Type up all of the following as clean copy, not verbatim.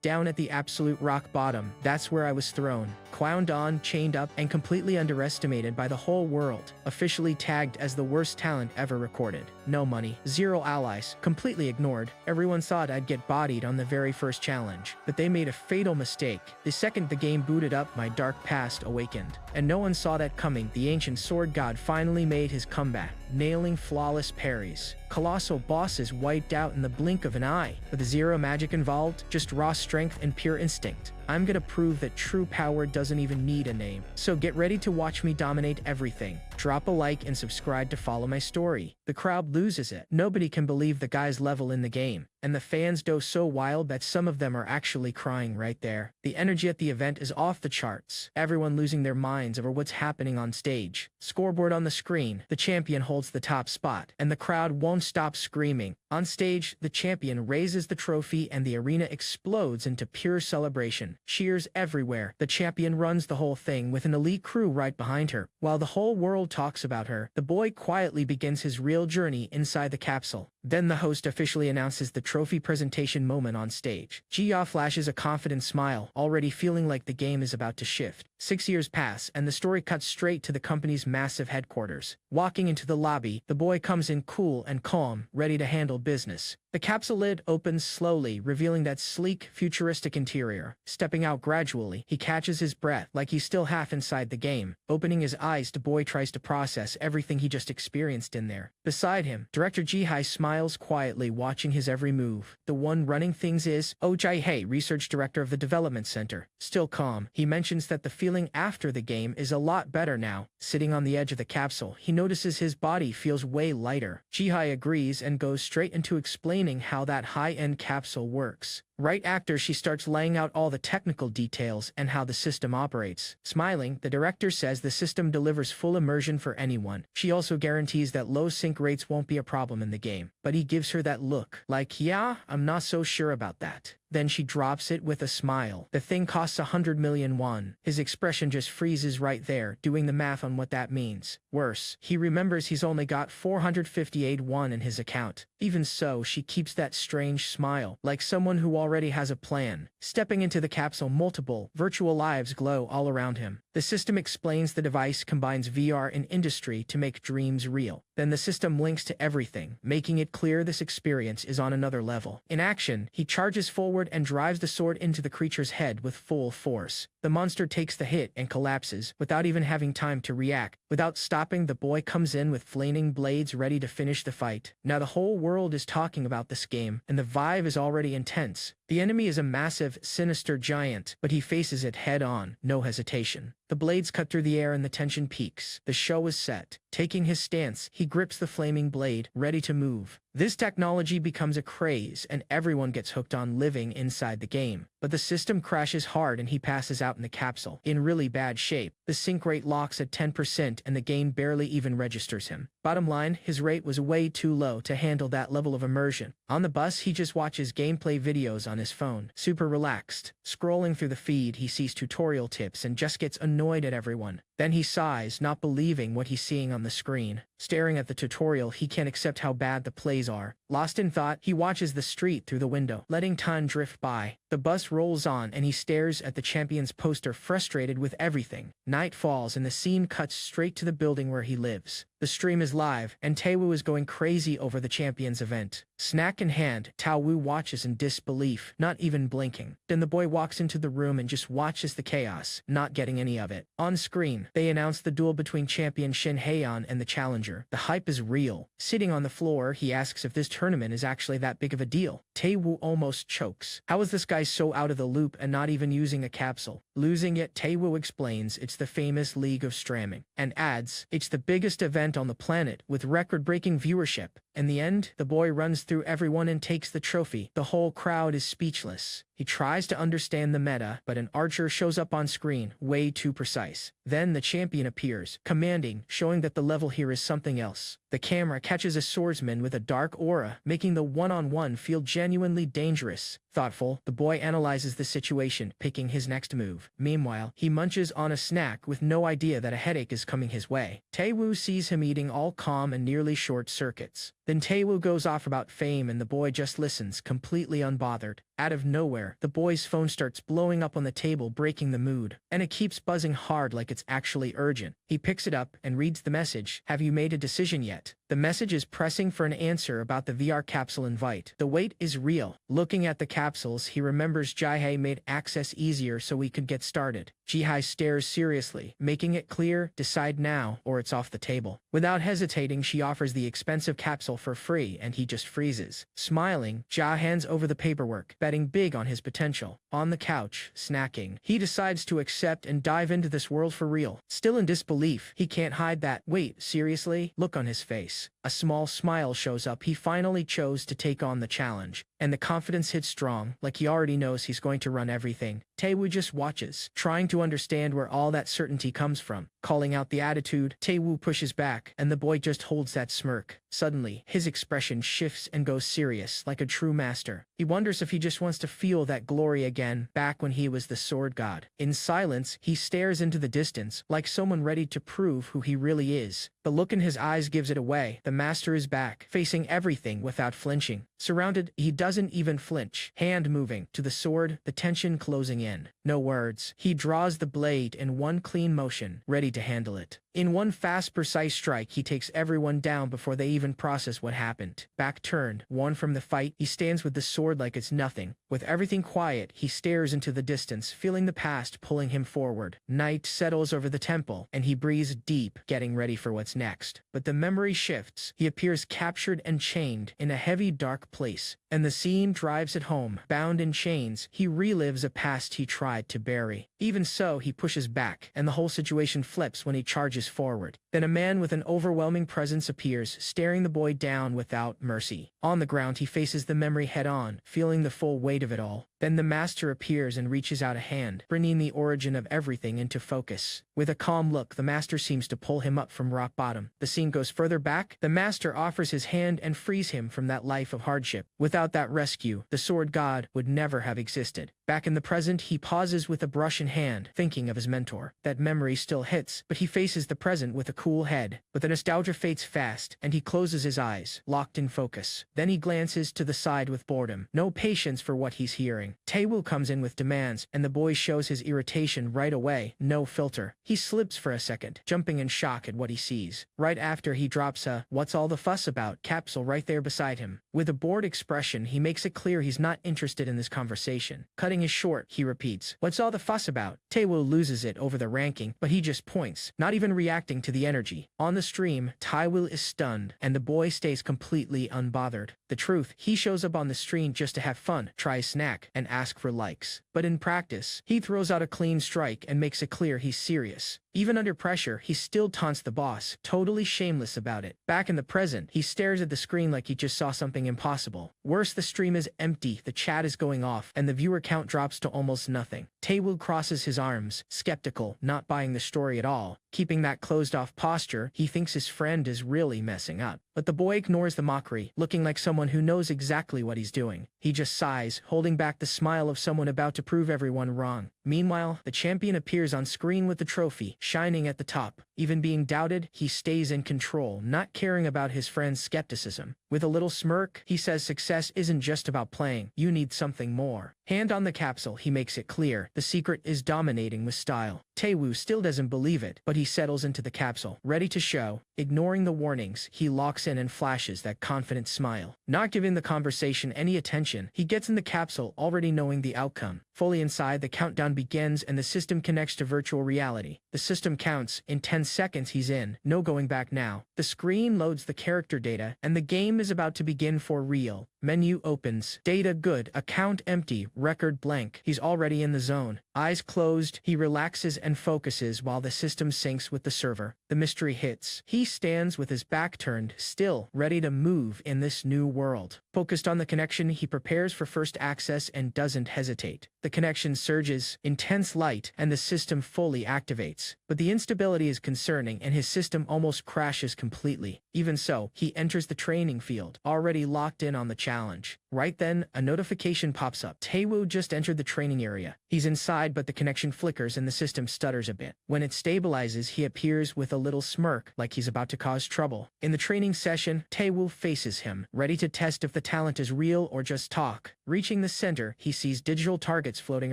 down at the absolute rock bottom. That's where I was thrown, clowned on, chained up, and completely underestimated by the whole world. Officially tagged as the worst talent ever recorded. No money, zero allies, completely ignored. Everyone thought I'd get bodied on the very first challenge, but they made a fatal mistake. The second the game booted up, my dark past awakened. And no one saw that coming. The ancient sword god finally made his comeback, nailing flawless parries. Colossal bosses wiped out in the blink of an eye. With zero magic involved, just raw strength and pure instinct. I'm gonna prove that true power doesn't even need a name. So get ready to watch me dominate everything. Drop a like and subscribe to follow my story. The crowd loses it. Nobody can believe the guy's level in the game. And the fans go so wild that some of them are actually crying right there. The energy at the event is off the charts. Everyone losing their minds over what's happening on stage. Scoreboard on the screen. The champion holds the top spot. And the crowd won't stop screaming. On stage, the champion raises the trophy and the arena explodes into pure celebration. Cheers everywhere. The champion runs the whole thing with an elite crew right behind her. While the whole world talks about her, the boy quietly begins his real journey inside the capsule. Then the host officially announces the trophy presentation moment on stage. Jia flashes a confident smile, already feeling like the game is about to shift. 6 years pass, and the story cuts straight to the company's massive headquarters. Walking into the lobby, the boy comes in cool and calm, ready to handle business. The capsule lid opens slowly, revealing that sleek, futuristic interior. Stepping out gradually, he catches his breath like he's still half inside the game. Opening his eyes, the boy tries to process everything he just experienced in there. Beside him, Director Jihai smiles quietly, watching his every move. The one running things is Oh Jae-hye, research director of the development center. Still calm, he mentions that the feeling after the game is a lot better now. Sitting on the edge of the capsule, he notices his body feels way lighter. Jihai agrees and goes straight into explaining how that high-end capsule works. Right after she starts laying out all the technical details and how the system operates. Smiling, the director says the system delivers full immersion for anyone. She also guarantees that low sync rates won't be a problem in the game. But he gives her that look, like, yeah, I'm not so sure about that. Then she drops it with a smile. The thing costs 100 million won. His expression just freezes right there, doing the math on what that means. Worse, he remembers he's only got 458 won in his account. Even so, she keeps that strange smile, like someone who already has a plan. Stepping into the capsule, multiple virtual lives glow all around him. The system explains the device combines VR and industry to make dreams real. Then the system links to everything, making it clear this experience is on another level. In action, he charges forward and drives the sword into the creature's head with full force. The monster takes the hit and collapses, without even having time to react. Without stopping, the boy comes in with flaming blades ready to finish the fight. Now the whole world is talking about this game, and the vibe is already intense. The enemy is a massive, sinister giant, but he faces it head-on, no hesitation. The blades cut through the air and the tension peaks. The show is set. Taking his stance, he grips the flaming blade, ready to move. This technology becomes a craze, and everyone gets hooked on living inside the game. But the system crashes hard and he passes out in the capsule, in really bad shape. The sync rate locks at 10% and the game barely even registers him. Bottom line, his rate was way too low to handle that level of immersion. On the bus, he just watches gameplay videos on his phone, super relaxed. Scrolling through the feed, he sees tutorial tips and just gets annoyed at everyone. Then he sighs, not believing what he's seeing on the screen. Staring at the tutorial, he can't accept how bad the plays are. Lost in thought, he watches the street through the window, letting time drift by. The bus rolls on and he stares at the champion's poster, frustrated with everything. Night falls and the scene cuts straight to the building where he lives. The stream is live, and Taewoo is going crazy over the champion's event. Snack in hand, Taewoo watches in disbelief, not even blinking. Then the boy walks into the room and just watches the chaos, not getting any of it. On screen, they announce the duel between champion Shin Haeyeon and the challenger. The hype is real. Sitting on the floor, he asks if this tournament is actually that big of a deal. Taewoo almost chokes. How is this guy so out of the loop and not even using a capsule? Losing it, Taewoo explains it's the famous League of Stramming, and adds, it's the biggest event on the planet with record-breaking viewership. In the end, the boy runs through everyone and takes the trophy. The whole crowd is speechless. He tries to understand the meta, but an archer shows up on screen, way too precise. Then the champion appears, commanding, showing that the level here is something else. The camera catches a swordsman with a dark aura, making the one-on-one feel genuinely dangerous. Thoughtful, the boy analyzes the situation, picking his next move. Meanwhile, he munches on a snack with no idea that a headache is coming his way. Taewoo sees him eating, all calm and nearly short circuits. Then Taewoo goes off about fame and the boy just listens, completely unbothered. Out of nowhere, the boy's phone starts blowing up on the table, breaking the mood, and it keeps buzzing hard like it's actually urgent. He picks it up and reads the message. Have you made a decision yet? The message is pressing for an answer about the VR capsule invite. The wait is real. Looking at the capsules, he remembers Jihei made access easier so we could get started. Jihei stares seriously, making it clear, decide now or it's off the table. Without hesitating, she offers the expensive capsule for free and he just freezes. Smiling, Ja hands over the paperwork, betting big on his potential. On the couch, snacking, he decides to accept and dive into this world for real. Still in disbelief, he can't hide that "wait, seriously?" look on his face. A small smile shows up. He finally chose to take on the challenge, and the confidence hits strong, like he already knows he's going to run everything. Taewoo just watches, trying to understand where all that certainty comes from. Calling out the attitude, Taewoo pushes back, and the boy just holds that smirk. Suddenly, his expression shifts and goes serious, like a true master. He wonders if he just wants to feel that glory again, back when he was the sword god. In silence, he stares into the distance, like someone ready to prove who he really is. The look in his eyes gives it away. The master is back, facing everything without flinching. Surrounded, he doesn't even flinch. Hand moving to the sword, the tension closing in. No words. He draws the blade in one clean motion, ready to handle it. In one fast, precise strike, he takes everyone down before they even process what happened. Back turned, won from the fight, he stands with the sword like it's nothing. With everything quiet, he stares into the distance, feeling the past pulling him forward. Night settles over the temple, and he breathes deep, getting ready for what's next. But the memory shifts. He appears captured and chained in a heavy, dark place, and the scene drives it home. Bound in chains, he relives a past he tried to bury. Even so, he pushes back, and the whole situation flips when he charges forward. Then a man with an overwhelming presence appears, staring the boy down without mercy. On the ground, he faces the memory head-on, feeling the full weight of it all. Then the master appears and reaches out a hand, bringing the origin of everything into focus. With a calm look, the master seems to pull him up from rock bottom. The scene goes further back. The master offers his hand and frees him from that life of hardship. Without that rescue, the sword god would never have existed. Back in the present, he pauses with a brush in hand, thinking of his mentor. That memory still hits, but he faces the present with a cool head. But the nostalgia fades fast, and he closes his eyes, locked in focus. Then he glances to the side with boredom. No patience for what he's hearing. Taewoo comes in with demands, and the boy shows his irritation right away. No filter. He slips for a second, jumping in shock at what he sees. Right after, he drops a "what's all the fuss about" capsule right there beside him. With a bored expression, he makes it clear he's not interested in this conversation. Cutting is short, he repeats, "What's all the fuss about?" Taewoo loses it over the ranking, but he just points, not even reacting to the energy. On the stream, Taewoo is stunned, and the boy stays completely unbothered. The truth, he shows up on the stream just to have fun, try a snack, and ask for likes. But in practice, he throws out a clean strike and makes it clear he's serious. Even under pressure, he still taunts the boss, totally shameless about it. Back in the present, he stares at the screen like he just saw something impossible. Worse, the stream is empty, the chat is going off, and the viewer count drops to almost nothing. Taewoo crosses his arms, skeptical, not buying the story at all. Keeping that closed-off posture, he thinks his friend is really messing up. But the boy ignores the mockery, looking like someone who knows exactly what he's doing. He just sighs, holding back the smile of someone about to prove everyone wrong. Meanwhile, the champion appears on screen with the trophy, shining at the top. Even being doubted, he stays in control, not caring about his friend's skepticism. With a little smirk, he says success isn't just about playing, you need something more. Hand on the capsule, he makes it clear, the secret is dominating with style. Taewoo still doesn't believe it, but he settles into the capsule, ready to show. Ignoring the warnings, he locks in and flashes that confident smile. Not giving the conversation any attention, he gets in the capsule already knowing the outcome. Fully inside, the countdown begins and the system connects to virtual reality. The system counts. In 10 seconds he's in. No going back now. The screen loads the character data, and the game is about to begin for real. Menu opens. Data good. Account empty. Record blank. He's already in the zone. Eyes closed, he relaxes and focuses while the system syncs with the server. The mystery hits. He stands with his back turned, still, ready to move in this new world. Focused on the connection, he prepares for first access and doesn't hesitate. The connection surges, intense light, and the system fully activates. But the instability is concerning and his system almost crashes completely. Even so, he enters the training field, already locked in on the challenge. Right then, a notification pops up. Taewoo just entered the training area. He's inside, but the connection flickers and the system stutters a bit. When it stabilizes, he appears with a little smirk, like he's about to cause trouble. In the training session, Taewoo faces him, ready to test if the talent is real or just talk. Reaching the center, he sees digital targets floating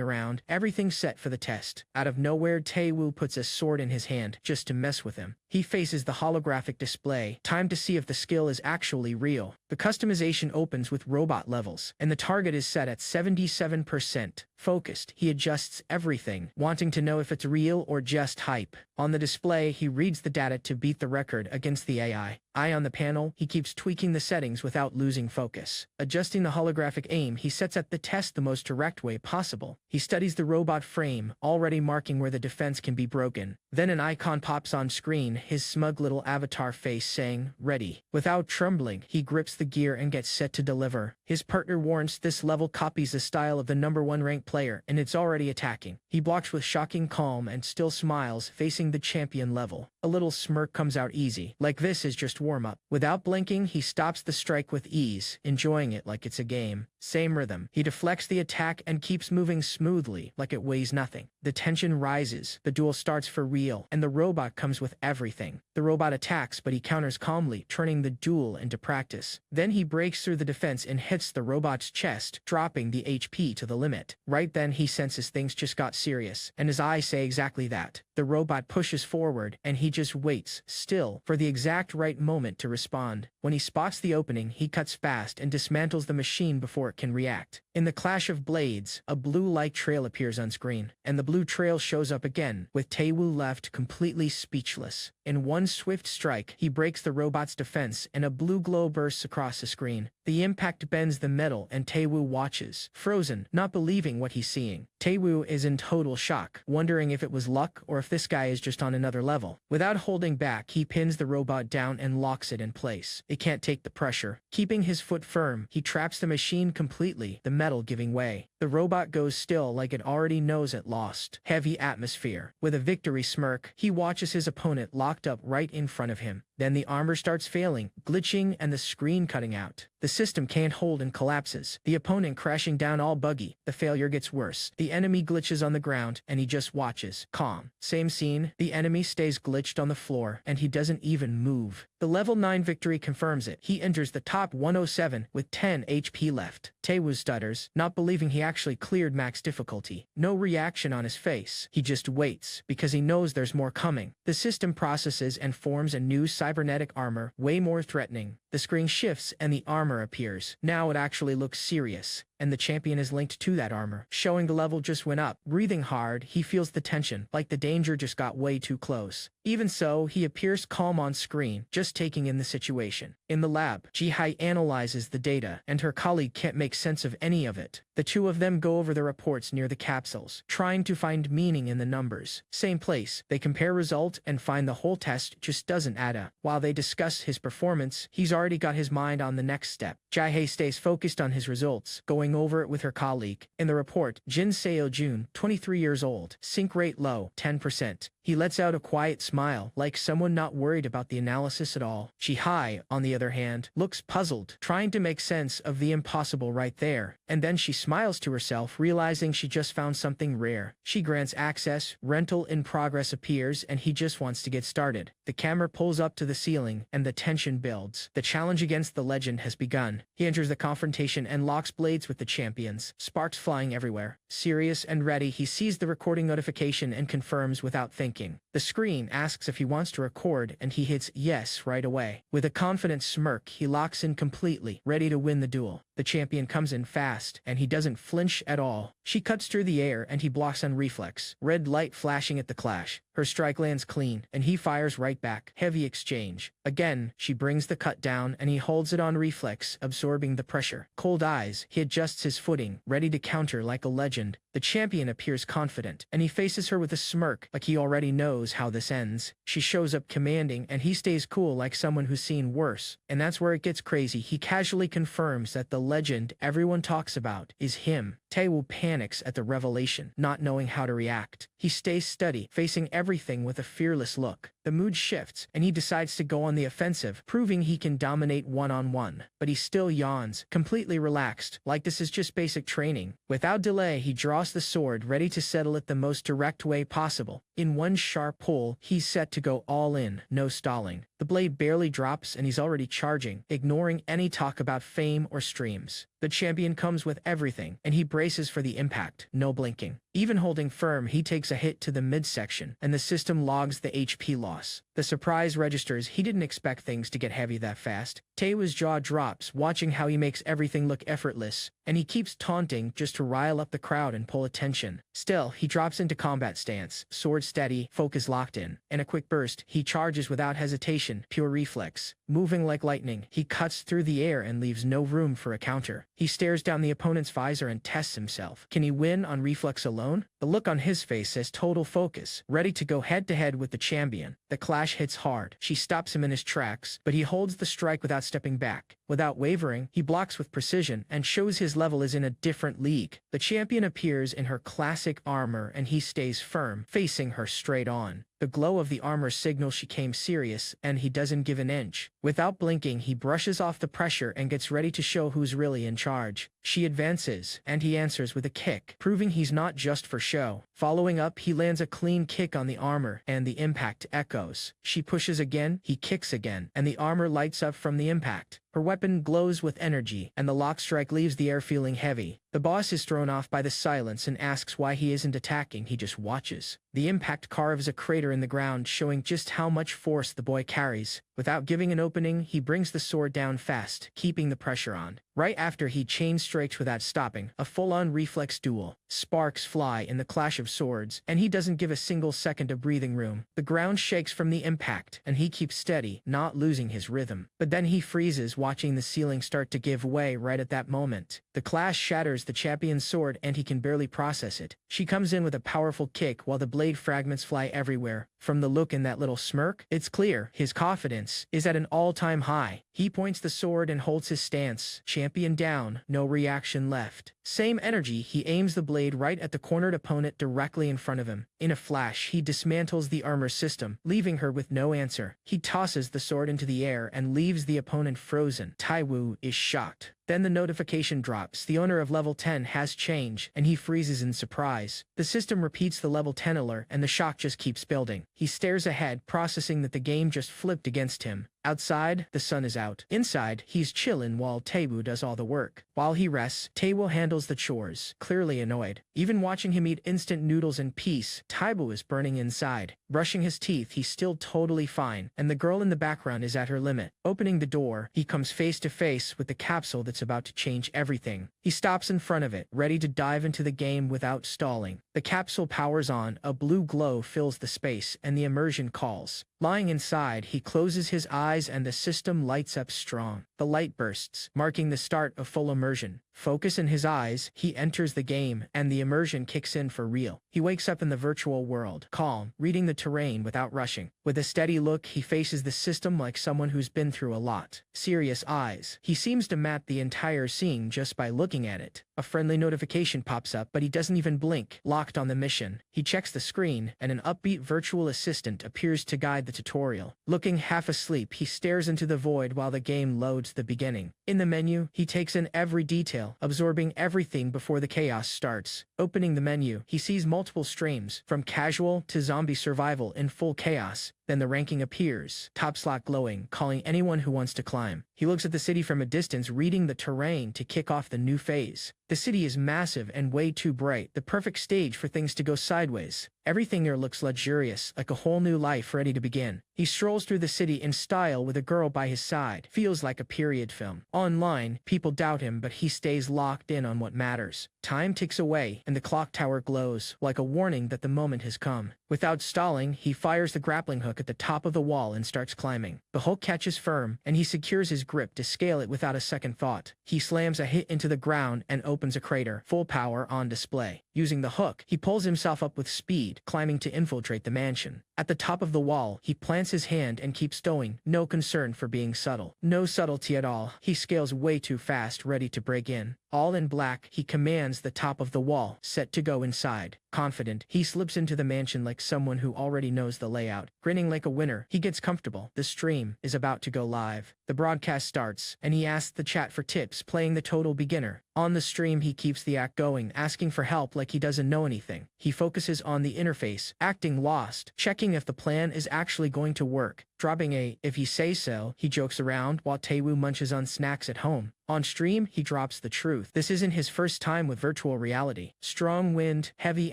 around, everything set for the test. Out of nowhere, Taewoo puts a sword in his hand, just to mess with him. He faces the holographic display, time to see if the skill is actually real. The customization opens with robot levels, and the target is set at 77%. Focused, he adjusts everything, wanting to know if it's real or just hype. On the display, he reads the data to beat the record against the AI. Eye on the panel, he keeps tweaking the settings without losing focus. Adjusting the holographic aim, he sets up the test the most direct way possible. He studies the robot frame, already marking where the defense can be broken. Then an icon pops on screen, his smug little avatar face saying, "Ready." Without trembling, he grips the gear and gets set to deliver. His partner warns this level copies the style of the #1 ranked player, and it's already attacking. He blocks with shocking calm and still smiles, facing the champion level. A little smirk comes out easy, like this is just warm-up. Without blinking, he stops the strike with ease, enjoying it like it's a game. Same rhythm. He deflects the attack and keeps moving smoothly, like it weighs nothing. The tension rises, the duel starts for real, and the robot comes with everything. The robot attacks, but he counters calmly, turning the duel into practice. Then he breaks through the defense and hits the robot's chest, dropping the HP to the limit. Right then he senses things just got serious, and his eyes say exactly that. The robot pushes forward, and he just waits, still, for the exact right moment to respond. When he spots the opening, he cuts fast and dismantles the machine before it can react. In the clash of blades, a blue light trail appears on screen, and the blue trail shows up again, with Taewoo left completely speechless. In one swift strike, he breaks the robot's defense, and a blue glow bursts across the screen. The impact bends the metal, and Taewoo watches, frozen, not believing what he's seeing. Taewoo is in total shock, wondering if it was luck or if this guy is just on another level. Without holding back, he pins the robot down and locks it in place. It can't take the pressure. Keeping his foot firm, he traps the machine completely, the metal giving way. The robot goes still like it already knows it lost. Heavy atmosphere. With a victory smirk, he watches his opponent locked up right in front of him. Then the armor starts failing, glitching, and the screen cutting out. The system can't hold and collapses. The opponent crashing down all buggy. The failure gets worse. The enemy glitches on the ground, and he just watches, calm. Same scene, the enemy stays glitched on the floor, and he doesn't even move. The level 9 victory confirms it. He enters the top 107 with 10 HP left. Taewoo stutters, not believing he actually cleared max difficulty. No reaction on his face. He just waits, because he knows there's more coming. The system processes and forms a new cybernetic armor, way more threatening. The screen shifts and the armor appears. Now it actually looks serious, and the champion is linked to that armor, showing the level just went up. Breathing hard, he feels the tension, like the danger just got way too close. Even so, he appears calm on screen, just taking in the situation. In the lab, Ji-hai analyzes the data, and her colleague can't make sense of any of it. The two of them go over the reports near the capsules, trying to find meaning in the numbers. Same place, they compare result and find the whole test just doesn't add up. While they discuss his performance, he's already got his mind on the next step. Ji-hai stays focused on his results, going over it with her colleague. In the report, Jin Seo-jun, 23 years old, sync rate low, 10%. He lets out a quiet smile, like someone not worried about the analysis at all. Ji-hai, on the other hand, looks puzzled, trying to make sense of the impossible right there. And then she smiles to herself, realizing she just found something rare. She grants access, rental in progress appears, and he just wants to get started. The camera pulls up to the ceiling, and the tension builds. The challenge against the legend has begun. He enters the confrontation and locks blades with the champions, sparks flying everywhere. Serious and ready, he sees the recording notification and confirms without thinking. The screen asks if he wants to record, and he hits yes right away. With a confident smirk, he locks in completely, ready to win the duel. The champion comes in fast, and he doesn't flinch at all. She cuts through the air, and he blocks on reflex. Red light flashing at the clash. Her strike lands clean, and he fires right back. Heavy exchange. Again, she brings the cut down, and he holds it on reflex, absorbing the pressure. Cold eyes, he adjusts his footing, ready to counter like a legend. The champion appears confident, and he faces her with a smirk, like he already knows how this ends. She shows up commanding, and he stays cool like someone who's seen worse. And that's where it gets crazy. He casually confirms that the legend everyone talks about is him. Taewoo panics at the revelation, not knowing how to react. He stays steady, facing everything with a fearless look. The mood shifts, and he decides to go on the offensive, proving he can dominate one-on-one. But he still yawns, completely relaxed, like this is just basic training. Without delay, he draws the sword, ready to settle it the most direct way possible. In one sharp pull, he's set to go all in, no stalling. The blade barely drops and he's already charging, ignoring any talk about fame or streams. The champion comes with everything, and he braces for the impact, no blinking. Even holding firm, he takes a hit to the midsection, and the system logs the HP loss. The surprise registers. He didn't expect things to get heavy that fast. Taewo's jaw drops, watching how he makes everything look effortless, and he keeps taunting just to rile up the crowd and pull attention. Still, he drops into combat stance, sword steady, focus locked in. In a quick burst, he charges without hesitation, pure reflex. Moving like lightning, he cuts through the air and leaves no room for a counter. He stares down the opponent's visor and tests himself. Can he win on reflex alone? The look on his face says total focus, ready to go head-to-head with the champion. The clash hits hard. She stops him in his tracks, but he holds the strike without stepping back. Without wavering, he blocks with precision and shows his level is in a different league. The champion appears in her classic armor and he stays firm, facing her straight on. The glow of the armor signals she came serious, and he doesn't give an inch. Without blinking, he brushes off the pressure and gets ready to show who's really in charge. She advances, and he answers with a kick, proving he's not just for show. Following up, he lands a clean kick on the armor, and the impact echoes. She pushes again, he kicks again, and the armor lights up from the impact. Her weapon glows with energy, and the lock strike leaves the air feeling heavy. The boss is thrown off by the silence and asks why he isn't attacking, he just watches. The impact carves a crater in the ground, showing just how much force the boy carries. Without giving an opening, he brings the sword down fast, keeping the pressure on. Right after, he chain strikes without stopping, a full-on reflex duel. Sparks fly in the clash of swords, and he doesn't give a single second of breathing room. The ground shakes from the impact, and he keeps steady, not losing his rhythm. But then he freezes, watching the ceiling start to give way right at that moment. The clash shatters the champion's sword, and he can barely process it. She comes in with a powerful kick while the blade fragments fly everywhere. From the look in that little smirk, it's clear his confidence is at an all-time high. He points the sword and holds his stance. Champion down, no reaction left. Same energy, he aims the blade right at the cornered opponent directly in front of him. In a flash, he dismantles the armor system, leaving her with no answer. He tosses the sword into the air and leaves the opponent frozen. Taewo is shocked. Then the notification drops. The owner of level 10 has changed, and he freezes in surprise. The system repeats the level 10 alert, and the shock just keeps building. He stares ahead, processing that the game just flipped against him. Outside, the sun is out. Inside, he's chillin' while Taewo does all the work. While he rests, Taewo handles the chores, clearly annoyed. Even watching him eat instant noodles in peace, Taewo is burning inside. Brushing his teeth, he's still totally fine, and the girl in the background is at her limit. Opening the door, he comes face to face with the capsule that's about to change everything. He stops in front of it, ready to dive into the game without stalling. The capsule powers on, a blue glow fills the space, and the immersion calls. Lying inside, he closes his eyes and the system lights up strong. The light bursts, marking the start of full immersion. Focus in his eyes, he enters the game, and the immersion kicks in for real. He wakes up in the virtual world, calm, reading the terrain without rushing. With a steady look, he faces the system like someone who's been through a lot. Serious eyes. He seems to map the entire scene just by looking at it. A friendly notification pops up, but he doesn't even blink. Locked on the mission, he checks the screen, and an upbeat virtual assistant appears to guide the tutorial. Looking half asleep, he stares into the void while the game loads the beginning. In the menu, he takes in every detail, absorbing everything before the chaos starts. Opening the menu, he sees multiple streams, from casual to zombie survival in full chaos. Then the ranking appears, top slot glowing, calling anyone who wants to climb. He looks at the city from a distance, reading the terrain to kick off the new phase. The city is massive and way too bright, the perfect stage for things to go sideways. Everything here looks luxurious, like a whole new life ready to begin. He strolls through the city in style with a girl by his side. Feels like a period film. Online, people doubt him, but he stays locked in on what matters. Time ticks away, and the clock tower glows, like a warning that the moment has come. Without stalling, he fires the grappling hook at the top of the wall and starts climbing. The hook catches firm, and he secures his grip to scale it without a second thought. He slams a hit into the ground and opens a crater, full power on display. Using the hook, he pulls himself up with speed, climbing to infiltrate the mansion. At the top of the wall, he plants his hand and keeps going, no concern for being subtle. No subtlety at all. He scales way too fast, ready to break in. All in black, he commands the top of the wall, set to go inside. Confident, he slips into the mansion like someone who already knows the layout. Grinning grinning like a winner. He gets comfortable. The stream is about to go live. The broadcast starts, and he asks the chat for tips, playing the total beginner. On the stream, he keeps the act going, asking for help like he doesn't know anything. He focuses on the interface, acting lost, checking if the plan is actually going to work. Dropping a "if you say so," he jokes around while Taewoo munches on snacks at home. On stream, he drops the truth. This isn't his first time with virtual reality. Strong wind, heavy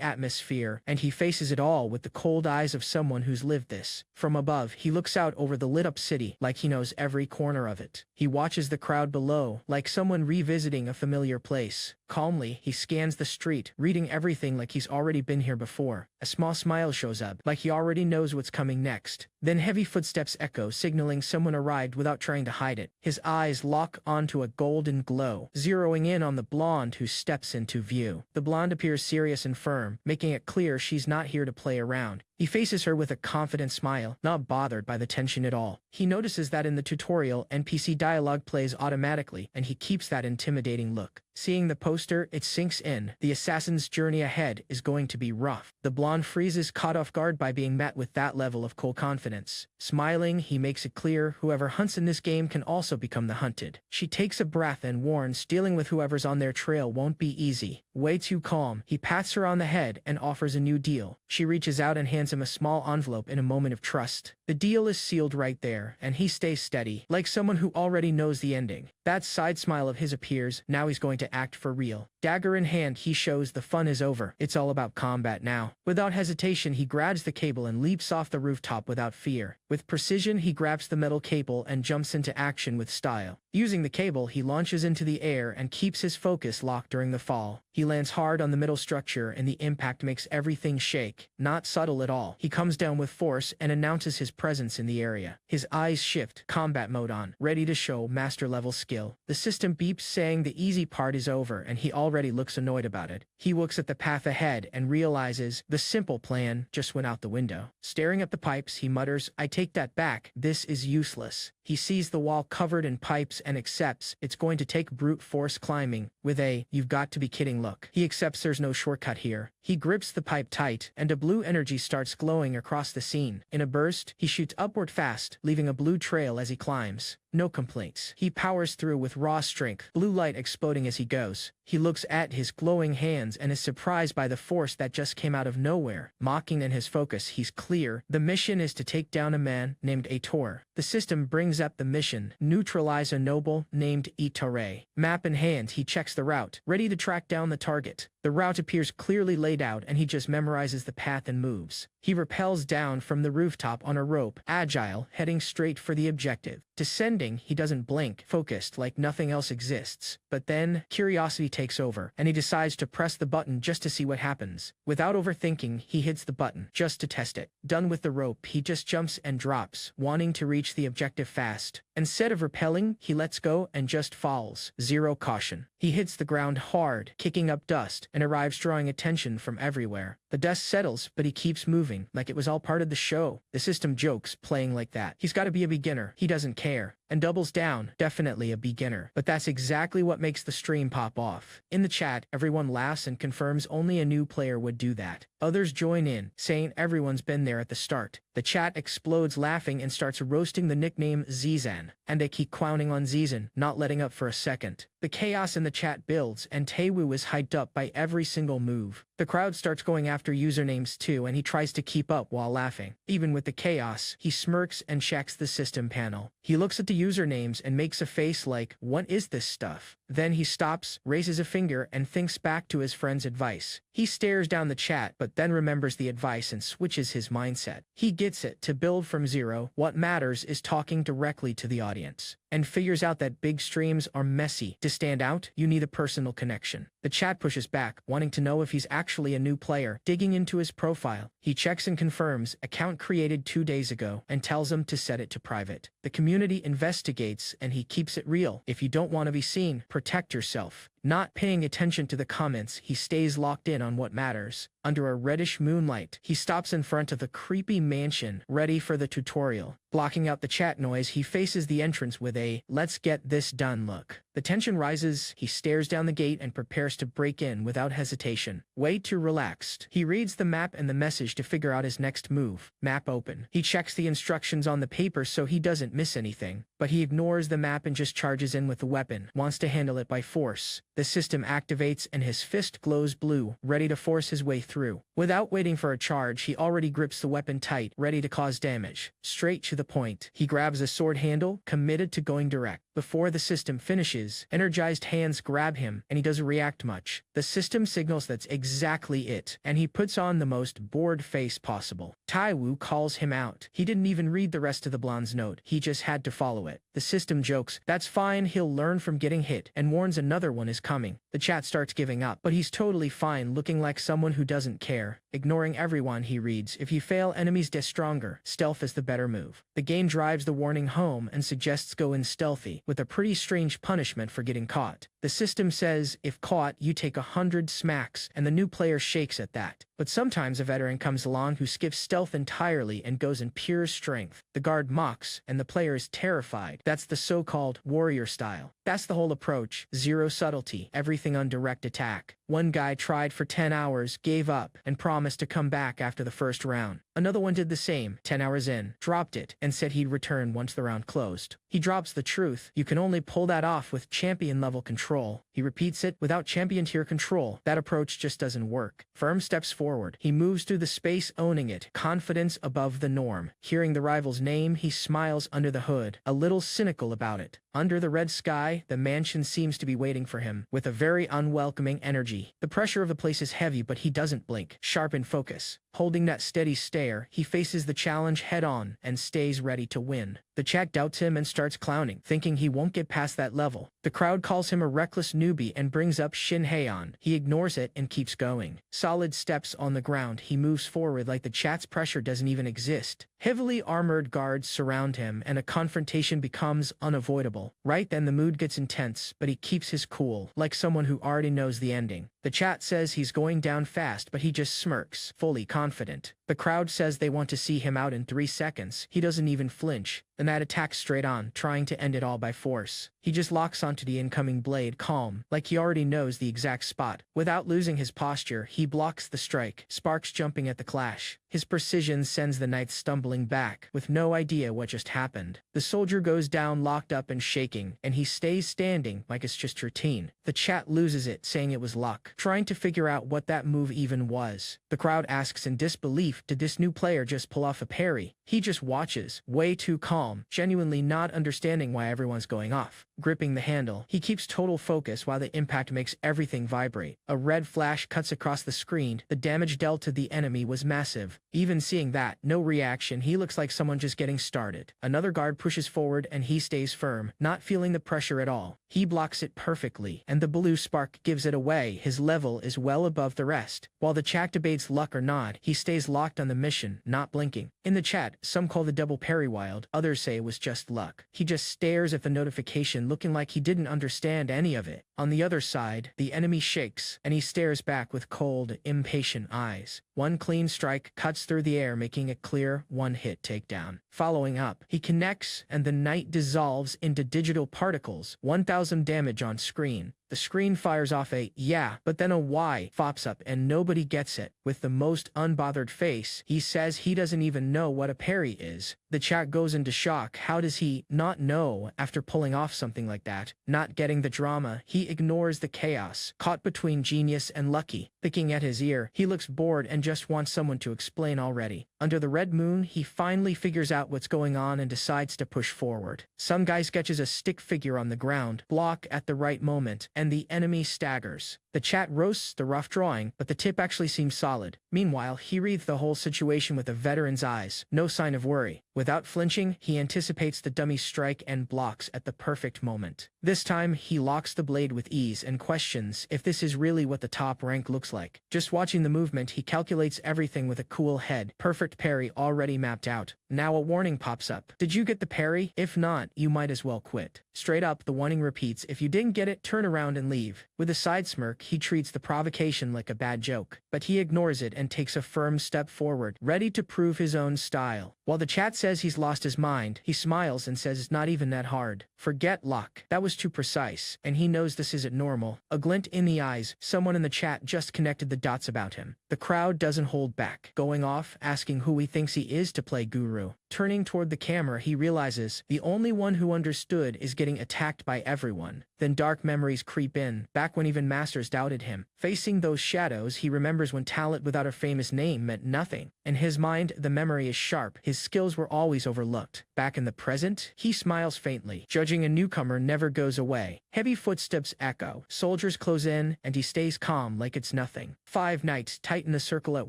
atmosphere, and he faces it all with the cold eyes of someone who's lived this. From above, he looks out over the lit-up city like he knows every corner of it. He watches the crowd below like someone revisiting a familiar place. Calmly, he scans the street, reading everything like he's already been here before. A small smile shows up, like he already knows what's coming next. Then heavy footsteps echo, signaling someone arrived without trying to hide it. His eyes lock onto a golden glow, zeroing in on the blonde who steps into view. The blonde appears serious and firm, making it clear she's not here to play around. He faces her with a confident smile, not bothered by the tension at all. He notices that in the tutorial, NPC dialogue plays automatically, and he keeps that intimidating look. Seeing the poster, it sinks in. The assassin's journey ahead is going to be rough. The blonde freezes, caught off guard by being met with that level of cool confidence. Smiling, he makes it clear whoever hunts in this game can also become the hunted. She takes a breath and warns dealing with whoever's on their trail won't be easy. Way too calm, he pats her on the head and offers a new deal. She reaches out and hands him a small envelope in a moment of trust. The deal is sealed right there, and he stays steady, like someone who already knows the ending. That side smile of his appears. Now he's going to act for real. Dagger in hand, he shows the fun is over. It's all about combat now. Without hesitation, he grabs the cable and leaps off the rooftop without fear. With precision, he grabs the metal cable and jumps into action with style. Using the cable, he launches into the air and keeps his focus locked during the fall. He lands hard on the middle structure, and the impact makes everything shake. Not subtle at all. He comes down with force and announces his presence in the area. His eyes shift, combat mode on, ready to show master-level skill. The system beeps saying the easy part is over, and he already looks annoyed about it. He looks at the path ahead and realizes the simple plan just went out the window. Staring at the pipes, he mutters, "I take that back. This is useless." He sees the wall covered in pipes and accepts it's going to take brute force climbing. With a "you've got to be kidding" look, he accepts there's no shortcut here. He grips the pipe tight, and a blue energy starts glowing across the scene. In a burst, he shoots upward fast, leaving a blue trail as he climbs. No complaints. He powers through with raw strength, blue light exploding as he goes. He looks at his glowing hands and is surprised by the force that just came out of nowhere. Mocking in his focus, he's clear. The mission is to take down a man named Aitor. The system brings up the mission: neutralize a noble named Itare. Map in hand, he checks the route, ready to track down the target. The route appears clearly laid out, and he just memorizes the path and moves. He rappels down from the rooftop on a rope, agile, heading straight for the objective. Descending, he doesn't blink, focused like nothing else exists. But then, curiosity takes over, and he decides to press the button just to see what happens. Without overthinking, he hits the button, just to test it. Done with the rope, he just jumps and drops, wanting to reach the objective fast. Instead of rappelling, he lets go and just falls. Zero caution. He hits the ground hard, kicking up dust, and arrives drawing attention from everywhere. The dust settles, but he keeps moving, like it was all part of the show. The system jokes, playing like that. He's got to be a beginner. He doesn't care. And doubles down, definitely a beginner. But that's exactly what makes the stream pop off. In the chat, everyone laughs and confirms only a new player would do that. Others join in, saying everyone's been there at the start. The chat explodes laughing and starts roasting the nickname Zizan, and they keep clowning on Zizan, not letting up for a second. The chaos in the chat builds, and Taewoo is hyped up by every single move. The crowd starts going after usernames too, and he tries to keep up while laughing. Even with the chaos, he smirks and checks the system panel. He looks at the usernames and makes a face like, "What is this stuff?" Then he stops, raises a finger, and thinks back to his friend's advice. He stares down the chat, but then remembers the advice and switches his mindset. He gets it. To build from zero, what matters is talking directly to the audience. And figures out that big streams are messy. To stand out, you need a personal connection. The chat pushes back, wanting to know if he's actually a new player. Digging into his profile, he checks and confirms, account created 2 days ago, and tells him to set it to private. The community investigates, and he keeps it real. If you don't want to be seen, protect yourself. Not paying attention to the comments, he stays locked in on what matters. Under a reddish moonlight, he stops in front of the creepy mansion, ready for the tutorial. Blocking out the chat noise, he faces the entrance with a "let's get this done" look. The tension rises, he stares down the gate and prepares to break in without hesitation. Way too relaxed. He reads the map and the message to figure out his next move. Map open. He checks the instructions on the paper so he doesn't miss anything. But he ignores the map and just charges in with the weapon, wants to handle it by force. The system activates and his fist glows blue, ready to force his way through. Without waiting for a charge, he already grips the weapon tight, ready to cause damage. Straight to the point. He grabs a sword handle, committed to going direct. Before the system finishes, energized hands grab him, and he doesn't react much. The system signals that's exactly it, and he puts on the most bored face possible. Taiwu calls him out. He didn't even read the rest of the blonde's note, he just had to follow it. The system jokes, "That's fine, he'll learn from getting hit," and warns another one is coming. The chat starts giving up, but he's totally fine, looking like someone who doesn't care. Ignoring everyone, he reads, "If you fail, enemies get stronger. Stealth is the better move." The game drives the warning home and suggests go in stealthy, with a pretty strange punishment for getting caught. The system says, if caught, you take 100 smacks, and the new player shakes at that. But sometimes a veteran comes along who skips stealth entirely and goes in pure strength. The guard mocks, and the player is terrified. That's the so-called warrior style. That's the whole approach. Zero subtlety, everything on direct attack. One guy tried for 10 hours, gave up, and promised to come back after the first round. Another one did the same, 10 hours in, dropped it, and said he'd return once the round closed. He drops the truth. You can only pull that off with champion-level control. He repeats it, without champion-tier control, that approach just doesn't work. Firm steps forward. He moves through the space, owning it, confidence above the norm. Hearing the rival's name, he smiles under the hood, a little cynical about it. Under the red sky, the mansion seems to be waiting for him, with a very unwelcoming energy. The pressure of the place is heavy, but he doesn't blink, sharp in focus. Holding that steady stare, he faces the challenge head-on and stays ready to win. The chat doubts him and starts clowning, thinking he won't get past that level. The crowd calls him a reckless newbie and brings up Shinheion. He ignores it and keeps going. Solid steps on the ground, he moves forward like the chat's pressure doesn't even exist. Heavily armored guards surround him, and a confrontation becomes unavoidable. Right then the mood gets intense, but he keeps his cool, like someone who already knows the ending. The chat says he's going down fast, but he just smirks, fully confident. The crowd says they want to see him out in 3 seconds. He doesn't even flinch. The Nat attacks straight on, trying to end it all by force. He just locks onto the incoming blade, calm, like he already knows the exact spot. Without losing his posture, he blocks the strike, sparks jumping at the clash. His precision sends the knight stumbling back, with no idea what just happened. The soldier goes down locked up and shaking, and he stays standing like it's just routine. The chat loses it, saying it was luck, trying to figure out what that move even was. The crowd asks in disbelief, did this new player just pull off a parry? He just watches, way too calm, genuinely not understanding why everyone's going off. Gripping the handle, he keeps total focus while the impact makes everything vibrate. A red flash cuts across the screen. The damage dealt to the enemy was massive. Even seeing that, no reaction, he looks like someone just getting started. Another guard pushes forward and he stays firm, not feeling the pressure at all. He blocks it perfectly, and the blue spark gives it away. His level is well above the rest. While the chat debates luck or not, he stays locked on the mission, not blinking. In the chat, some call the double parry wild, others say it was just luck. He just stares at the notification, looking like he didn't understand any of it. On the other side, the enemy shakes, and he stares back with cold, impatient eyes. One clean strike cuts through the air, making a clear one-hit takedown. Following up, he connects, and the knight dissolves into digital particles. 1,000 damage on screen. The screen fires off a "yeah," but then a "why" pops up and nobody gets it. With the most unbothered face, he says he doesn't even know what a parry is. The chat goes into shock. How does he not know after pulling off something like that? Not getting the drama, he ignores the chaos, caught between genius and lucky. Picking at his ear, he looks bored and just wants someone to explain already. Under the red moon, he finally figures out what's going on and decides to push forward. Some guy sketches a stick figure on the ground, block at the right moment, and the enemy staggers. The chat roasts the rough drawing, but the tip actually seems solid. Meanwhile, he reads the whole situation with a veteran's eyes, no sign of worry. Without flinching, he anticipates the dummy's strike and blocks at the perfect moment. This time, he locks the blade with ease and questions if this is really what the top rank looks like. Just watching the movement, he calculates everything with a cool head. Perfect parry already mapped out. Now a warning pops up. Did you get the parry? If not, you might as well quit. Straight up, the warning repeats, if you didn't get it, turn around and leave. With a side smirk, he treats the provocation like a bad joke, but he ignores it and takes a firm step forward, ready to prove his own style. While the chat says he's lost his mind, he smiles and says it's not even that hard. Forget luck. That was too precise, and he knows this isn't normal. A glint in the eyes, someone in the chat just connected the dots about him. The crowd doesn't hold back, going off, asking who he thinks he is to play guru. Turning toward the camera, he realizes the only one who understood is getting attacked by everyone. Then dark memories creep in, back when even masters doubted him. Facing those shadows, he remembers when talent without a famous name meant nothing. In his mind, the memory is sharp. His skills were always overlooked. Back in the present, he smiles faintly. Judging a newcomer never goes away. Heavy footsteps echo. Soldiers close in, and he stays calm like it's nothing. 5 knights tighten the circle at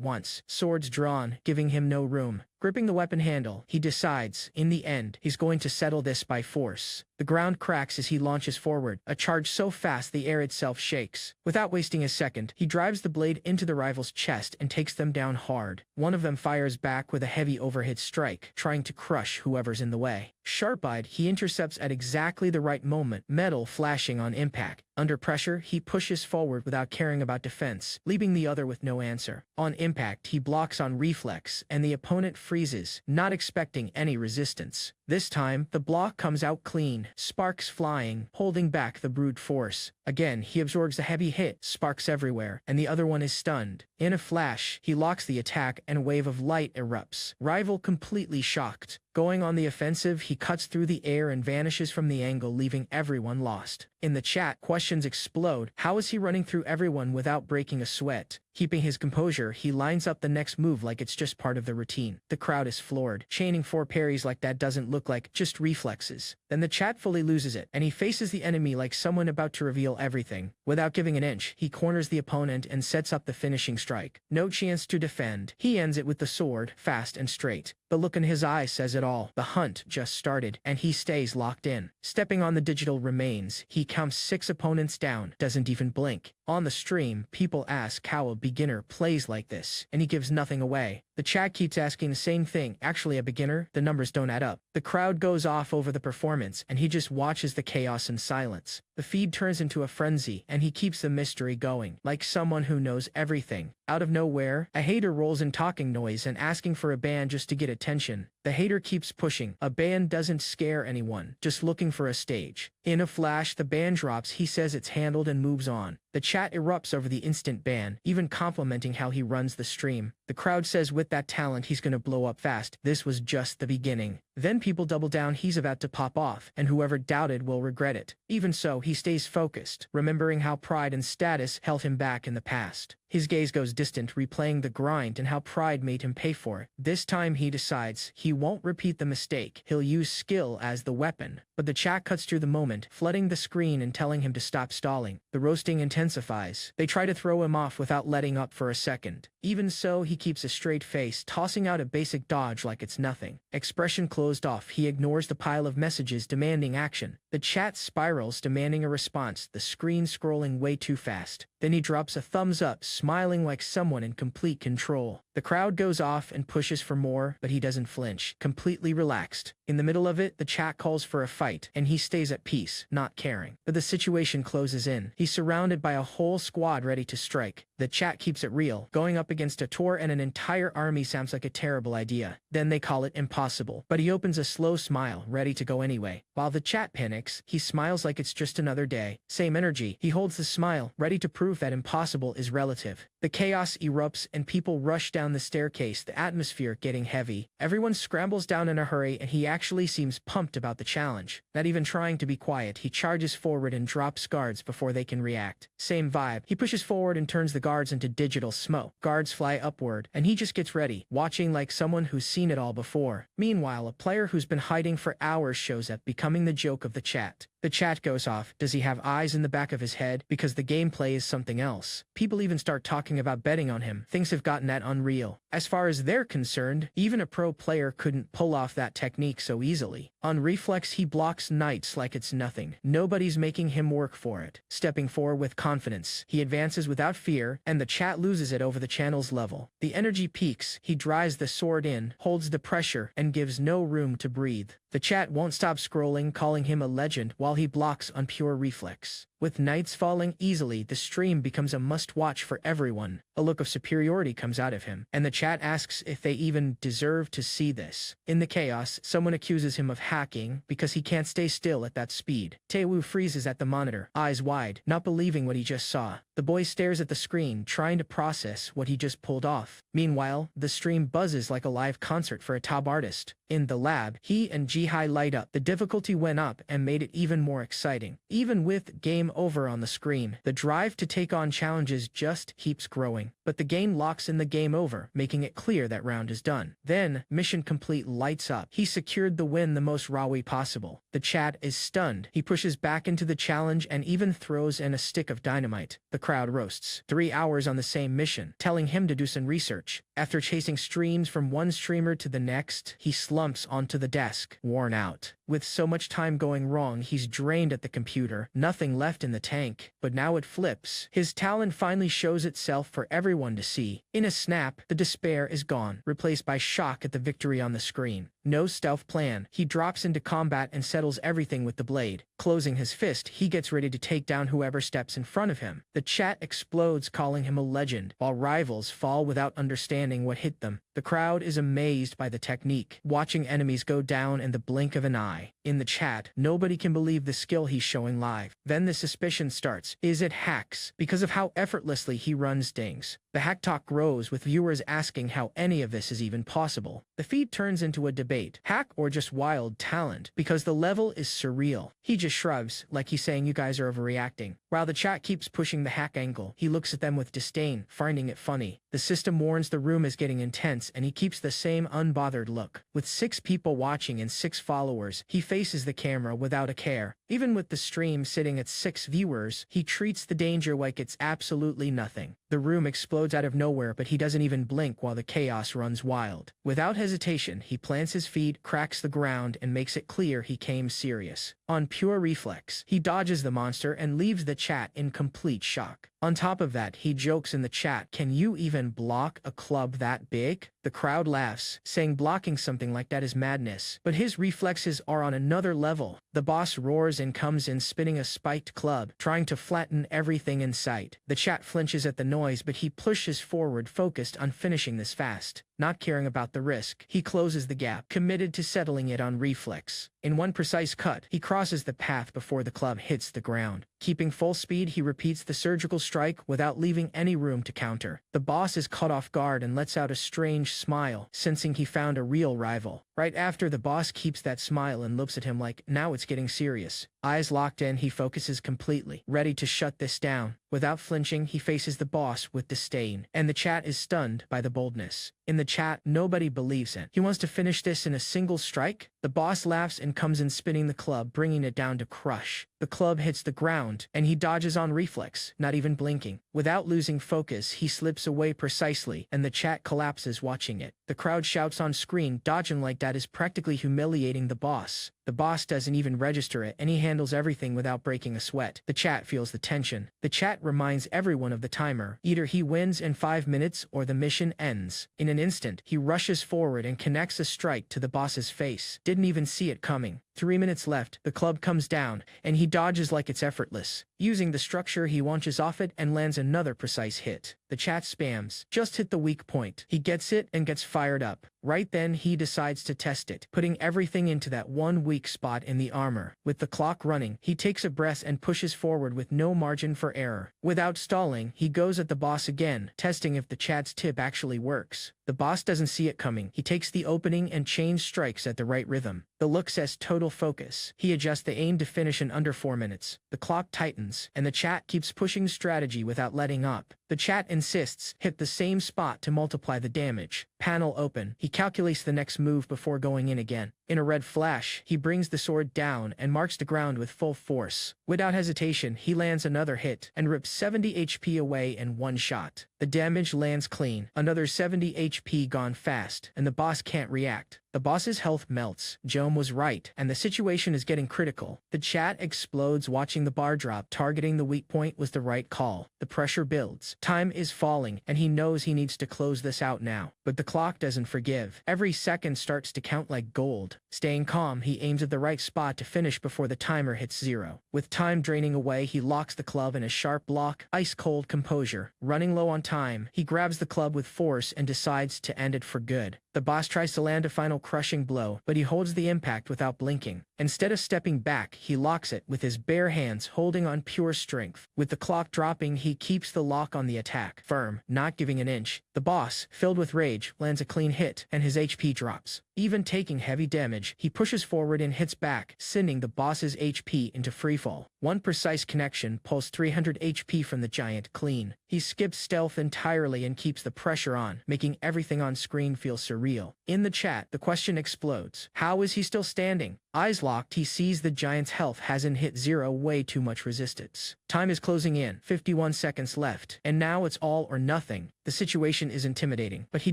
once, swords drawn, giving him no room. Gripping the weapon handle, he decides, in the end, he's going to settle this by force. The ground cracks as he launches forward, a charge so fast the air itself shakes. Without wasting a second, he drives the blade into the rival's chest and takes them down hard. One of them fires back with a heavy overhead strike, trying to crush whoever's in the way. Sharp-eyed, he intercepts at exactly the right moment, metal flashing on impact. Under pressure, he pushes forward without caring about defense, leaving the other with no answer. On impact, he blocks on reflex, and the opponent freezes, not expecting any resistance. This time, the block comes out clean, sparks flying, holding back the brute force. Again, he absorbs a heavy hit, sparks everywhere, and the other one is stunned. In a flash, he locks the attack and a wave of light erupts. Rival completely shocked. Going on the offensive, he cuts through the air and vanishes from the angle, leaving everyone lost. In the chat, questions explode. How is he running through everyone without breaking a sweat? Keeping his composure, he lines up the next move like it's just part of the routine. The crowd is floored. Chaining 4 parries like that doesn't look like just reflexes. Then the chat fully loses it, and he faces the enemy like someone about to reveal everything. Without giving an inch, he corners the opponent and sets up the finishing strike. No chance to defend. He ends it with the sword, fast and straight. The look in his eyes says it all. The hunt just started, and he stays locked in. Stepping on the digital remains, he counts 6 opponents down, doesn't even blink. On the stream, people ask how a beginner plays like this, and he gives nothing away. The chat keeps asking the same thing. Actually, a beginner? The numbers don't add up. The crowd goes off over the performance, and he just watches the chaos in silence. The feed turns into a frenzy, and he keeps the mystery going, like someone who knows everything. Out of nowhere, a hater rolls in talking noise and asking for a ban just to get attention. The hater keeps pushing. A ban doesn't scare anyone, just looking for a stage. In a flash, the ban drops, he says it's handled and moves on. The chat erupts over the instant ban, even complimenting how he runs the stream. The crowd says with that talent he's gonna blow up fast. This was just the beginning. Then people double down, he's about to pop off, and whoever doubted will regret it. Even so, he stays focused, remembering how pride and status held him back in the past. His gaze goes distant, replaying the grind and how pride made him pay for it. This time he decides he won't repeat the mistake. He'll use skill as the weapon. But the chat cuts through the moment, flooding the screen and telling him to stop stalling. The roasting intensifies. They try to throw him off without letting up for a second. Even so, he keeps a straight face, tossing out a basic dodge like it's nothing. Expression closed off, he ignores the pile of messages demanding action. The chat spirals, demanding a response, the screen scrolling way too fast. Then he drops a thumbs up, smiling like someone in complete control. The crowd goes off and pushes for more, but he doesn't flinch, completely relaxed. In the middle of it, the chat calls for a fight, and he stays at peace, not caring. But the situation closes in. He's surrounded by a whole squad ready to strike. The chat keeps it real. Going up against a Tor and an entire army sounds like a terrible idea. Then they call it impossible. But he opens a slow smile, ready to go anyway. While the chat panics, he smiles like it's just another day. Same energy. He holds the smile, ready to prove that impossible is relative. The chaos erupts and people rush down the staircase, the atmosphere getting heavy. Everyone scrambles down in a hurry and he actually seems pumped about the challenge. Not even trying to be quiet, he charges forward and drops guards before they can react. Same vibe. He pushes forward and turns the guards into digital smoke. Guards fly upward and he just gets ready, watching like someone who's seen it all before. Meanwhile, a player who's been hiding for hours shows up, becoming the joke of the chat. The chat goes off. Does he have eyes in the back of his head? Because the gameplay is some something else. People even start talking about betting on him. Things have gotten that unreal. As far as they're concerned, even a pro player couldn't pull off that technique so easily. On reflex, he blocks knights like it's nothing. Nobody's making him work for it. Stepping forward with confidence, he advances without fear, and the chat loses it over the channel's level. The energy peaks, he drives the sword in, holds the pressure, and gives no room to breathe. The chat won't stop scrolling, calling him a legend while he blocks on pure reflex. With knights falling easily, the stream becomes a must-watch for everyone. A look of superiority comes out of him, and the chat asks if they even deserve to see this. In the chaos, someone accuses him of hacking because he can't stay still at that speed. Taewoo freezes at the monitor, eyes wide, not believing what he just saw. The boy stares at the screen, trying to process what he just pulled off. Meanwhile, the stream buzzes like a live concert for a top artist. In the lab, he and Jihai light up. The difficulty went up and made it even more exciting. Even with game over on the screen, the drive to take on challenges just keeps growing. But the game locks in the game over, making it clear that round is done. Then, mission complete lights up. He secured the win the most raw way possible. The chat is stunned. He pushes back into the challenge and even throws in a stick of dynamite. The crowd roasts. 3 hours on the same mission, telling him to do some research. After chasing streams from one streamer to the next, he slumps onto the desk, worn out. With so much time going wrong, he's drained at the computer, nothing left in the tank. But now it flips. His talent finally shows itself for everyone to see. In a snap, the despair is gone, replaced by shock at the victory on the screen. No stealth plan. He drops into combat and settles everything with the blade. Closing his fist, he gets ready to take down whoever steps in front of him. The chat explodes, calling him a legend, while rivals fall without understanding what hit them. The crowd is amazed by the technique, watching enemies go down in the blink of an eye. In the chat, nobody can believe the skill he's showing live. Then the suspicion starts. Is it hacks? Because of how effortlessly he runs things. The hack talk grows, with viewers asking how any of this is even possible. The feed turns into a debate. Hack or just wild talent? Because the level is surreal. He just shrugs, like he's saying you guys are overreacting. While the chat keeps pushing the hack angle, he looks at them with disdain, finding it funny. The system warns the room is getting intense, and he keeps the same unbothered look. With 6 people watching and 6 followers, he faces the camera without a care. Even with the stream sitting at 6 viewers, he treats the danger like it's absolutely nothing. The room explodes out of nowhere, but he doesn't even blink while the chaos runs wild. Without hesitation, he plants his feet, cracks the ground, and makes it clear he came serious. On pure reflex, he dodges the monster and leaves the chat in complete shock. On top of that, he jokes in the chat, "Can you even block a club that big?" The crowd laughs, saying blocking something like that is madness. But his reflexes are on another level. The boss roars and comes in spinning a spiked club, trying to flatten everything in sight. The chat flinches at the noise, but he pushes forward, focused on finishing this fast. Not caring about the risk, he closes the gap, committed to settling it on reflex. In one precise cut, he crosses the path before the club hits the ground. Keeping full speed, he repeats the surgical strike without leaving any room to counter. The boss is caught off guard and lets out a strange smile, sensing he found a real rival. Right after, the boss keeps that smile and looks at him like, now it's getting serious. Eyes locked in, he focuses completely, ready to shut this down. Without flinching, he faces the boss with disdain, and the chat is stunned by the boldness. In the chat, nobody believes it. He wants to finish this in a single strike? The boss laughs and comes in spinning the club, bringing it down to crush. The club hits the ground, and he dodges on reflex, not even blinking. Without losing focus, he slips away precisely, and the chat collapses watching it. The crowd shouts on screen, dodging like that is practically humiliating the boss. The boss doesn't even register it, and he handles everything without breaking a sweat. The chat feels the tension. The chat reminds everyone of the timer. Either he wins in 5 minutes or the mission ends. In an instant, he rushes forward and connects a strike to the boss's face. Didn't even see it coming. 3 minutes left, the club comes down, and he dodges like it's effortless. Using the structure, he launches off it and lands another precise hit. The chat spams, "Just hit the weak point." He gets it and gets fired up. Right then, he decides to test it, putting everything into that one weak spot in the armor. With the clock running, he takes a breath and pushes forward with no margin for error. Without stalling, he goes at the boss again, testing if the chat's tip actually works. The boss doesn't see it coming. He takes the opening and chain strikes at the right rhythm. The look says total focus. He adjusts the aim to finish in under 4 minutes. The clock tightens, and the chat keeps pushing strategy without letting up. The chat insists, hit the same spot to multiply the damage. Panel open. He calculates the next move before going in again. In a red flash, he brings the sword down and marks the ground with full force. Without hesitation, he lands another hit and rips 70 HP away in one shot. The damage lands clean. Another 70 HP gone fast, and the boss can't react. The boss's health melts. Jome was right, and the situation is getting critical. The chat explodes watching the bar drop. Targeting the weak point was the right call. The pressure builds. Time is falling, and he knows he needs to close this out now. But the clock doesn't forgive. Every second starts to count like gold. Staying calm, he aims at the right spot to finish before the timer hits 0. With time draining away, he locks the club in a sharp block. Ice-cold composure. Running low on time, he grabs the club with force and decides to end it for good. The boss tries to land a final crushing blow, but he holds the impact without blinking. Instead of stepping back, he locks it with his bare hands, holding on pure strength. With the clock dropping, he keeps the lock on the attack, firm, not giving an inch. The boss, filled with rage, lands a clean hit, and his HP drops. Even taking heavy damage, he pushes forward and hits back, sending the boss's HP into freefall. One precise connection pulls 300 HP from the giant clean. He skips stealth entirely and keeps the pressure on, making everything on screen feel surreal. In the chat, the question explodes. How is he still standing? Eyes locked, he sees the giant's health hasn't hit 0, way too much resistance. Time is closing in, 51 seconds left, and now it's all or nothing. The situation is intimidating, but he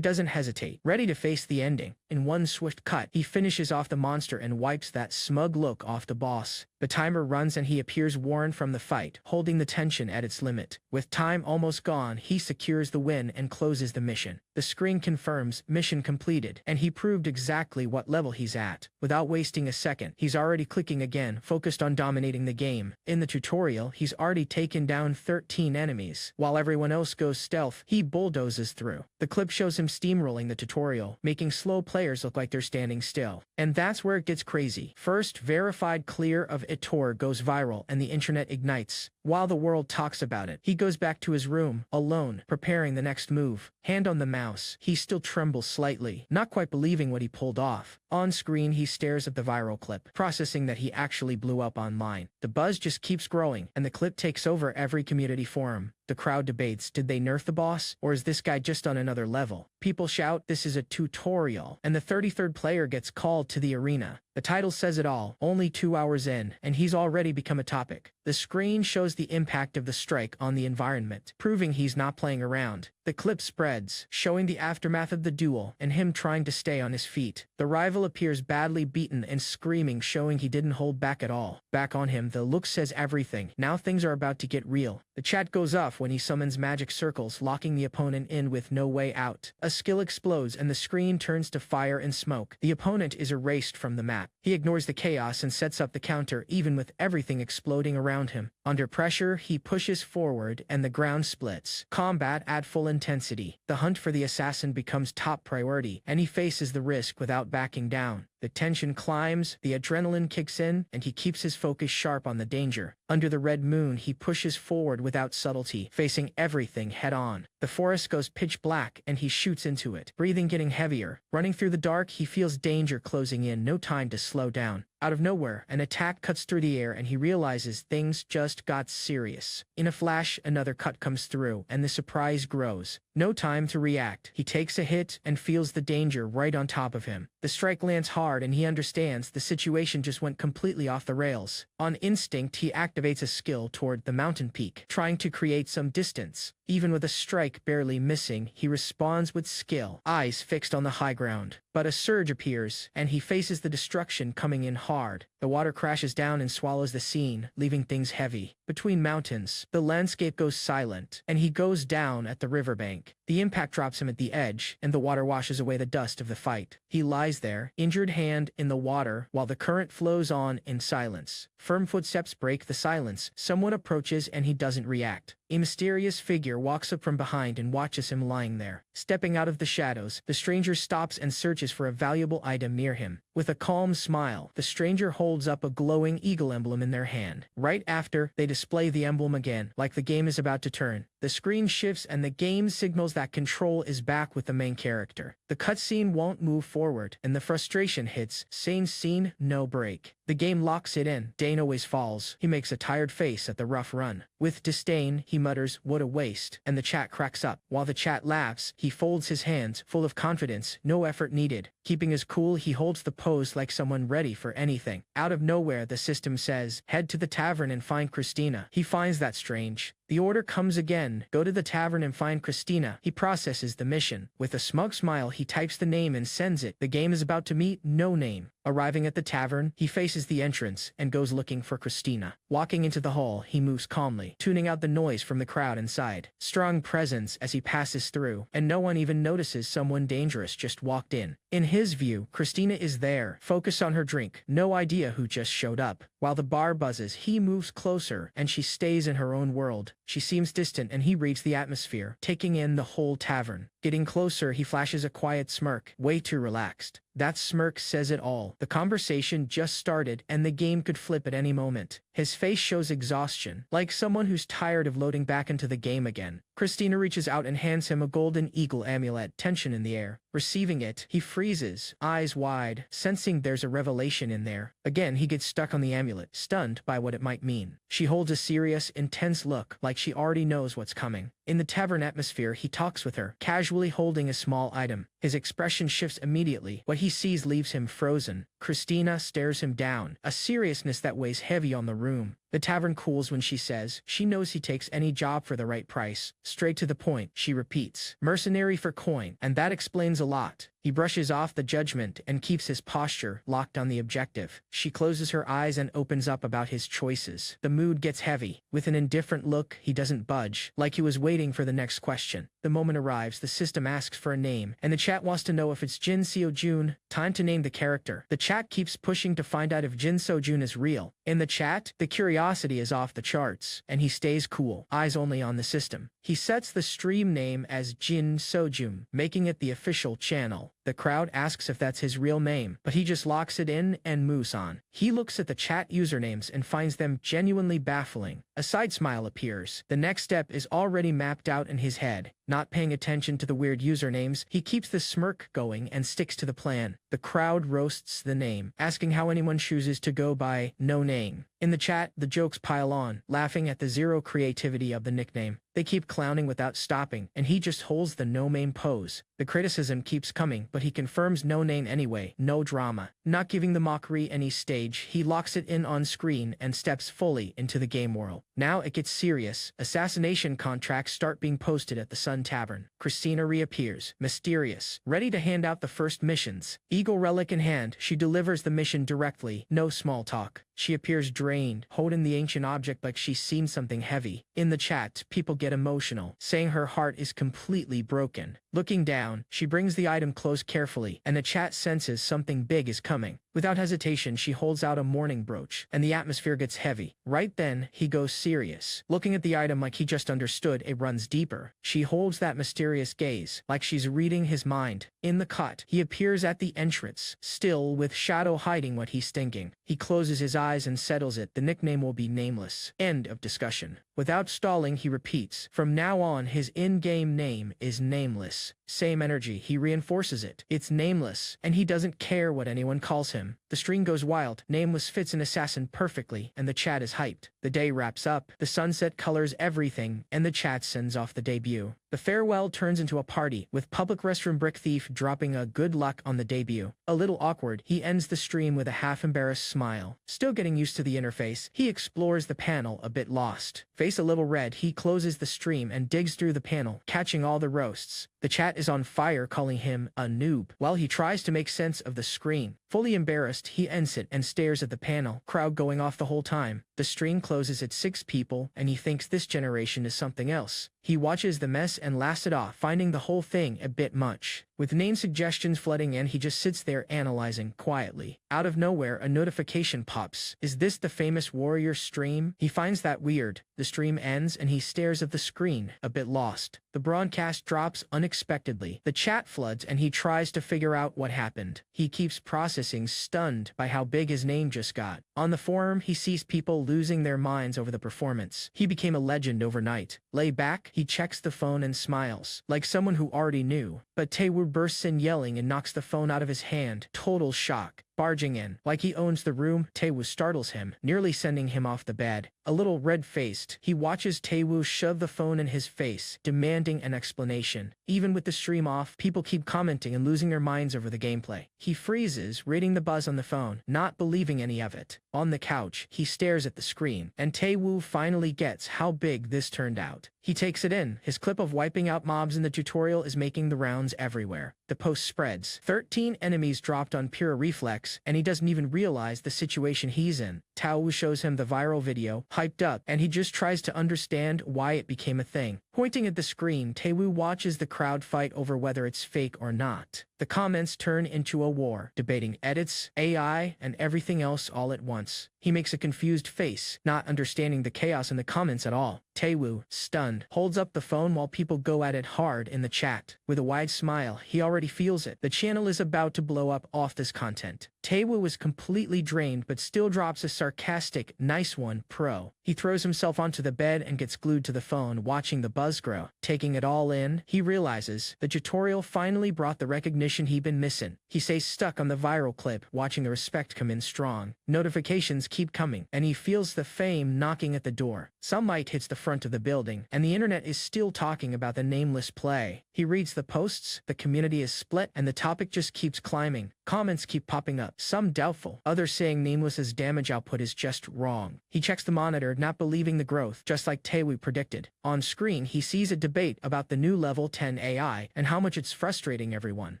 doesn't hesitate, ready to face the ending. In one swift cut, he finishes off the monster and wipes that smug look off the boss. The timer runs and he appears worn from the fight, holding the tension at its limit. With time almost gone, he secures the win and closes the mission. The screen confirms mission completed, and he proved exactly what level he's at. Without wasting a second, he's already clicking again, focused on dominating the game. In the tutorial, he's already taken down 13 enemies. While everyone else goes stealth, he bulldozes through. The clip shows him steamrolling the tutorial, making slow players look like they're standing still. And that's where it gets crazy. First, verified clear of Itor goes viral and the internet ignites. While the world talks about it, he goes back to his room, alone, preparing the next move. Hand on the mouse, he still trembles slightly, not quite believing what he pulled off. On screen, he stares at the viral clip, processing that he actually blew up online. The buzz just keeps growing, and the clip takes over every community forum. The crowd debates, did they nerf the boss, or is this guy just on another level? People shout, this is a tutorial, and the 33rd player gets called to the arena. The title says it all, only 2 hours in, and he's already become a topic. The screen shows the impact of the strike on the environment, proving he's not playing around. The clip spreads, showing the aftermath of the duel and him trying to stay on his feet. The rival appears badly beaten and screaming, showing he didn't hold back at all. Back on him, the look says everything. Now things are about to get real. The chat goes off when he summons magic circles, locking the opponent in with no way out. A skill explodes and the screen turns to fire and smoke. The opponent is erased from the map. He ignores the chaos and sets up the counter, even with everything exploding around him. Under pressure, he pushes forward and the ground splits. Combat at full intensity. The hunt for the assassin becomes top priority, and he faces the risk without backing down. The tension climbs, the adrenaline kicks in, and he keeps his focus sharp on the danger. Under the red moon, he pushes forward without subtlety, facing everything head-on. The forest goes pitch black, and he shoots into it, breathing getting heavier. Running through the dark, he feels danger closing in, no time to slow down. Out of nowhere, an attack cuts through the air and he realizes things just got serious. In a flash, another cut comes through, and the surprise grows. No time to react. He takes a hit and feels the danger right on top of him. The strike lands hard and he understands the situation just went completely off the rails. On instinct, he activates a skill toward the mountain peak, trying to create some distance. Even with a strike barely missing, he responds with skill, eyes fixed on the high ground. But a surge appears, and he faces the destruction coming in hard. The water crashes down and swallows the scene, leaving things heavy. Between mountains, the landscape goes silent, and he goes down at the riverbank. The impact drops him at the edge, and the water washes away the dust of the fight. He lies there, injured hand in the water, while the current flows on in silence. Firm footsteps break the silence. Someone approaches and he doesn't react. A mysterious figure walks up from behind and watches him lying there. Stepping out of the shadows, the stranger stops and searches for a valuable item near him. With a calm smile, the stranger holds up a glowing eagle emblem in their hand. Right after, they display the emblem again, like the game is about to turn. The screen shifts and the game signals that control is back with the main character. The cutscene won't move forward, and the frustration hits. Same scene, no break. The game locks it in. Dane always falls. He makes a tired face at the rough run. With disdain, he mutters, "What a waste," and the chat cracks up. While the chat laughs, he folds his hands, full of confidence, no effort needed. Keeping his cool, he holds the pose like someone ready for anything. Out of nowhere, the system says, "Head to the tavern and find Christina." He finds that strange. The order comes again, "Go to the tavern and find Christina." He processes the mission. With a smug smile, he types the name and sends it. The game is about to meet no name. Arriving at the tavern, he faces the entrance and goes looking for Christina. Walking into the hall, he moves calmly, tuning out the noise from the crowd inside. Strong presence as he passes through, and no one even notices someone dangerous just walked in. In his view, Christina is there, focused on her drink, no idea who just showed up. While the bar buzzes, he moves closer, and she stays in her own world. She seems distant, and he reads the atmosphere, taking in the whole tavern. Getting closer, he flashes a quiet smirk, way too relaxed. That smirk says it all. The conversation just started, and the game could flip at any moment. His face shows exhaustion, like someone who's tired of loading back into the game again. Christina reaches out and hands him a golden eagle amulet, tension in the air. Receiving it, he freezes, eyes wide, sensing there's a revelation in there. Again, he gets stuck on the amulet, stunned by what it might mean. She holds a serious, intense look, like she already knows what's coming. In the tavern atmosphere, he talks with her, casually holding a small item. His expression shifts immediately. What he sees leaves him frozen. Christina stares him down, a seriousness that weighs heavy on the room. The tavern cools when she says she knows he takes any job for the right price. Straight to the point, she repeats, "Mercenary for coin," and that explains a lot. He brushes off the judgment and keeps his posture locked on the objective. She closes her eyes and opens up about his choices. The mood gets heavy. With an indifferent look, he doesn't budge, like he was waiting for the next question. The moment arrives, the system asks for a name, and the chat wants to know if it's Jin Seo-jun. Time to name the character. The chat keeps pushing to find out if Jin Seo-jun is real. In the chat, the curiosity is off the charts, and he stays cool, eyes only on the system. He sets the stream name as Jin Seo-jun, making it the official channel. The crowd asks if that's his real name, but he just locks it in and moves on. He looks at the chat usernames and finds them genuinely baffling. A side smile appears. The next step is already mapped out in his head. Not paying attention to the weird usernames, he keeps the smirk going and sticks to the plan. The crowd roasts the name, asking how anyone chooses to go by no name. In the chat, the jokes pile on, laughing at the zero creativity of the nickname. They keep clowning without stopping, and he just holds the no-name pose. The criticism keeps coming, but he confirms no name anyway, no drama. Not giving the mockery any stage, he locks it in on screen and steps fully into the game world. Now it gets serious. Assassination contracts start being posted at the Sun Tavern. Christina reappears, mysterious, ready to hand out the first missions. Eagle relic in hand, she delivers the mission directly, no small talk. She appears drained, holding the ancient object like she's seen something heavy. In the chat, people get emotional, saying her heart is completely broken. Looking down, she brings the item close carefully, and the chat senses something big is coming. Without hesitation, she holds out a mourning brooch, and the atmosphere gets heavy. Right then, he goes serious. Looking at the item like he just understood, it runs deeper. She holds that mysterious gaze, like she's reading his mind. In the cut, he appears at the entrance, still with shadow hiding what he's thinking. He closes his eyes and settles it. The nickname will be nameless. End of discussion. Without stalling, he repeats, from now on, his in-game name is nameless. Same energy, he reinforces it. It's nameless, and he doesn't care what anyone calls him. The stream goes wild. Nameless fits an assassin perfectly, and the chat is hyped. The day wraps up, the sunset colors everything, and the chat sends off the debut. The farewell turns into a party, with public restroom brick thief dropping a good luck on the debut. A little awkward, he ends the stream with a half-embarrassed smile. Still getting used to the interface, he explores the panel a bit lost. Face a little red, he closes the stream and digs through the panel, catching all the roasts. The chat is on fire, calling him a noob, while he tries to make sense of the screen. Fully embarrassed, he ends it and stares at the panel, crowd going off the whole time. The stream closes at 6 people, and he thinks this generation is something else. He watches the mess and laughs it off, finding the whole thing a bit much. With name suggestions flooding in, he just sits there analyzing quietly. Out of nowhere, a notification pops. Is this the famous warrior stream? He finds that weird. The stream ends and he stares at the screen, a bit lost. The broadcast drops unexpectedly. The chat floods and he tries to figure out what happened. He keeps processing, stunned by how big his name just got. On the forum, he sees people losing their minds over the performance. He became a legend overnight. Lay back, he checks the phone and smiles, like someone who already knew. But Taewoo bursts in yelling and knocks the phone out of his hand. Total shock. Barging in, like he owns the room, Taewoo startles him, nearly sending him off the bed. A little red-faced, he watches Taewoo shove the phone in his face, demanding an explanation. Even with the stream off, people keep commenting and losing their minds over the gameplay. He freezes, reading the buzz on the phone, not believing any of it. On the couch, he stares at the screen, and Taewoo finally gets how big this turned out. He takes it in. His clip of wiping out mobs in the tutorial is making the rounds everywhere. The post spreads. 13 enemies dropped on pure reflex, and he doesn't even realize the situation he's in. Taewoo shows him the viral video, hyped up, and he just tries to understand why it became a thing. Pointing at the screen, Taewoo watches the crowd fight over whether it's fake or not. The comments turn into a war, debating edits, AI, and everything else all at once. He makes a confused face, not understanding the chaos in the comments at all. Taewoo, stunned, holds up the phone while people go at it hard in the chat. With a wide smile, he already feels it. The channel is about to blow up off this content. Taewoo is completely drained but still drops a sarcastic, "Nice one, pro." He throws himself onto the bed and gets glued to the phone, watching the buzz grow. Taking it all in, he realizes the tutorial finally brought the recognition he'd been missing. He stays stuck on the viral clip, watching the respect come in strong. Notifications keep coming, and he feels the fame knocking at the door. Sunlight hits the front of the building, and the internet is still talking about the nameless play. He reads the posts, the community is split, and the topic just keeps climbing. Comments keep popping up, some doubtful, others saying Nameless's damage output is just wrong. He checks the monitor, not believing the growth, just like Taewoo predicted. On screen, he sees a debate about the new level 10 AI and how much it's frustrating everyone.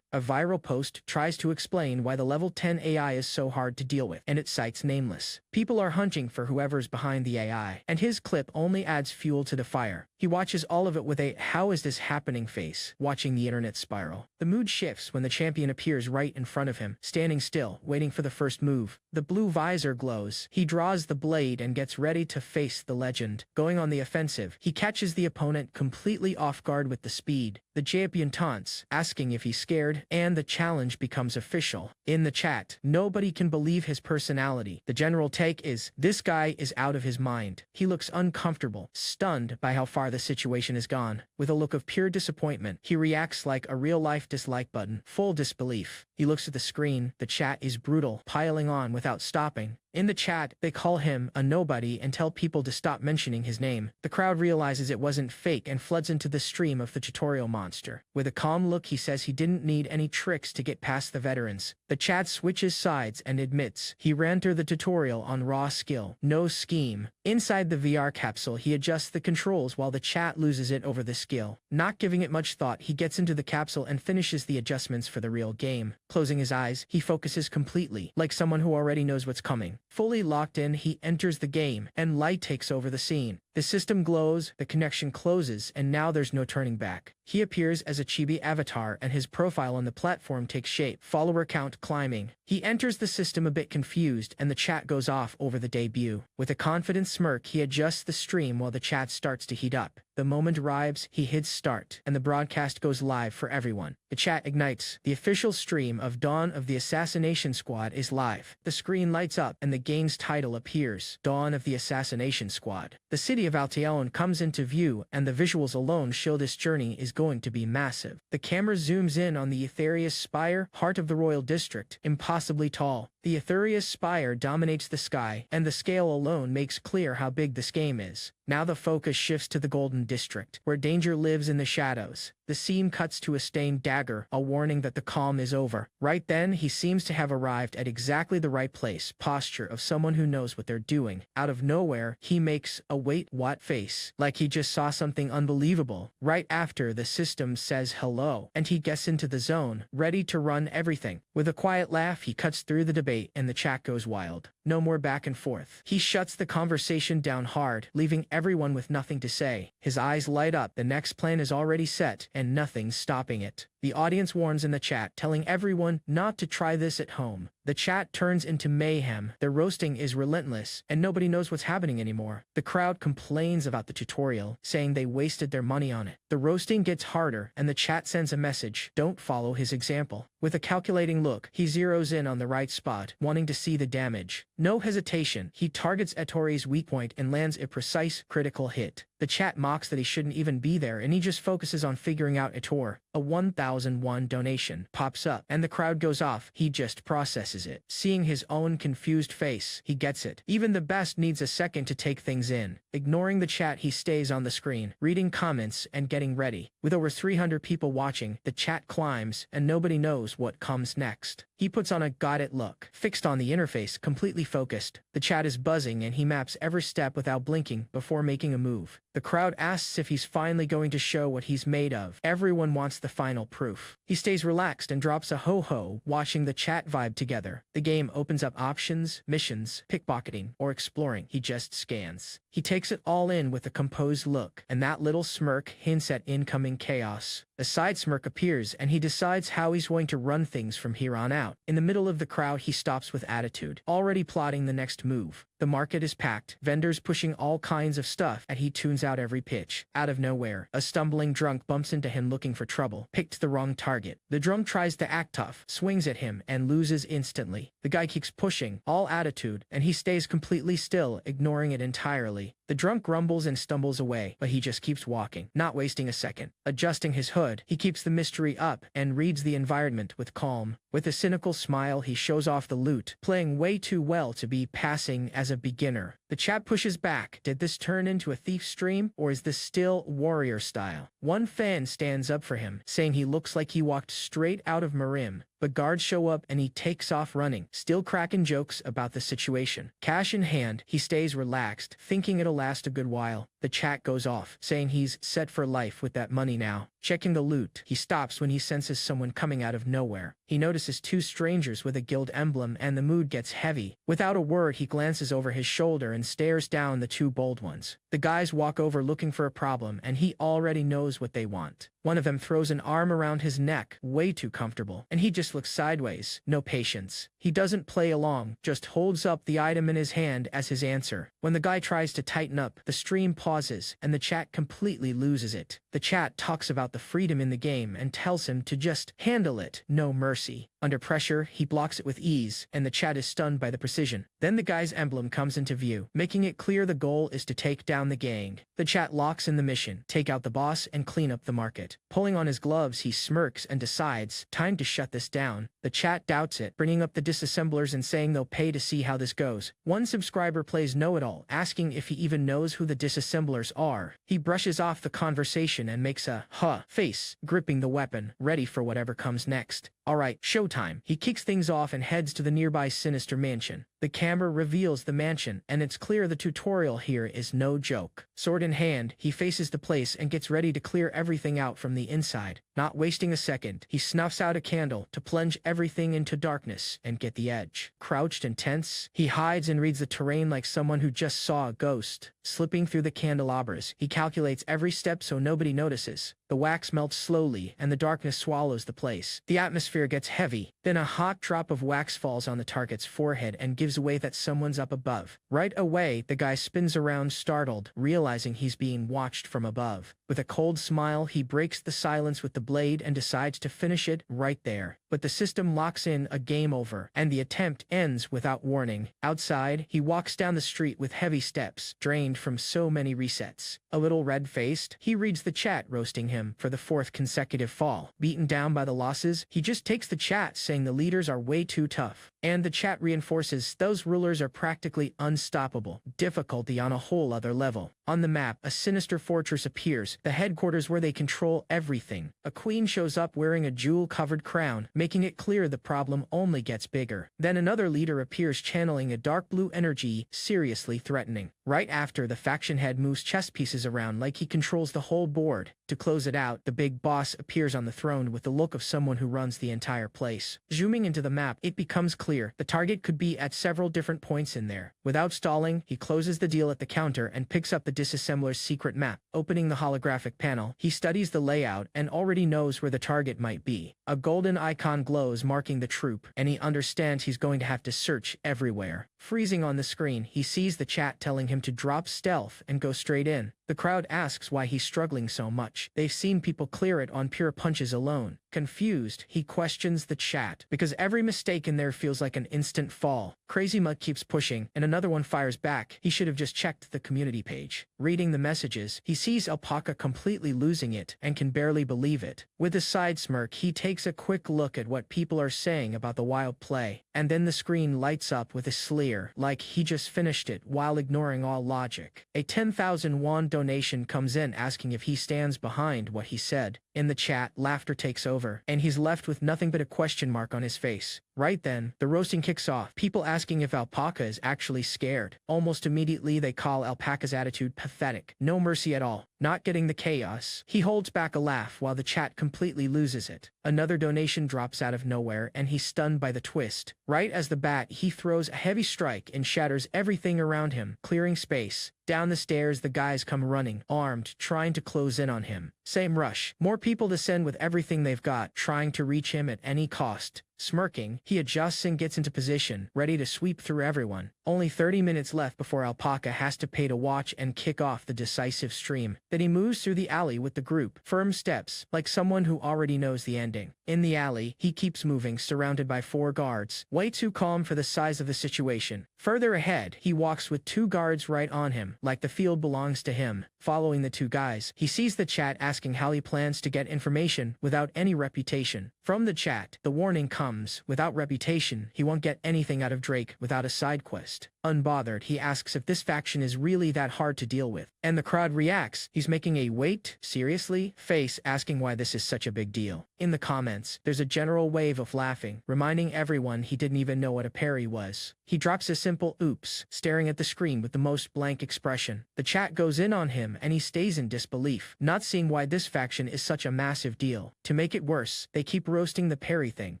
A viral post tries to explain why the level 10 AI is so hard to deal with, and it cites Nameless. People are hunting for whoever's behind the AI, and his clip only adds fuel to the fire. He watches all of it with a "how is this happening" face, watching the internet spiral. The mood shifts when the champion appears right in front of him, standing still, waiting for the first move. The blue visor glows. He draws the blade and gets ready to face the legend. Going on the offensive, he catches the opponent completely off guard with the speed. The champion taunts, asking if he's scared, and the challenge becomes official. In the chat, nobody can believe his personality. The general take is, this guy is out of his mind. He looks uncomfortable, stunned by how far the situation has gone. With a look of pure disappointment, he reacts like a real-life dislike button, full disbelief. He looks at the screen. The chat is brutal, piling on without stopping. In the chat, they call him a nobody and tell people to stop mentioning his name. The crowd realizes it wasn't fake and floods into the stream of the tutorial monster. With a calm look, he says he didn't need any tricks to get past the veterans. The chat switches sides and admits he ran through the tutorial on raw skill, no scheme. Inside the VR capsule, he adjusts the controls while the chat loses it over the skill. Not giving it much thought, he gets into the capsule and finishes the adjustments for the real game. Closing his eyes, he focuses completely, like someone who already knows what's coming. Fully locked in, he enters the game, and light takes over the scene. The system glows, the connection closes, and now there's no turning back. He appears as a chibi avatar, and his profile on the platform takes shape, follower count climbing. He enters the system a bit confused, and the chat goes off over the debut. With a confident smirk, he adjusts the stream while the chat starts to heat up. The moment arrives, he hits start, and the broadcast goes live for everyone. The chat ignites. The official stream of Dawn of the Assassination Squad is live. The screen lights up, and the game's title appears, Dawn of the Assassination Squad. The city of Alteon comes into view, and the visuals alone show this journey is going to be massive. The camera zooms in on the Aetherius Spire, heart of the Royal District, impossibly tall. The Aetherius Spire dominates the sky, and the scale alone makes clear how big this game is. Now the focus shifts to the Golden District, where danger lives in the shadows. The scene cuts to a stained dagger, a warning that the calm is over. Right then, he seems to have arrived at exactly the right place, posture of someone who knows what they're doing. Out of nowhere, he makes a "wait, what" face, like he just saw something unbelievable. Right after, the system says hello, and he gets into the zone, ready to run everything. With a quiet laugh, he cuts through the debate, and the chat goes wild. No more back and forth. He shuts the conversation down hard, leaving everyone with nothing to say. His eyes light up. The next plan is already set, and nothing's stopping it. The audience warns in the chat, telling everyone not to try this at home. The chat turns into mayhem. Their roasting is relentless, and nobody knows what's happening anymore. The crowd complains about the tutorial, saying they wasted their money on it. The roasting gets harder, and the chat sends a message: don't follow his example. With a calculating look, he zeroes in on the right spot, wanting to see the damage. No hesitation, he targets Ettari's weak point and lands a precise, critical hit. The chat mocks that he shouldn't even be there, and he just focuses on figuring out Ettari. A 1,001 donation pops up, and the crowd goes off. He just processes it. Seeing his own confused face, he gets it. Even the best needs a second to take things in. Ignoring the chat, he stays on the screen, reading comments and getting ready. With over 300 people watching, the chat climbs, and nobody knows what comes next. He puts on a got it look, fixed on the interface, completely focused. The chat is buzzing, and he maps every step without blinking before making a move. The crowd asks if he's finally going to show what he's made of. Everyone wants the final proof. He stays relaxed and drops a ho-ho, watching the chat vibe together. The game opens up options, missions, pickpocketing, or exploring. He just scans. He takes it all in with a composed look, and that little smirk hints at incoming chaos. A side smirk appears, and he decides how he's going to run things from here on out. In the middle of the crowd, he stops with attitude, already plotting the next move. The market is packed, vendors pushing all kinds of stuff, and he tunes out every pitch. Out of nowhere, a stumbling drunk bumps into him looking for trouble. Picked the wrong target. The drunk tries to act tough, swings at him, and loses instantly. The guy keeps pushing, all attitude, and he stays completely still, ignoring it entirely. The drunk grumbles and stumbles away, but he just keeps walking, not wasting a second. Adjusting his hood, he keeps the mystery up and reads the environment with calm. With a cynical smile, he shows off the loot, playing way too well to be passing as a beginner. The chat pushes back. Did this turn into a thief stream, or is this still warrior style? One fan stands up for him, saying he looks like he walked straight out of Marim. But guards show up and he takes off running, still cracking jokes about the situation. Cash in hand, he stays relaxed, thinking it'll last a good while. The chat goes off, saying he's set for life with that money now. Checking the loot, he stops when he senses someone coming out of nowhere. He notices two strangers with a guild emblem, and the mood gets heavy. Without a word, he glances over his shoulder and stares down the two bold ones. The guys walk over looking for a problem, and he already knows what they want. One of them throws an arm around his neck, way too comfortable, and he just looks sideways. No patience. He doesn't play along, just holds up the item in his hand as his answer. When the guy tries to tighten up, the stream pauses, and the chat completely loses it. The chat talks about the freedom in the game and tells him to just handle it, no mercy. Under pressure, he blocks it with ease, and the chat is stunned by the precision. Then the guy's emblem comes into view, making it clear the goal is to take down the gang. The chat locks in the mission, take out the boss, and clean up the market. Pulling on his gloves, he smirks and decides, time to shut this down. The chat doubts it, bringing up the disassemblers and saying they'll pay to see how this goes. One subscriber plays know-it-all, asking if he even knows who the disassemblers are. He brushes off the conversation and makes a huh face, gripping the weapon, ready for whatever comes next. Alright, showtime. He kicks things off and heads to the nearby sinister mansion. The camera reveals the mansion, and it's clear the tutorial here is no joke. Sword in hand, he faces the place and gets ready to clear everything out from the inside. Not wasting a second, he snuffs out a candle to plunge everything into darkness and get the edge. Crouched and tense, he hides and reads the terrain like someone who just saw a ghost. Slipping through the candelabras, he calculates every step so nobody notices. The wax melts slowly, and the darkness swallows the place. The atmosphere gets heavy. Then a hot drop of wax falls on the target's forehead and gives away that someone's up above. Right away, the guy spins around startled, realizing he's being watched from above. With a cold smile, he breaks the silence with the blade and decides to finish it right there. But the system locks in a game over, and the attempt ends without warning. Outside, he walks down the street with heavy steps, drained from so many resets. A little red-faced, he reads the chat roasting him for the fourth consecutive fall. Beaten down by the losses, he just takes the chat, saying the leaders are way too tough. And the chat reinforces those rulers are practically unstoppable. Difficulty on a whole other level. On the map, a sinister fortress appears, the headquarters where they control everything. A queen shows up wearing a jewel-covered crown, making it clear the problem only gets bigger. Then another leader appears channeling a dark blue energy, seriously threatening. Right after, the faction head moves chess pieces around like he controls the whole board. To close it out, the big boss appears on the throne with the look of someone who runs the entire place. Zooming into the map, it becomes clear clear. The target could be at several different points in there. Without stalling, he closes the deal at the counter and picks up the disassembler's secret map. Opening the holographic panel, he studies the layout and already knows where the target might be. A golden icon glows marking the troop, and he understands he's going to have to search everywhere. Freezing on the screen, he sees the chat telling him to drop stealth and go straight in. The crowd asks why he's struggling so much. They've seen people clear it on pure punches alone. Confused, he questions the chat, because every mistake in there feels like an instant fall. Crazy Mutt keeps pushing, and another one fires back. He should have just checked the community page. Reading the messages, he sees Alpaca completely losing it, and can barely believe it. With a side smirk, he takes a quick look at what people are saying about the wild play, and then the screen lights up with a sleer, like he just finished it while ignoring all logic. A 10,000 won donation comes in asking if he stands behind what he said. In the chat, laughter takes over, and he's left with nothing but a question mark on his face. Right then, the roasting kicks off, people asking if Alpaca is actually scared. Almost immediately, they call Alpaca's attitude pathetic. No mercy at all. Not getting the chaos, he holds back a laugh while the chat completely loses it. Another donation drops out of nowhere, and he's stunned by the twist. Right as the bat, he throws a heavy strike and shatters everything around him, clearing space. Down the stairs, the guys come running, armed, trying to close in on him. Same rush. More people descend with everything they've got, trying to reach him at any cost. Smirking, he adjusts and gets into position, ready to sweep through everyone. Only 30 minutes left before Alpaca has to pay to watch and kick off the decisive stream. Then he moves through the alley with the group, firm steps, like someone who already knows the ending. In the alley, he keeps moving, surrounded by 4 guards, way too calm for the size of the situation. Further ahead, he walks with 2 guards right on him, like the field belongs to him. Following the 2 guys, he sees the chat asking how he plans to get information without any reputation. From the chat, the warning comes, without reputation, he won't get anything out of Drake without a side quest. Unbothered, he asks if this faction is really that hard to deal with, and the crowd reacts. He's making a "wait, seriously?" face, asking why this is such a big deal. In the comments, there's a general wave of laughing, reminding everyone he didn't even know what a parry was. He drops a simple "oops," staring at the screen with the most blank expression. The chat goes in on him and he stays in disbelief, not seeing why this faction is such a massive deal. To make it worse, they keep roasting the parry thing,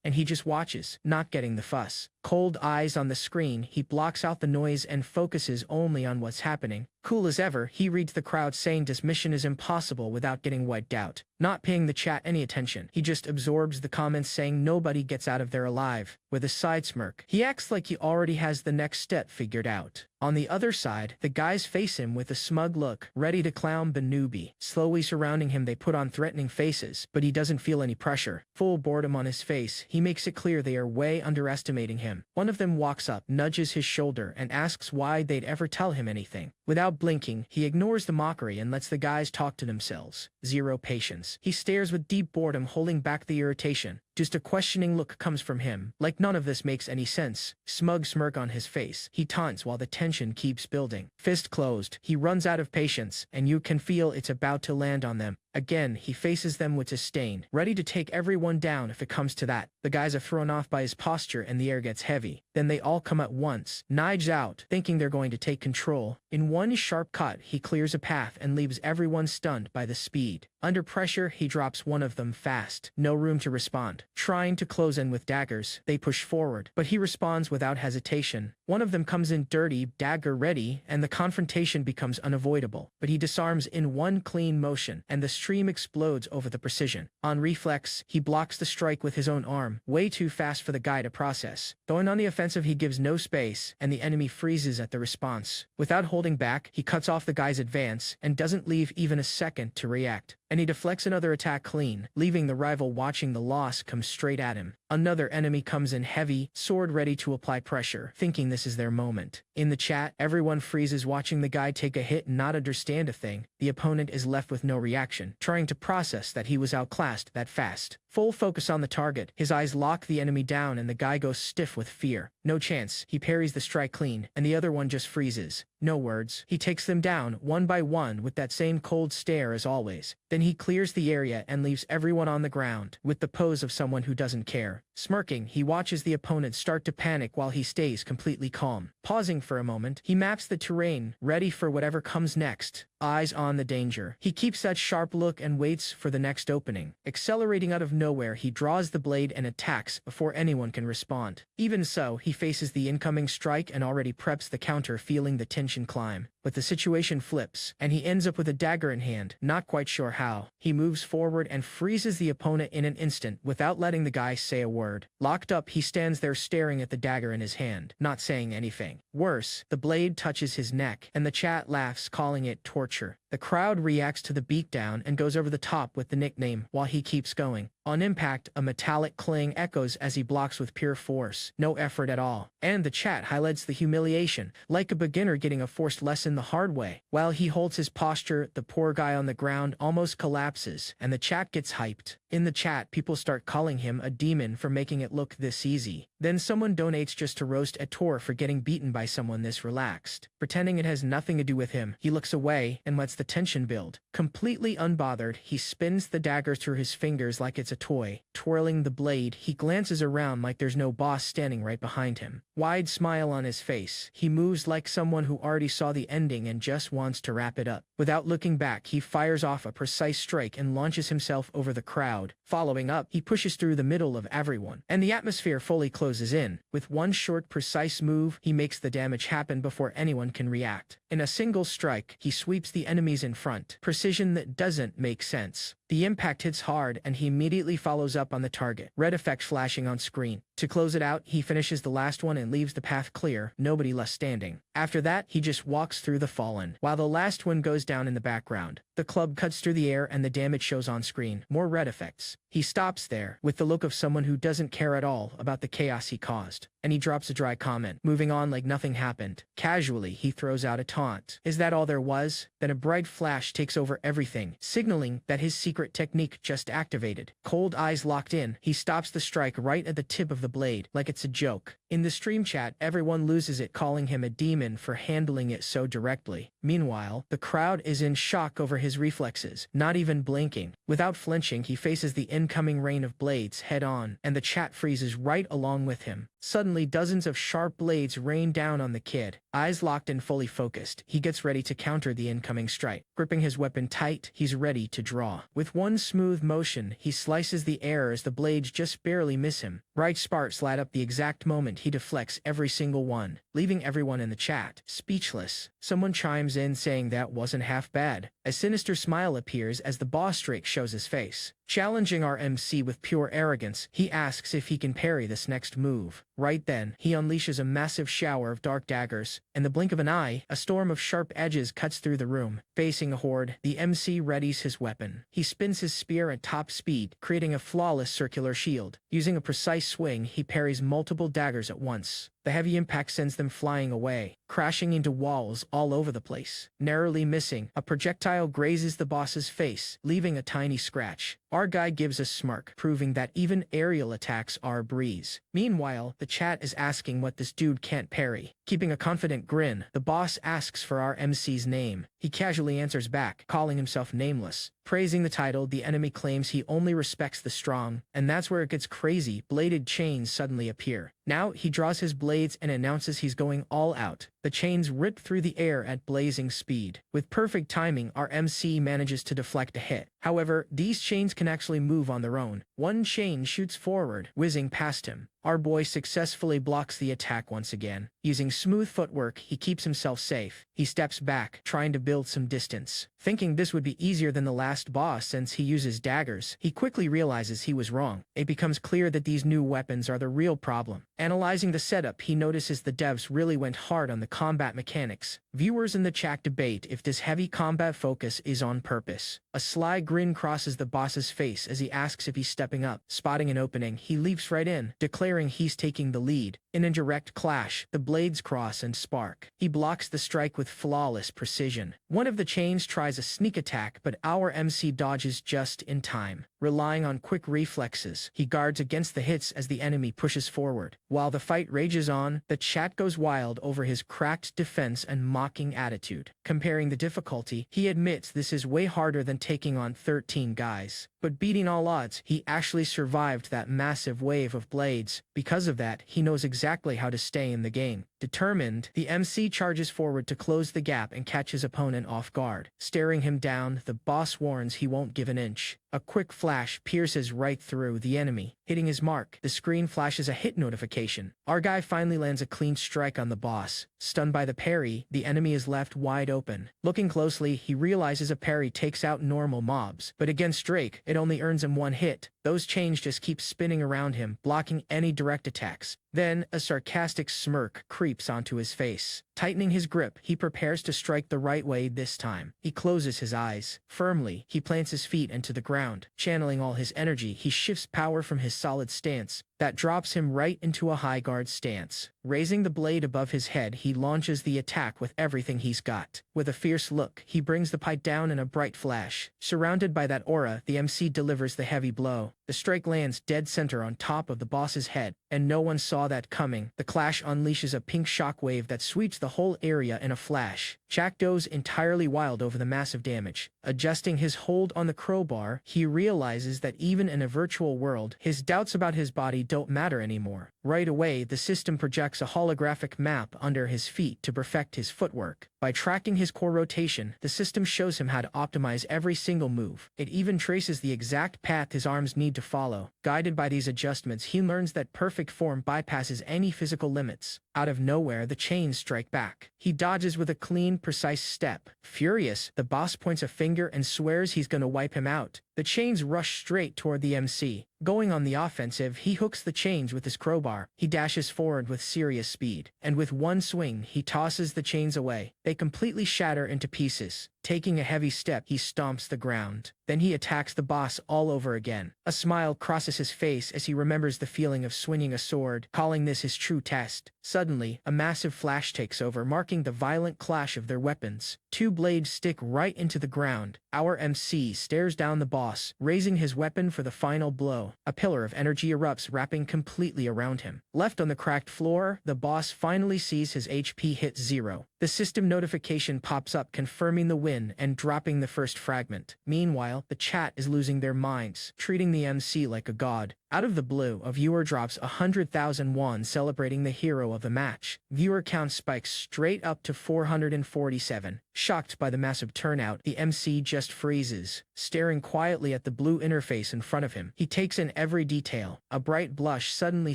and he just watches, not getting the fuss. Cold eyes on the screen, he blocks out the noise and focuses only on what's happening. Cool as ever, he reads the crowd saying this mission is impossible without getting wiped out. Not paying the chat any attention, he just absorbs the comments saying nobody gets out of there alive. With a side smirk, he acts like he already has the next step figured out. On the other side, the guys face him with a smug look, ready to clown the newbie. Slowly surrounding him, they put on threatening faces, but he doesn't feel any pressure. Full boredom on his face, he makes it clear they are way underestimating him. One of them walks up, nudges his shoulder, and asks why they'd ever tell him anything. Without blinking, he ignores the mockery and lets the guys talk to themselves. Zero patience. He stares with deep boredom, holding back the irritation. Just a questioning look comes from him, like none of this makes any sense. Smug smirk on his face, he taunts while the tension keeps building. Fist closed, he runs out of patience, and you can feel it's about to land on them. Again, he faces them with disdain, ready to take everyone down if it comes to that. The guys are thrown off by his posture and the air gets heavy. Then they all come at once, knives out, thinking they're going to take control. In one sharp cut, he clears a path and leaves everyone stunned by the speed. Under pressure, he drops one of them fast. No room to respond. Trying to close in with daggers, they push forward, but he responds without hesitation. One of them comes in dirty, dagger ready, and the confrontation becomes unavoidable. But he disarms in one clean motion, and the stream explodes over the precision. On reflex, he blocks the strike with his own arm, way too fast for the guy to process. Going on the offensive, he gives no space, and the enemy freezes at the response. Without holding back, he cuts off the guy's advance, and doesn't leave even a second to react. And he deflects another attack clean, leaving the rival watching the loss come straight at him. Another enemy comes in heavy, sword ready to apply pressure, thinking this is their moment. In the chat, everyone freezes watching the guy take a hit and not understand a thing. The opponent is left with no reaction, trying to process that he was outclassed that fast. Full focus on the target, his eyes lock the enemy down and the guy goes stiff with fear. No chance, he parries the strike clean, and the other one just freezes. No words, he takes them down one by one with that same cold stare as always. Then he clears the area and leaves everyone on the ground, with the pose of someone who doesn't care. Smirking, he watches the opponent start to panic while he stays completely calm. Pausing for a moment, he maps the terrain, ready for whatever comes next. eyes on the danger. He keeps that sharp look and waits for the next opening. Accelerating out of nowhere, he draws the blade and attacks before anyone can respond. Even so, he faces the incoming strike and already preps the counter, feeling the tension climb. But the situation flips, and he ends up with a dagger in hand, not quite sure how. He moves forward and freezes the opponent in an instant without letting the guy say a word. Locked up, he stands there staring at the dagger in his hand, not saying anything. Worse, the blade touches his neck, and the chat laughs, calling it torture. The crowd reacts to the beatdown and goes over the top with the nickname while he keeps going. On impact, a metallic clang echoes as he blocks with pure force. No effort at all. And the chat highlights the humiliation, like a beginner getting a forced lesson the hard way. While he holds his posture, the poor guy on the ground almost collapses, and the chat gets hyped. In the chat, people start calling him a demon for making it look this easy. Then someone donates just to roast Ator for getting beaten by someone this relaxed. Pretending it has nothing to do with him, he looks away and lets the tension build. Completely unbothered, he spins the dagger through his fingers like it's a toy. Twirling the blade, he glances around like there's no boss standing right behind him. Wide smile on his face, he moves like someone who already saw the ending and just wants to wrap it up. Without looking back, he fires off a precise strike and launches himself over the crowd. Following up, he pushes through the middle of everyone, and the atmosphere fully closes in. With one short, precise move, he makes the damage happen before anyone can react. In a single strike, he sweeps the enemies in front. Precision that doesn't make sense. The impact hits hard, and he immediately follows up on the target. Red effect flashing on screen. To close it out, he finishes the last one and leaves the path clear, nobody left standing. After that, he just walks through the fallen, while the last one goes down in the background. The club cuts through the air and the damage shows on screen. More red effects. He stops there, with the look of someone who doesn't care at all about the chaos he caused. And he drops a dry comment, moving on like nothing happened. Casually, he throws out a taunt. Is that all there was? Then a bright flash takes over everything, signaling that his secret technique just activated. Cold eyes locked in, he stops the strike right at the tip of the blade, like it's a joke. In the stream chat, everyone loses it, calling him a demon for handling it so directly. Meanwhile, the crowd is in shock over his reflexes, not even blinking. Without flinching, he faces the incoming rain of blades head on, and the chat freezes right along with him. Suddenly, dozens of sharp blades rain down on the kid. Eyes locked and fully focused, he gets ready to counter the incoming strike. Gripping his weapon tight, he's ready to draw. With one smooth motion, he slices the air as the blades just barely miss him. Bright sparks light up the exact moment he deflects every single one, leaving everyone in the chat speechless. Someone chimes in saying that wasn't half bad. A sinister smile appears as the boss streak shows his face. Challenging our MC with pure arrogance, he asks if he can parry this next move. Right then, he unleashes a massive shower of dark daggers. In the blink of an eye, a storm of sharp edges cuts through the room. Facing a horde, the MC readies his weapon. He spins his spear at top speed, creating a flawless circular shield. Using a precise swing, he parries multiple daggers at once. The heavy impact sends them flying away, crashing into walls all over the place. Narrowly missing, a projectile grazes the boss's face, leaving a tiny scratch. Our guy gives a smirk, proving that even aerial attacks are a breeze. Meanwhile, the chat is asking what this dude can't parry. Keeping a confident grin, the boss asks for our MC's name. He casually answers back, calling himself Nameless. Praising the title, the enemy claims he only respects the strong, and that's where it gets crazy. Bladed chains suddenly appear. Now, he draws his blades and announces he's going all out. The chains rip through the air at blazing speed. With perfect timing, our MC manages to deflect a hit. However, these chains can actually move on their own. One chain shoots forward, whizzing past him. Our boy successfully blocks the attack once again. Using smooth footwork, he keeps himself safe. He steps back, trying to build some distance. Thinking this would be easier than the last boss since he uses daggers, he quickly realizes he was wrong. It becomes clear that these new weapons are the real problem. Analyzing the setup, he notices the devs really went hard on the combat mechanics. Viewers in the chat debate if this heavy combat focus is on purpose. A sly grin crosses the boss's face as he asks if he's stepping up. Spotting an opening, he leaps right in, declaring he's taking the lead. In a direct clash, the blades cross and spark. He blocks the strike with flawless precision. One of the chains tries a sneak attack, but our MC dodges just in time. Relying on quick reflexes, he guards against the hits as the enemy pushes forward. While the fight rages on, the chat goes wild over his cracked defense and mocking attitude. Comparing the difficulty, he admits this is way harder than taking on 13 guys. But beating all odds, he actually survived that massive wave of blades. Because of that, he knows exactly how to stay in the game. Determined, the MC charges forward to close the gap and catch his opponent off guard. Staring him down, the boss warns he won't give an inch. A quick flash pierces right through the enemy. Hitting his mark, the screen flashes a hit notification. Our guy finally lands a clean strike on the boss. Stunned by the parry, the enemy is left wide open. Looking closely, he realizes a parry takes out normal mobs, but against Drake, it only earns him one hit. Those chains just keep spinning around him, blocking any direct attacks. Then, a sarcastic smirk creeps onto his face. Tightening his grip, he prepares to strike the right way this time. He closes his eyes. Firmly, he plants his feet into the ground. Channeling all his energy, he shifts power from his solid stance. That drops him right into a high guard stance. Raising the blade above his head, he launches the attack with everything he's got. With a fierce look, he brings the pipe down in a bright flash. Surrounded by that aura, the MC delivers the heavy blow. The strike lands dead center on top of the boss's head, and no one saw that coming. The clash unleashes a pink shockwave that sweeps the whole area in a flash. Jack goes entirely wild over the massive damage. Adjusting his hold on the crowbar, he realizes that even in a virtual world, his doubts about his body don't matter anymore. Right away, the system projects a holographic map under his feet to perfect his footwork. By tracking his core rotation, the system shows him how to optimize every single move. It even traces the exact path his arms need to follow. Guided by these adjustments, he learns that perfect form bypasses any physical limits. Out of nowhere, the chains strike back. He dodges with a clean, precise step. Furious, the boss points a finger and swears he's gonna wipe him out. The chains rush straight toward the MC. Going on the offensive, he hooks the chains with his crowbar. He dashes forward with serious speed, and with one swing, he tosses the chains away. They completely shatter into pieces. Taking a heavy step, he stomps the ground. Then he attacks the boss all over again. A smile crosses his face as he remembers the feeling of swinging a sword, calling this his true test. Suddenly, a massive flash takes over, marking the violent clash of their weapons. Two blades stick right into the ground. Our MC stares down the boss, raising his weapon for the final blow. A pillar of energy erupts, wrapping completely around him. Left on the cracked floor, the boss finally sees his HP hit 0. The system notification pops up confirming the win and dropping the first fragment. Meanwhile, the chat is losing their minds, treating the MC like a god. Out of the blue, a viewer drops 100,000 won celebrating the hero of the match. Viewer count spikes straight up to 447. Shocked by the massive turnout, the MC just freezes, staring quietly at the blue interface in front of him. He takes in every detail. A bright blush suddenly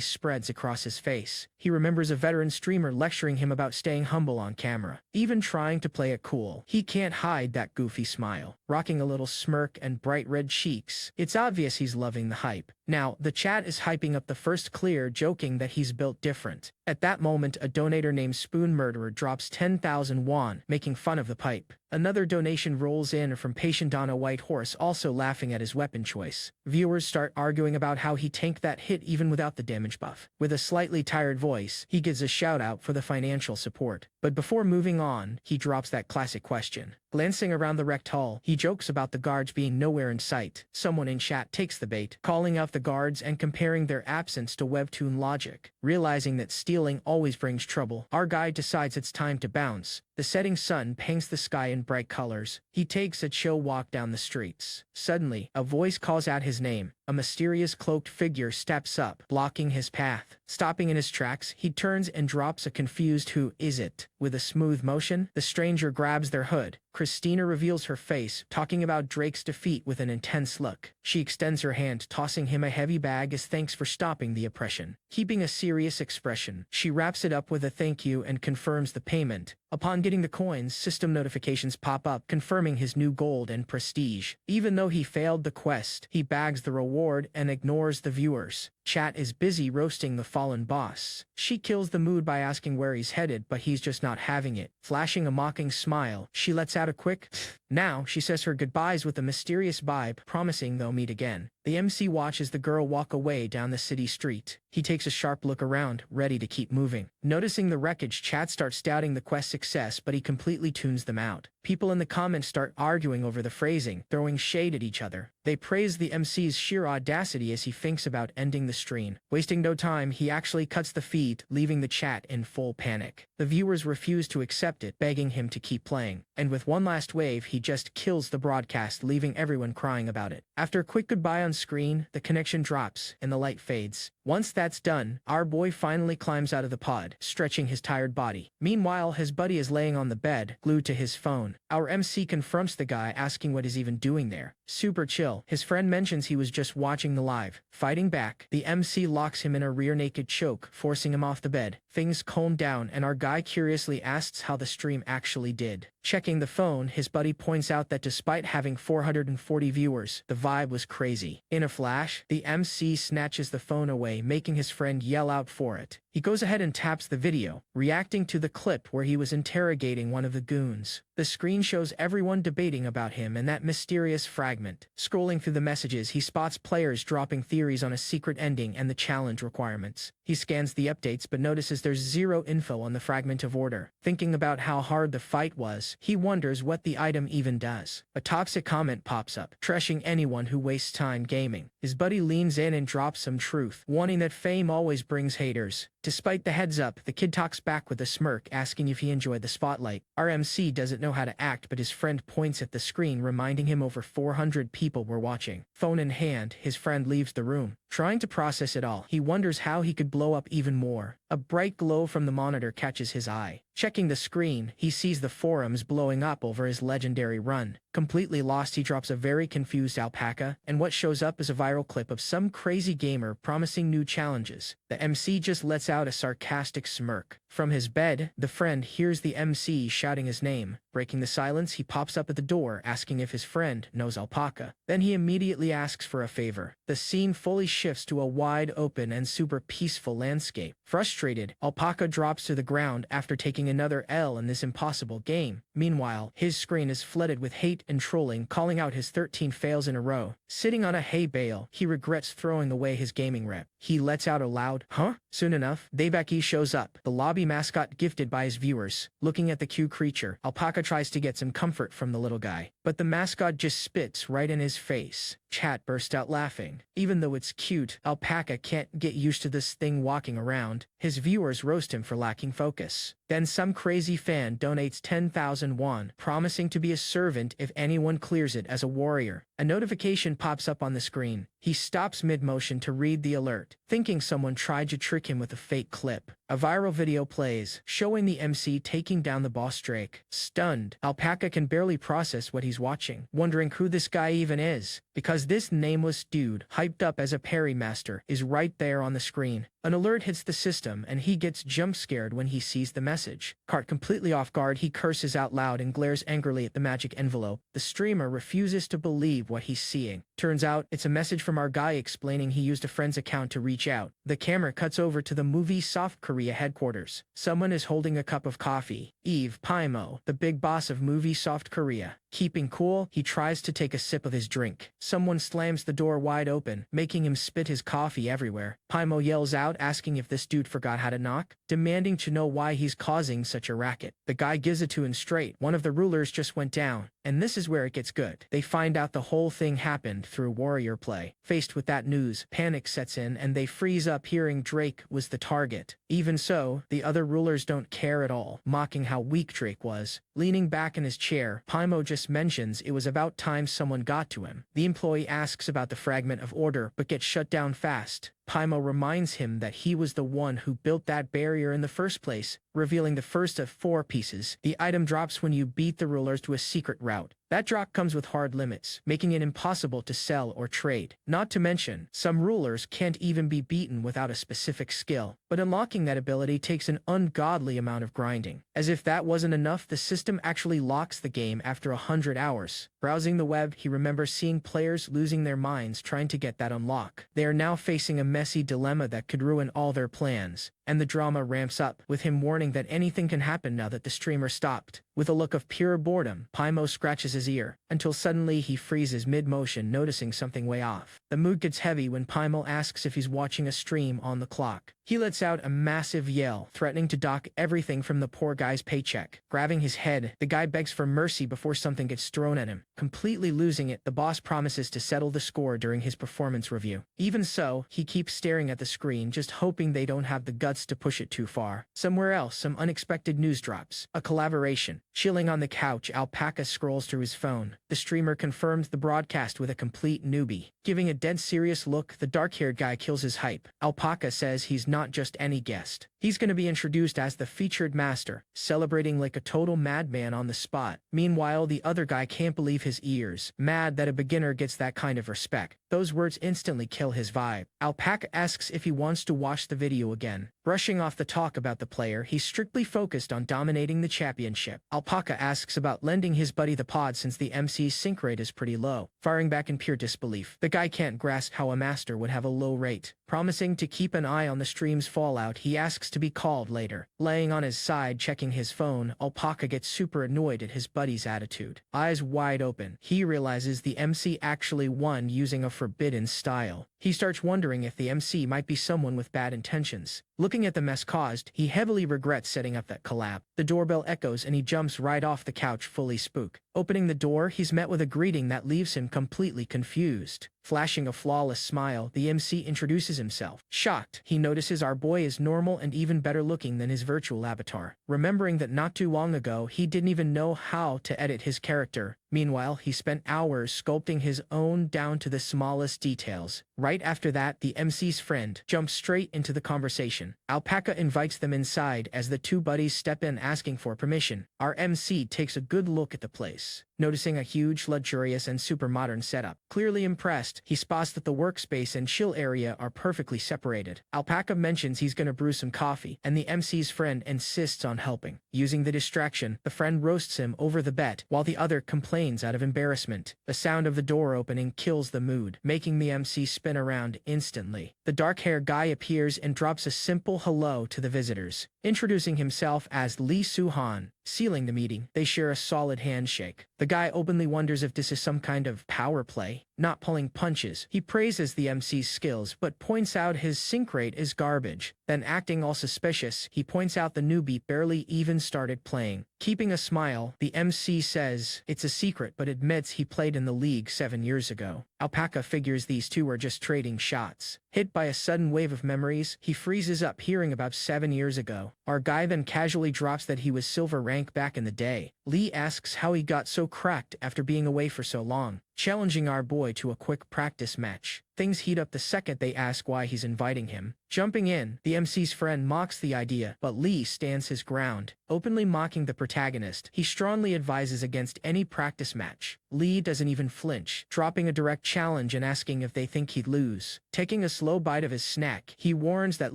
spreads across his face. He remembers a veteran streamer lecturing him about staying humble on camera, even trying to play it cool. He can't hide that goofy smile, rocking a little smirk and bright red cheeks. It's obvious he's loving the hype. Now, the chat is hyping up the first clear, joking that he's built different. At that moment, a donator named Spoon Murderer drops 10,000 won, making fun of the pipe. Another donation rolls in from Patient on a White Horse, also laughing at his weapon choice. Viewers start arguing about how he tanked that hit even without the damage buff. With a slightly tired voice, he gives a shout out for the financial support. But before moving on, he drops that classic question. Glancing around the wrecked hull, he jokes about the guards being nowhere in sight. Someone in chat takes the bait, calling out the guards and comparing their absence to webtoon logic. Realizing that stealing always brings trouble, our guy decides it's time to bounce. The setting sun paints the sky in bright colors. He takes a chill walk down the streets. Suddenly, a voice calls out his name. A mysterious cloaked figure steps up, blocking his path. Stopping in his tracks, he turns and drops a confused "Who is it?" With a smooth motion, the stranger grabs their hood. Christina reveals her face, talking about Drake's defeat with an intense look. She extends her hand, tossing him a heavy bag as thanks for stopping the oppression. Keeping a serious expression, she wraps it up with a thank you and confirms the payment. Upon getting the coins, system notifications pop up confirming his new gold and prestige. Even though he failed the quest, he bags the reward and ignores the viewers. Chat is busy roasting the fallen boss. She kills the mood by asking where he's headed, but he's just not having it. Flashing a mocking smile, she lets out a quick Now, she says her goodbyes with a mysterious vibe, promising they'll meet again. The MC watches the girl walk away down the city street. He takes a sharp look around, ready to keep moving. Noticing the wreckage, chat starts doubting the quest's success, but he completely tunes them out. People in the comments start arguing over the phrasing, throwing shade at each other. They praise the MC's sheer audacity as he thinks about ending the stream. Wasting no time, he actually cuts the feed, leaving the chat in full panic. The viewers refuse to accept it, begging him to keep playing. And with one last wave, he just kills the broadcast, leaving everyone crying about it. After a quick goodbye on screen, the connection drops and the light fades. Once that's done, our boy finally climbs out of the pod, stretching his tired body. Meanwhile, his buddy is laying on the bed, glued to his phone. Our MC confronts the guy, asking what he's even doing there. Super chill. His friend mentions he was just watching the live. Fighting back, the MC locks him in a rear naked choke, forcing him off the bed. Things calm down, and our guy curiously asks how the stream actually did. Checking the phone, his buddy points out that despite having 440 viewers, the vibe was crazy. In a flash, the MC snatches the phone away, making his friend yell out for it. He goes ahead and taps the video, reacting to the clip where he was interrogating one of the goons. The screen shows everyone debating about him and that mysterious fragment. Scrolling through the messages, he spots players dropping theories on a secret ending and the challenge requirements. He scans the updates but notices there's zero info on the fragment of order. Thinking about how hard the fight was, he wonders what the item even does. A toxic comment pops up, trashing anyone who wastes time gaming. His buddy leans in and drops some truth, warning that fame always brings haters. Despite the heads up, the kid talks back with a smirk, asking if he enjoyed the spotlight. Our MC doesn't know how to act, but his friend points at the screen, reminding him over 400 people were watching. Phone in hand, his friend leaves the room. Trying to process it all, he wonders how he could blow up even more. A bright glow from the monitor catches his eye. Checking the screen, he sees the forums blowing up over his legendary run. Completely lost, he drops a very confused alpaca, and what shows up is a viral clip of some crazy gamer promising new challenges. The MC just lets out a sarcastic smirk. From his bed, the friend hears the MC shouting his name. Breaking the silence, he pops up at the door, asking if his friend knows alpaca. Then he immediately asks for a favor. The scene fully shifts to a wide open and super peaceful landscape. Frustrated, alpaca drops to the ground after taking another L in this impossible game. Meanwhile, his screen is flooded with hate and trolling, calling out his 13 fails in a row. Sitting on a hay bale, he regrets throwing away his gaming rep. He lets out a loud, "Huh?" Soon enough, Daybaki shows up, the lobby mascot gifted by his viewers. Looking at the cute creature, alpaca tries to get some comfort from the little guy, but the mascot just spits right in his face. Chat burst out laughing. Even though it's cute, alpaca can't get used to this thing walking around. His viewers roast him for lacking focus. Then some crazy fan donates 10,000 won, promising to be a servant if anyone clears it as a warrior. A notification pops up on the screen. He stops mid-motion to read the alert, thinking someone tried to trick him with a fake clip. A viral video plays, showing the MC taking down the boss Drake. Stunned, alpaca can barely process what he's watching, wondering who this guy even is, because this nameless dude, hyped up as a parry master, is right there on the screen. An alert hits the system, and he gets jump-scared when he sees the message. Caught completely off guard, he curses out loud and glares angrily at the magic envelope. The streamer refuses to believe what he's seeing. Turns out, it's a message from our guy explaining he used a friend's account to reach out. The camera cuts over to the movie South Korea headquarters. Someone is holding a cup of coffee. Eve Paimo, the big boss of movie South Korea. Keeping cool, he tries to take a sip of his drink. Someone slams the door wide open, making him spit his coffee everywhere. Paimo yells out, asking if this dude forgot how to knock, demanding to know why he's causing such a racket. The guy gives it to him straight. One of the rulers just went down. And this is where it gets good. They find out the whole thing happened through warrior play. Faced with that news, panic sets in and they freeze up, hearing Drake was the target. Even so, the other rulers don't care at all, mocking how weak Drake was. Leaning back in his chair, Paimo just mentions it was about time someone got to him. The employee asks about the fragment of order but gets shut down fast. Paimo reminds him that he was the one who built that barrier in the first place, revealing the first of 4 pieces. The item drops when you beat the rulers to a secret route. That drop comes with hard limits, making it impossible to sell or trade. Not to mention, some rulers can't even be beaten without a specific skill, but unlocking that ability takes an ungodly amount of grinding. As if that wasn't enough, the system actually locks the game after 100 hours. Browsing the web, he remembers seeing players losing their minds trying to get that unlock. They are now facing a messy dilemma that could ruin all their plans. And the drama ramps up, with him warning that anything can happen now that the streamer stopped. With a look of pure boredom, Paimo scratches his ear, until suddenly he freezes mid-motion, noticing something way off. The mood gets heavy when Paimo asks if he's watching a stream on the clock. He lets out a massive yell, threatening to dock everything from the poor guy's paycheck. Grabbing his head, the guy begs for mercy before something gets thrown at him. Completely losing it, the boss promises to settle the score during his performance review. Even so, he keeps staring at the screen, just hoping they don't have the guts to push it too far. Somewhere else, some unexpected news drops. A collaboration. Chilling on the couch, Alpaca scrolls through his phone. The streamer confirms the broadcast with a complete newbie. Giving a dead serious look, the dark-haired guy kills his hype. Alpaca says he's not just any guest. He's going to be introduced as the featured master, celebrating like a total madman on the spot. Meanwhile, the other guy can't believe his ears, mad that a beginner gets that kind of respect. Those words instantly kill his vibe. Alpaca asks if he wants to watch the video again. Brushing off the talk about the player, he's strictly focused on dominating the championship. Alpaca asks about lending his buddy the pod since the MC's sync rate is pretty low. Firing back in pure disbelief, the guy can't grasp how a master would have a low rate. Promising to keep an eye on the stream's fallout, he asks to be called later. Laying on his side, checking his phone, Alpaca gets super annoyed at his buddy's attitude. Eyes wide open, he realizes the MC actually won using a forbidden style. He starts wondering if the MC might be someone with bad intentions. Looking at the mess caused, he heavily regrets setting up that collab. The doorbell echoes and he jumps right off the couch, fully spooked. Opening the door, he's met with a greeting that leaves him completely confused. Flashing a flawless smile, the MC introduces himself. Shocked, he notices our boy is normal and even better looking than his virtual avatar. Remembering that not too long ago, he didn't even know how to edit his character. Meanwhile, he spent hours sculpting his own down to the smallest details. Right after that, the MC's friend jumps straight into the conversation. Alpaca invites them inside as the two buddies step in asking for permission. Our MC takes a good look at the place, noticing a huge, luxurious, and super modern setup. Clearly impressed, he spots that the workspace and chill area are perfectly separated. Alpaca mentions he's gonna brew some coffee, and the MC's friend insists on helping. Using the distraction, the friend roasts him over the bet, while the other complains out of embarrassment. The sound of the door opening kills the mood, making the MC spin around instantly. The dark-haired guy appears and drops a simple hello to the visitors, introducing himself as Lee Soo-han. Sealing the meeting, they share a solid handshake. The guy openly wonders if this is some kind of power play, not pulling punches. He praises the MC's skills, but points out his sync rate is garbage. Then, acting all suspicious, he points out the newbie barely even started playing. Keeping a smile, the MC says it's a secret but admits he played in the league 7 years ago. Alpaca figures these two are just trading shots. Hit by a sudden wave of memories, he freezes up hearing about 7 years ago. Our guy then casually drops that he was silver rank back in the day. Lee asks how he got so cracked after being away for so long, challenging our boy to a quick practice match. Things heat up the second they ask why he's inviting him. Jumping in, the MC's friend mocks the idea, but Lee stands his ground. Openly mocking the protagonist, he strongly advises against any practice match. Lee doesn't even flinch, dropping a direct challenge and asking if they think he'd lose. Taking a slow bite of his snack, he warns that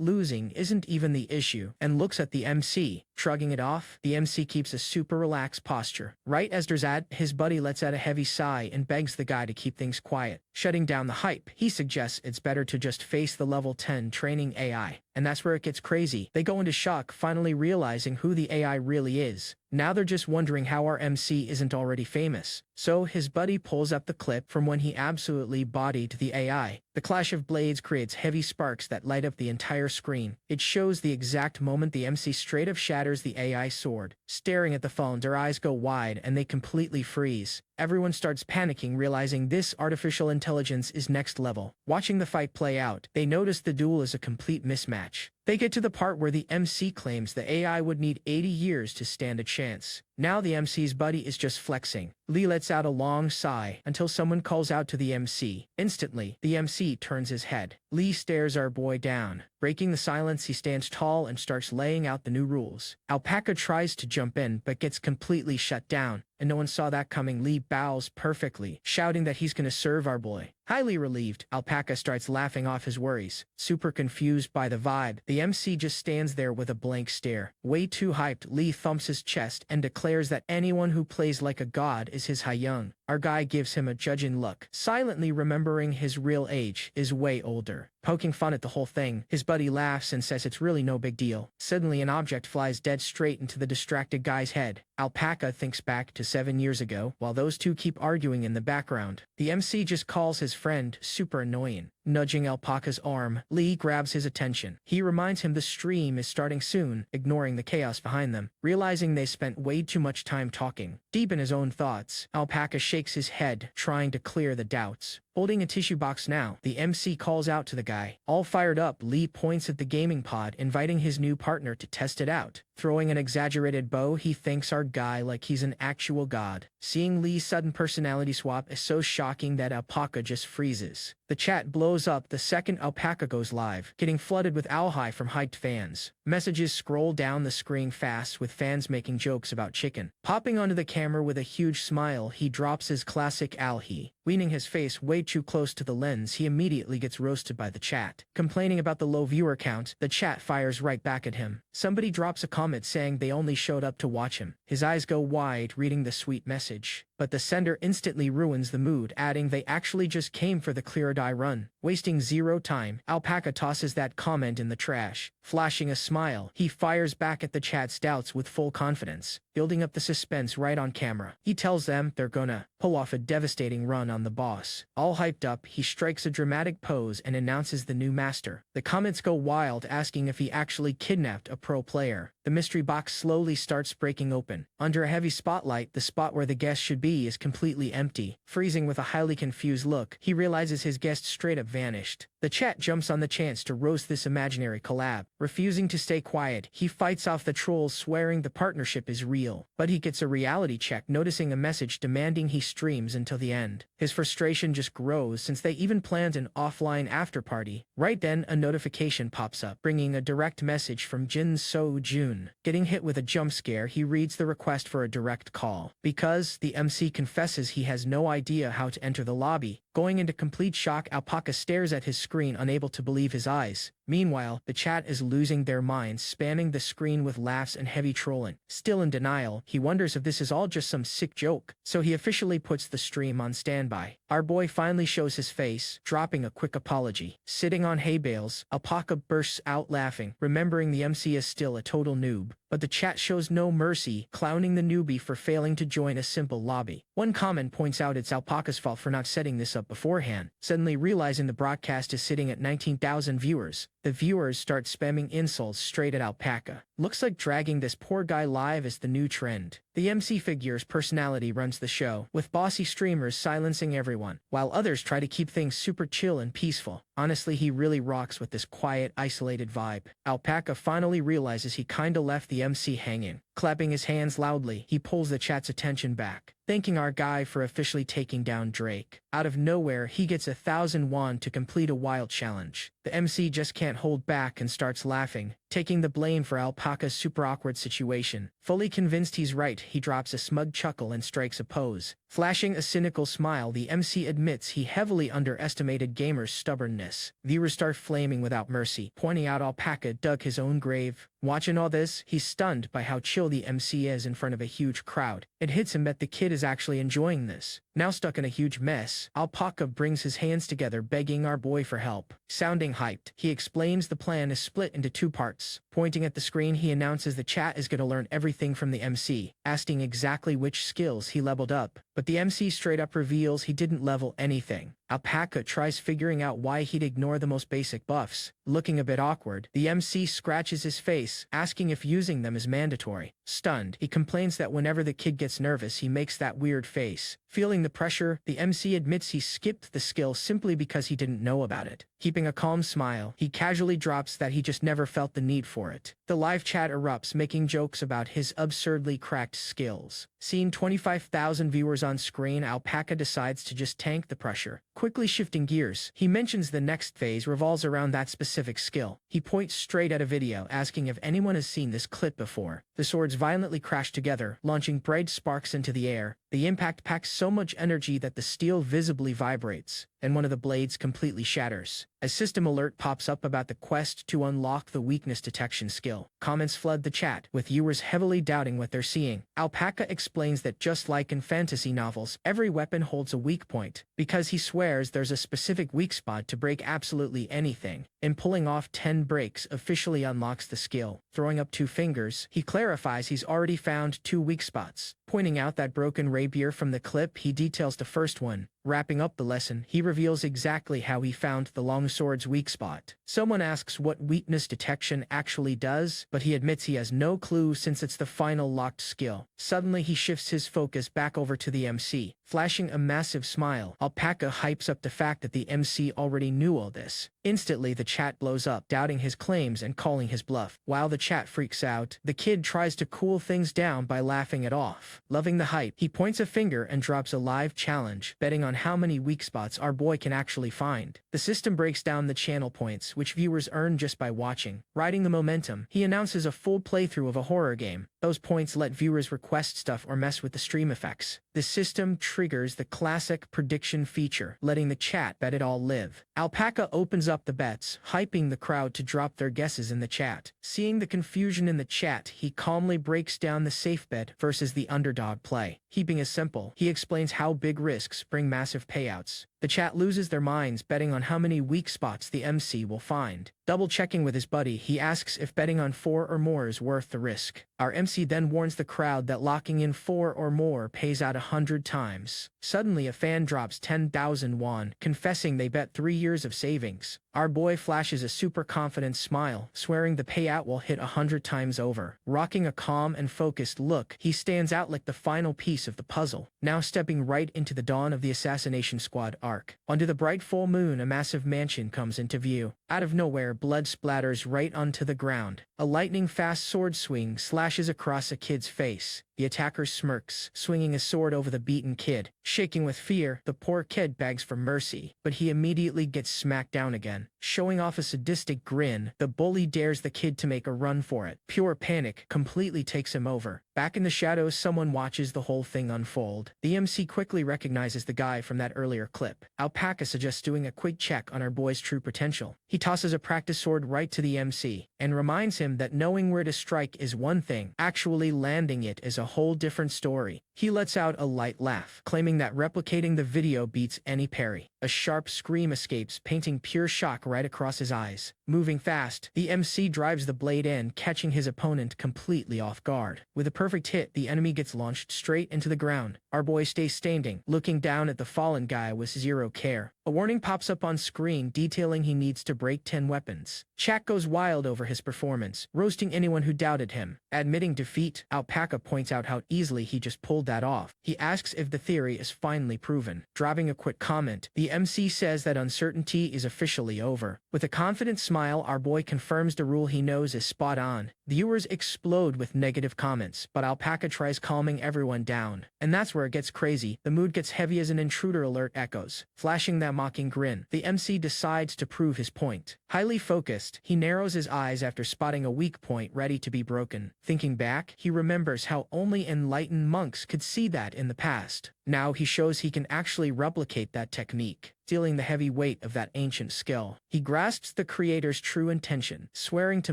losing isn't even the issue, and looks at the MC. Shrugging it off, the MC keeps a super relaxed posture. Right as Drazad, his buddy lets out a heavy sigh and begs the guy to keep things quiet. Shutting down the hype, he suggests it's better to just face the level 10 training AI. And that's where it gets crazy. They go into shock, finally realizing who the AI really is. Now they're just wondering how our MC isn't already famous. So his buddy pulls up the clip from when he absolutely bodied the AI. The clash of blades creates heavy sparks that light up the entire screen. It shows the exact moment the MC straight up shatters the AI sword. Staring at the phone, their eyes go wide and they completely freeze. Everyone starts panicking, realizing this artificial intelligence is next level. Watching the fight play out, they notice the duel is a complete mismatch. They get to the part where the MC claims the AI would need 80 years to stand a chance. Now the MC's buddy is just flexing. Lee lets out a long sigh until someone calls out to the MC. Instantly, the MC turns his head. Lee stares our boy down. Breaking the silence, he stands tall and starts laying out the new rules. Alpaca tries to jump in but gets completely shut down, and no one saw that coming. Lee bows perfectly, shouting that he's gonna serve our boy. Highly relieved, Alpaca starts laughing off his worries. Super confused by the vibe, the MC just stands there with a blank stare. Way too hyped, Lee thumps his chest and declares that anyone who plays like a god is his Hayoung. Our guy gives him a judging look, silently remembering his real age is way older. Poking fun at the whole thing, his buddy laughs and says it's really no big deal. Suddenly an object flies dead straight into the distracted guy's head. Alpaca thinks back to 7 years ago, while those two keep arguing in the background. The MC just calls his friend super annoying. Nudging Alpaca's arm, Lee grabs his attention. He reminds him the stream is starting soon, ignoring the chaos behind them. Realizing they spent way too much time talking. Deep in his own thoughts, Alpaca shakes his head, trying to clear the doubts. Holding a tissue box now, the MC calls out to the guy. All fired up, Lee points at the gaming pod, inviting his new partner to test it out. Throwing an exaggerated bow, he thanks our guy like he's an actual god. Seeing Lee's sudden personality swap is so shocking that Alpaca just freezes. The chat blows up the second Alpaca goes live, getting flooded with owhi from hyped fans. Messages scroll down the screen fast with fans making jokes about chicken. Popping onto the camera with a huge smile, he drops his classic alhi. Leaning his face way too close to the lens, he immediately gets roasted by the chat. Complaining about the low viewer count, the chat fires right back at him. Somebody drops a comment saying they only showed up to watch him. His eyes go wide, reading the sweet message. But the sender instantly ruins the mood, adding they actually just came for the clear die run. Wasting zero time, Alpaca tosses that comment in the trash. Flashing a smile, he fires back at the chat's doubts with full confidence, building up the suspense right on camera. He tells them they're gonna pull off a devastating run on the boss. All hyped up, he strikes a dramatic pose and announces the new master. The comments go wild, asking if he actually kidnapped a pro player. The mystery box slowly starts breaking open. Under a heavy spotlight, the spot where the guest should be is completely empty. Freezing with a highly confused look, he realizes his guest straight up vanished. The chat jumps on the chance to roast this imaginary collab. Refusing to stay quiet, he fights off the trolls, swearing the partnership is real. But he gets a reality check, noticing a message demanding he streams until the end. His frustration just grows since they even planned an offline after-party. Right then, a notification pops up, bringing a direct message from Jin So-jun. Getting hit with a jump scare, he reads the request for a direct call. Because the MC confesses he has no idea how to enter the lobby. Going into complete shock, Alpaca stares at his screen, unable to believe his eyes. Meanwhile, the chat is losing their minds, spamming the screen with laughs and heavy trolling. Still in denial, he wonders if this is all just some sick joke, so he officially puts the stream on standby. Our boy finally shows his face, dropping a quick apology. Sitting on hay bales, Alpaca bursts out laughing, remembering the MC is still a total noob. But the chat shows no mercy, clowning the newbie for failing to join a simple lobby. One comment points out it's Alpaca's fault for not setting this up beforehand. Suddenly realizing the broadcast is sitting at 19,000 viewers, the viewers start spamming insults straight at Alpaca. Looks like dragging this poor guy live is the new trend. The MC figure's personality runs the show, with bossy streamers silencing everyone, while others try to keep things super chill and peaceful. Honestly, he really rocks with this quiet, isolated vibe. Alpaca finally realizes he kinda left the MC hanging. Clapping his hands loudly, he pulls the chat's attention back, thanking our guy for officially taking down Drake. Out of nowhere, he gets 1,000 won to complete a wild challenge. The MC just can't hold back and starts laughing, taking the blame for Alpaca's super awkward situation. Fully convinced he's right, he drops a smug chuckle and strikes a pose. Flashing a cynical smile, the MC admits he heavily underestimated gamers' stubbornness. Viewers start flaming without mercy, pointing out Alpaca dug his own grave. Watching all this, he's stunned by how chill the MC is in front of a huge crowd. It hits him that the kid is actually enjoying this. Now stuck in a huge mess, Alpaca brings his hands together, begging our boy for help. Sounding hyped, he explains the plan is split into 2 parts. Pointing at the screen, he announces the chat is gonna learn everything from the MC, asking exactly which skills he leveled up. But the MC straight up reveals he didn't level anything. Alpaca tries figuring out why he'd ignore the most basic buffs. Looking a bit awkward, the MC scratches his face, asking if using them is mandatory. Stunned, he complains that whenever the kid gets nervous, he makes that weird face. Feeling the pressure, the MC admits he skipped the skill simply because he didn't know about it. Keeping a calm smile, he casually drops that he just never felt the need for it. The live chat erupts, making jokes about his absurdly cracked skills. Seeing 25,000 viewers on screen, Alpaca decides to just tank the pressure. Quickly shifting gears, he mentions the next phase revolves around that specific skill. He points straight at a video, asking if anyone has seen this clip before. The swords violently crash together, launching bright sparks into the air. The impact packs so much energy that the steel visibly vibrates, and one of the blades completely shatters. A system alert pops up about the quest to unlock the weakness detection skill. Comments flood the chat, with viewers heavily doubting what they're seeing. Alpaca explains that just like in fantasy novels, every weapon holds a weak point, because he swears there's a specific weak spot to break absolutely anything, and pulling off 10 breaks officially unlocks the skill. Throwing up 2 fingers, he clarifies he's already found 2 weak spots. Pointing out that broken rapier from the clip, he details the first one. Wrapping up the lesson, he reveals exactly how he found the longsword's weak spot. Someone asks what weakness detection actually does, but he admits he has no clue since it's the final locked skill. Suddenly he shifts his focus back over to the MC. Flashing a massive smile, Alpaca hypes up the fact that the MC already knew all this. Instantly the chat blows up, doubting his claims and calling his bluff. While the chat freaks out, the kid tries to cool things down by laughing it off. Loving the hype, he points a finger and drops a live challenge, betting on how many weak spots our boy can actually find. The system breaks down the channel points, which viewers earn just by watching. Riding the momentum, he announces a full playthrough of a horror game. Those points let viewers request stuff or mess with the stream effects. The system triggers the classic prediction feature, letting the chat bet it all live. Alpaca opens up the bets, hyping the crowd to drop their guesses in the chat. Seeing the confusion in the chat, he calmly breaks down the safe bet versus the underdog play. Keeping it simple, he explains how big risks bring massive payouts. The chat loses their minds, betting on how many weak spots the MC will find. Double-checking with his buddy, he asks if betting on 4 or more is worth the risk. Our MC then warns the crowd that locking in 4 or more pays out 100 times. Suddenly a fan drops 10,000 won, confessing they bet 3 years of savings. Our boy flashes a super confident smile, swearing the payout will hit 100 times over. Rocking a calm and focused look, he stands out like the final piece of the puzzle, now stepping right into the dawn of the Assassination Squad arc. Under the bright full moon, a massive mansion comes into view. Out of nowhere, blood splatters right onto the ground. A lightning-fast sword swing slashes across a kid's face. The attacker smirks, swinging his sword over the beaten kid. Shaking with fear, the poor kid begs for mercy, but he immediately gets smacked down again. Showing off a sadistic grin, the bully dares the kid to make a run for it. Pure panic completely takes him over. Back in the shadows, someone watches the whole thing unfold. The MC quickly recognizes the guy from that earlier clip. Alpaca suggests doing a quick check on our boy's true potential. He tosses a practice sword right to the MC, and reminds him that knowing where to strike is one thing, actually landing it is a whole different story. He lets out a light laugh, claiming that replicating the video beats any parry. A sharp scream escapes, painting pure shock right across his eyes. Moving fast, the MC drives the blade in, catching his opponent completely off guard. With a perfect hit, the enemy gets launched straight into the ground. Our boy stays standing, looking down at the fallen guy with zero care. A warning pops up on screen detailing he needs to break 10 weapons. Chat goes wild over his performance, roasting anyone who doubted him. Admitting defeat, Alpaca points out how easily he just pulled that off. He asks if the theory is finally proven. Dropping a quick comment, the MC says that uncertainty is officially over. With a confident smile, our boy confirms the rule he knows is spot on. Viewers explode with negative comments, but Alpaca tries calming everyone down. And that's where it gets crazy. The mood gets heavy as an intruder alert echoes. Flashing that mocking grin, the MC decides to prove his point. Highly focused, he narrows his eyes after spotting a weak point ready to be broken. Thinking back, he remembers how only enlightened monks could see that in the past. Now he shows he can actually replicate that technique, feeling the heavy weight of that ancient skill. He grasps the creator's true intention, swearing to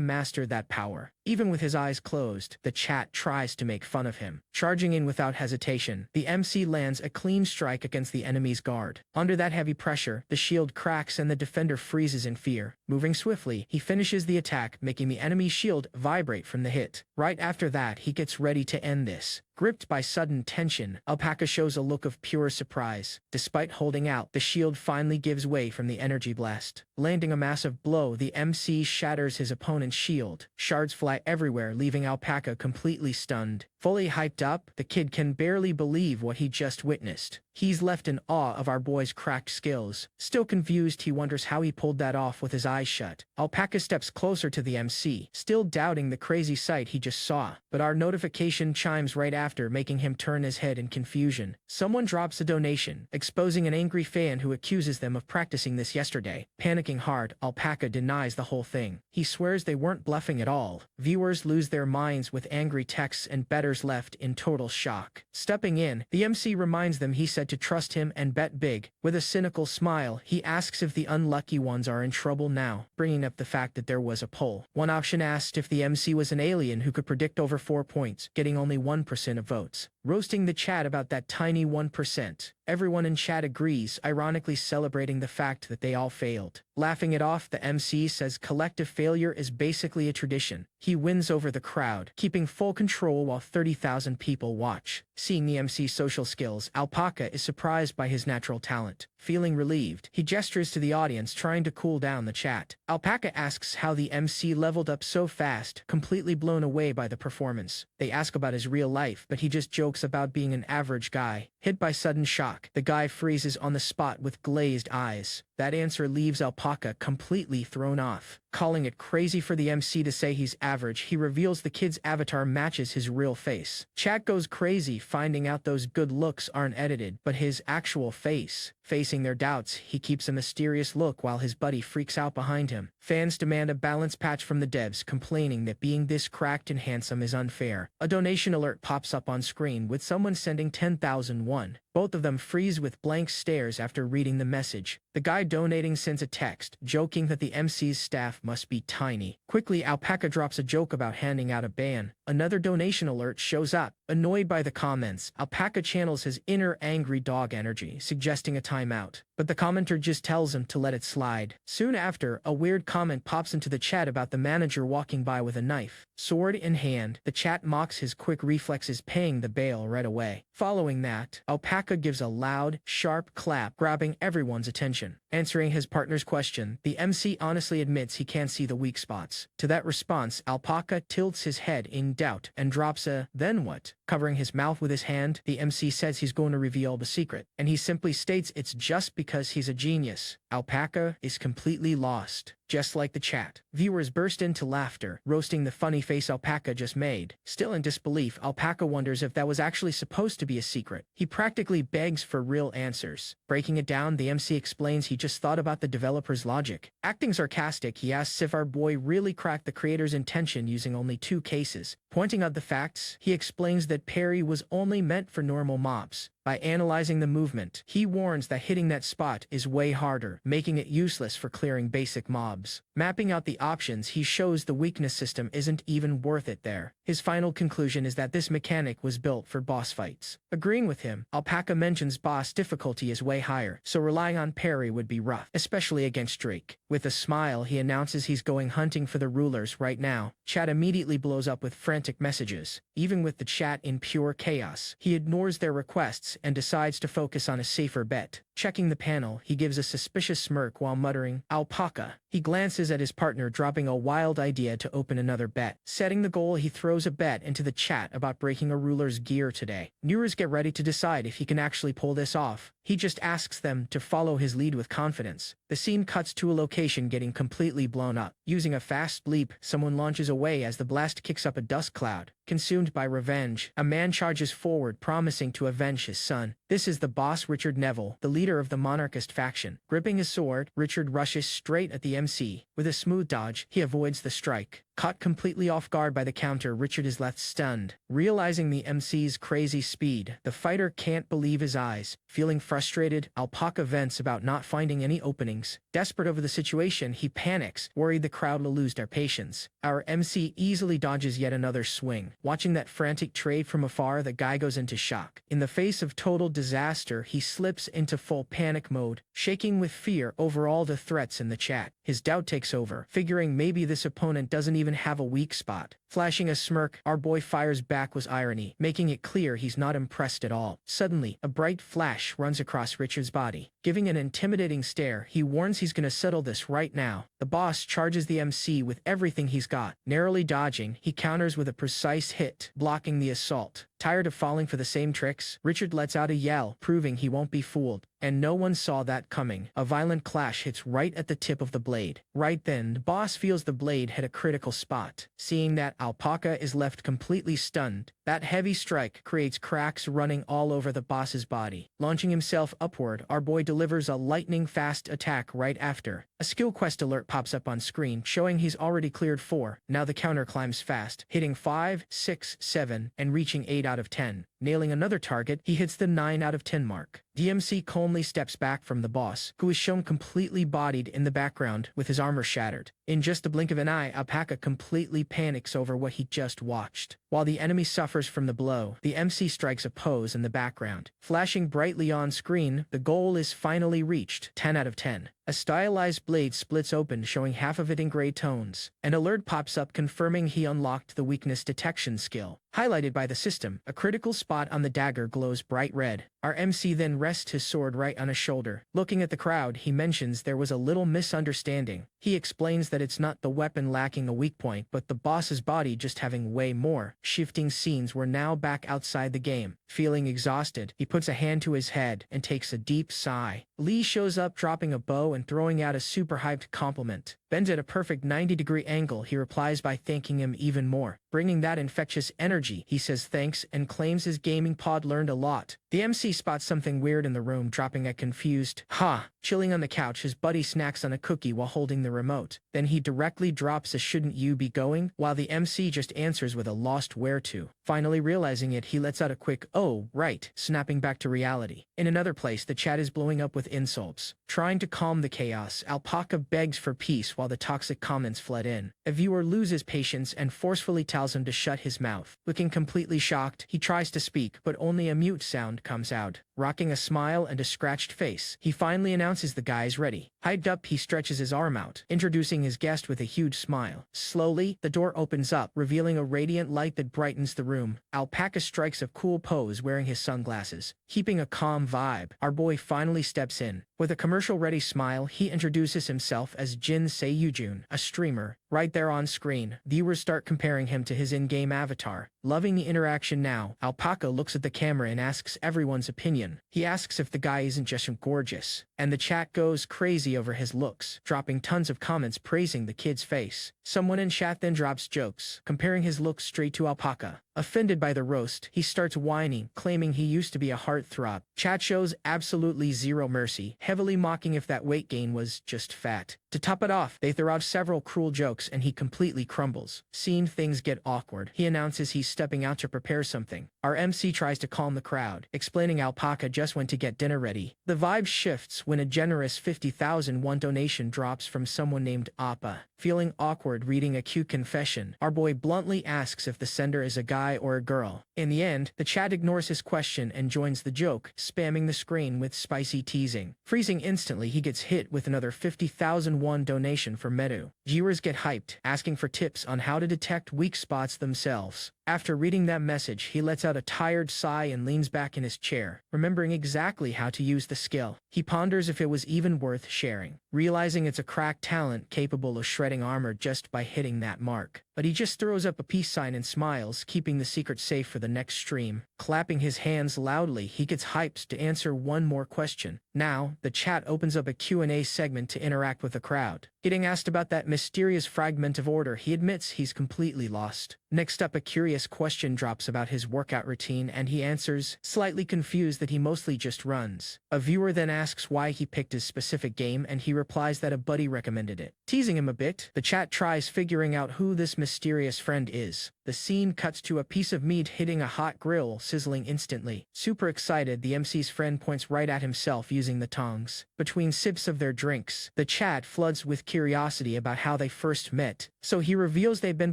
master that power. Even with his eyes closed, the chat tries to make fun of him. Charging in without hesitation, the MC lands a clean strike against the enemy's guard. Under that heavy pressure, the shield cracks and the defender freezes in fear. Moving swiftly, he finishes the attack, making the enemy's shield vibrate from the hit. Right after that, he gets ready to end this. Gripped by sudden tension, Alpaca shows a look of pure surprise. Despite holding out, the shield finally gives way from the energy blast. Landing a massive blow, the MC shatters his opponent's shield. Shards fly everywhere, leaving Alpaca completely stunned. Fully hyped up, the kid can barely believe what he just witnessed. He's left in awe of our boy's cracked skills. Still confused, he wonders how he pulled that off with his eyes shut. Alpaca steps closer to the MC, still doubting the crazy sight he just saw. But our notification chimes right after, making him turn his head in confusion. Someone drops a donation, exposing an angry fan who accuses them of practicing this yesterday. Panicking hard, Alpaca denies the whole thing. He swears they weren't bluffing at all. Viewers lose their minds with angry texts and better chatters left in total shock. Stepping in, the MC reminds them he said to trust him and bet big. With a cynical smile, he asks if the unlucky ones are in trouble now, bringing up the fact that there was a poll. One option asked if the MC was an alien who could predict over 4 points, getting only 1% of votes. Roasting the chat about that tiny 1%. Everyone in chat agrees, ironically celebrating the fact that they all failed. Laughing it off, the MC says collective failure is basically a tradition. He wins over the crowd, keeping full control while 30,000 people watch. Seeing the MC's social skills, Alpaca is surprised by his natural talent. Feeling relieved, he gestures to the audience, trying to cool down the chat. Alpaca asks how the MC leveled up so fast, completely blown away by the performance. They ask about his real life, but he just jokes about being an average guy. Hit by sudden shock, the guy freezes on the spot with glazed eyes. That answer leaves Alpaca completely thrown off. Calling it crazy for the MC to say he's average, he reveals the kid's avatar matches his real face. Chat goes crazy, finding out those good looks aren't edited, but his actual face. Facing their doubts, he keeps a mysterious look while his buddy freaks out behind him. Fans demand a balance patch from the devs, complaining that being this cracked and handsome is unfair. A donation alert pops up on screen with someone sending 10,001. Both of them freeze with blank stares after reading the message. The guy donating sends a text, joking that the MC's staff must be tiny. Quickly, Alpaca drops a joke about handing out a ban. Another donation alert shows up. Annoyed by the comments, Alpaca channels his inner angry dog energy, suggesting a timeout. But the commenter just tells him to let it slide. Soon after, a weird comment pops into the chat about the manager walking by with a knife. Sword in hand, the chat mocks his quick reflexes, paying the bail right away. Following that, Alpaca gives a loud, sharp clap, grabbing everyone's attention. Answering his partner's question, the MC honestly admits he can't see the weak spots. To that response, Alpaca tilts his head in doubt and drops a, "Then what?" Covering his mouth with his hand, the MC says he's going to reveal the secret, and he simply states it's just because he's a genius. Alpaca is completely lost. Just like the chat, viewers burst into laughter, roasting the funny face Alpaca just made. Still in disbelief, Alpaca wonders if that was actually supposed to be a secret. He practically begs for real answers. Breaking it down, the MC explains he just thought about the developer's logic. Acting sarcastic, he asks if our boy really cracked the creator's intention using only 2 cases. Pointing out the facts, he explains that parry was only meant for normal mobs. By analyzing the movement, he warns that hitting that spot is way harder, making it useless for clearing basic mobs. Mapping out the options, he shows the weakness system isn't even worth it there. His final conclusion is that this mechanic was built for boss fights. Agreeing with him, Alpaca mentions boss difficulty is way higher, so relying on parry would be rough, especially against Drake. With a smile, he announces he's going hunting for the rulers right now. Chat immediately blows up with frantic messages. Even with the chat in pure chaos, he ignores their requests and decides to focus on a safer bet. Checking the panel, he gives a suspicious smirk while muttering, "Alpaca." He glances at his partner, dropping a wild idea to open another bet. Setting the goal, he throws a bet into the chat about breaking a ruler's gear today. Viewers get ready to decide if he can actually pull this off. He just asks them to follow his lead with confidence. The scene cuts to a location getting completely blown up. Using a fast leap, someone launches away as the blast kicks up a dust cloud. Consumed by revenge, a man charges forward, promising to avenge his son. This is the boss, Richard Neville, the leader of the monarchist faction. Gripping his sword, Richard rushes straight at the MC. With a smooth dodge, he avoids the strike. Caught completely off guard by the counter, Richard is left stunned. Realizing the MC's crazy speed, the fighter can't believe his eyes. Feeling frustrated, Alpaca vents about not finding any openings. Desperate over the situation, he panics, worried the crowd will lose their patience. Our MC easily dodges yet another swing. Watching that frantic trade from afar, the guy goes into shock. In the face of total disaster, he slips into full panic mode, shaking with fear over all the threats in the chat. His doubt takes over, figuring maybe this opponent doesn't even have a weak spot. Flashing a smirk, our boy fires back with irony, making it clear he's not impressed at all. Suddenly, a bright flash runs across Richard's body. Giving an intimidating stare, he warns he's gonna settle this right now. The boss charges the MC with everything he's got. Narrowly dodging, he counters with a precise hit, blocking the assault. Tired of falling for the same tricks, Richard lets out a yell, proving he won't be fooled. And no one saw that coming. A violent clash hits right at the tip of the blade. Right then, the boss feels the blade hit a critical spot. Seeing that, Alpaca is left completely stunned. That heavy strike creates cracks running all over the boss's body. Launching himself upward, our boy delivers a lightning-fast attack right after. A skill quest alert pops up on screen, showing he's already cleared 4. Now the counter climbs fast, hitting 5, 6, 7, and reaching 8 out of 10. Nailing another target, he hits the 9 out of 10 mark. DMC calmly steps back from the boss, who is shown completely bodied in the background with his armor shattered. In just the blink of an eye, Alpaca completely panics over what he just watched. While the enemy suffers from the blow, the MC strikes a pose in the background. Flashing brightly on screen, the goal is finally reached, 10 out of 10. A stylized blade splits open, showing half of it in gray tones. An alert pops up confirming he unlocked the weakness detection skill. Highlighted by the system, a critical spot on the dagger glows bright red. Our MC then rests his sword right on his shoulder. Looking at the crowd, he mentions there was a little misunderstanding. He explains that it's not the weapon lacking a weak point, but the boss's body just having way more. Shifting scenes were now back outside the game. Feeling exhausted, he puts a hand to his head and takes a deep sigh. Lee shows up dropping a bow and throwing out a super hyped compliment. Bends at a perfect 90-degree angle, he replies by thanking him even more. Bringing that infectious energy, he says thanks and claims his gaming pod learned a lot. The MC spots something weird in the room, dropping a confused, "Huh." Chilling on the couch, his buddy snacks on a cookie while holding the remote. Then he directly drops a "shouldn't you be going?" while the MC just answers with a lost "where to?" Finally realizing it, he lets out a quick "oh, right," snapping back to reality. In another place, the chat is blowing up with insults. Trying to calm the chaos, Alpaca begs for peace while the toxic comments flood in. A viewer loses patience and forcefully tells him to shut his mouth. Looking completely shocked, he tries to speak, but only a mute sound comes out. Rocking a smile and a scratched face, he finally announces the guy's ready. Hyped up, he stretches his arm out, introducing his guest with a huge smile. Slowly, the door opens up, revealing a radiant light that brightens the room. Alpaca strikes a cool pose wearing his sunglasses. Keeping a calm vibe, our boy finally steps in. With a commercial-ready smile, he introduces himself as Jin Seiyujun, a streamer. Right there on screen, viewers start comparing him to his in-game avatar. Loving the interaction now, Alpaca looks at the camera and asks everyone's opinion. He asks if the guy isn't just gorgeous, and the chat goes crazy over his looks, dropping tons of comments praising the kid's face. Someone in chat then drops jokes, comparing his looks straight to Alpaca. Offended by the roast, he starts whining, claiming he used to be a heartthrob. Chat shows absolutely zero mercy, heavily mocking if that weight gain was just fat. To top it off, they throw out several cruel jokes and he completely crumbles. Seeing things get awkward, he announces he's stepping out to prepare something. Our MC tries to calm the crowd, explaining Alpaca just went to get dinner ready. The vibe shifts when a generous 50,000 won donation drops from someone named Appa. Feeling awkward reading a cute confession, our boy bluntly asks if the sender is a guy or a girl. In the end, the chat ignores his question and joins the joke, spamming the screen with spicy teasing. Freezing instantly, he gets hit with another 50,000 won donation from Medu. Viewers get hyped, asking for tips on how to detect weak spots themselves. After reading that message, he lets out a tired sigh and leans back in his chair, remembering exactly how to use the skill. He ponders if it was even worth sharing, realizing it's a cracked talent capable of shredding armor just by hitting that mark. But he just throws up a peace sign and smiles, keeping the secret safe for the next stream. Clapping his hands loudly, he gets hyped to answer one more question. Now, the chat opens up a Q&A segment to interact with the crowd. Getting asked about that mysterious fragment of order, he admits he's completely lost. Next up, a curious question drops about his workout routine and he answers, slightly confused, that he mostly just runs. A viewer then asks why he picked his specific game and he replies that a buddy recommended it. Teasing him a bit, the chat tries figuring out who this mysterious friend is. The scene cuts to a piece of meat hitting a hot grill, sizzling instantly. Super excited, the MC's friend points right at himself using the tongs. Between sips of their drinks, the chat floods with curiosity about how they first met. So he reveals they've been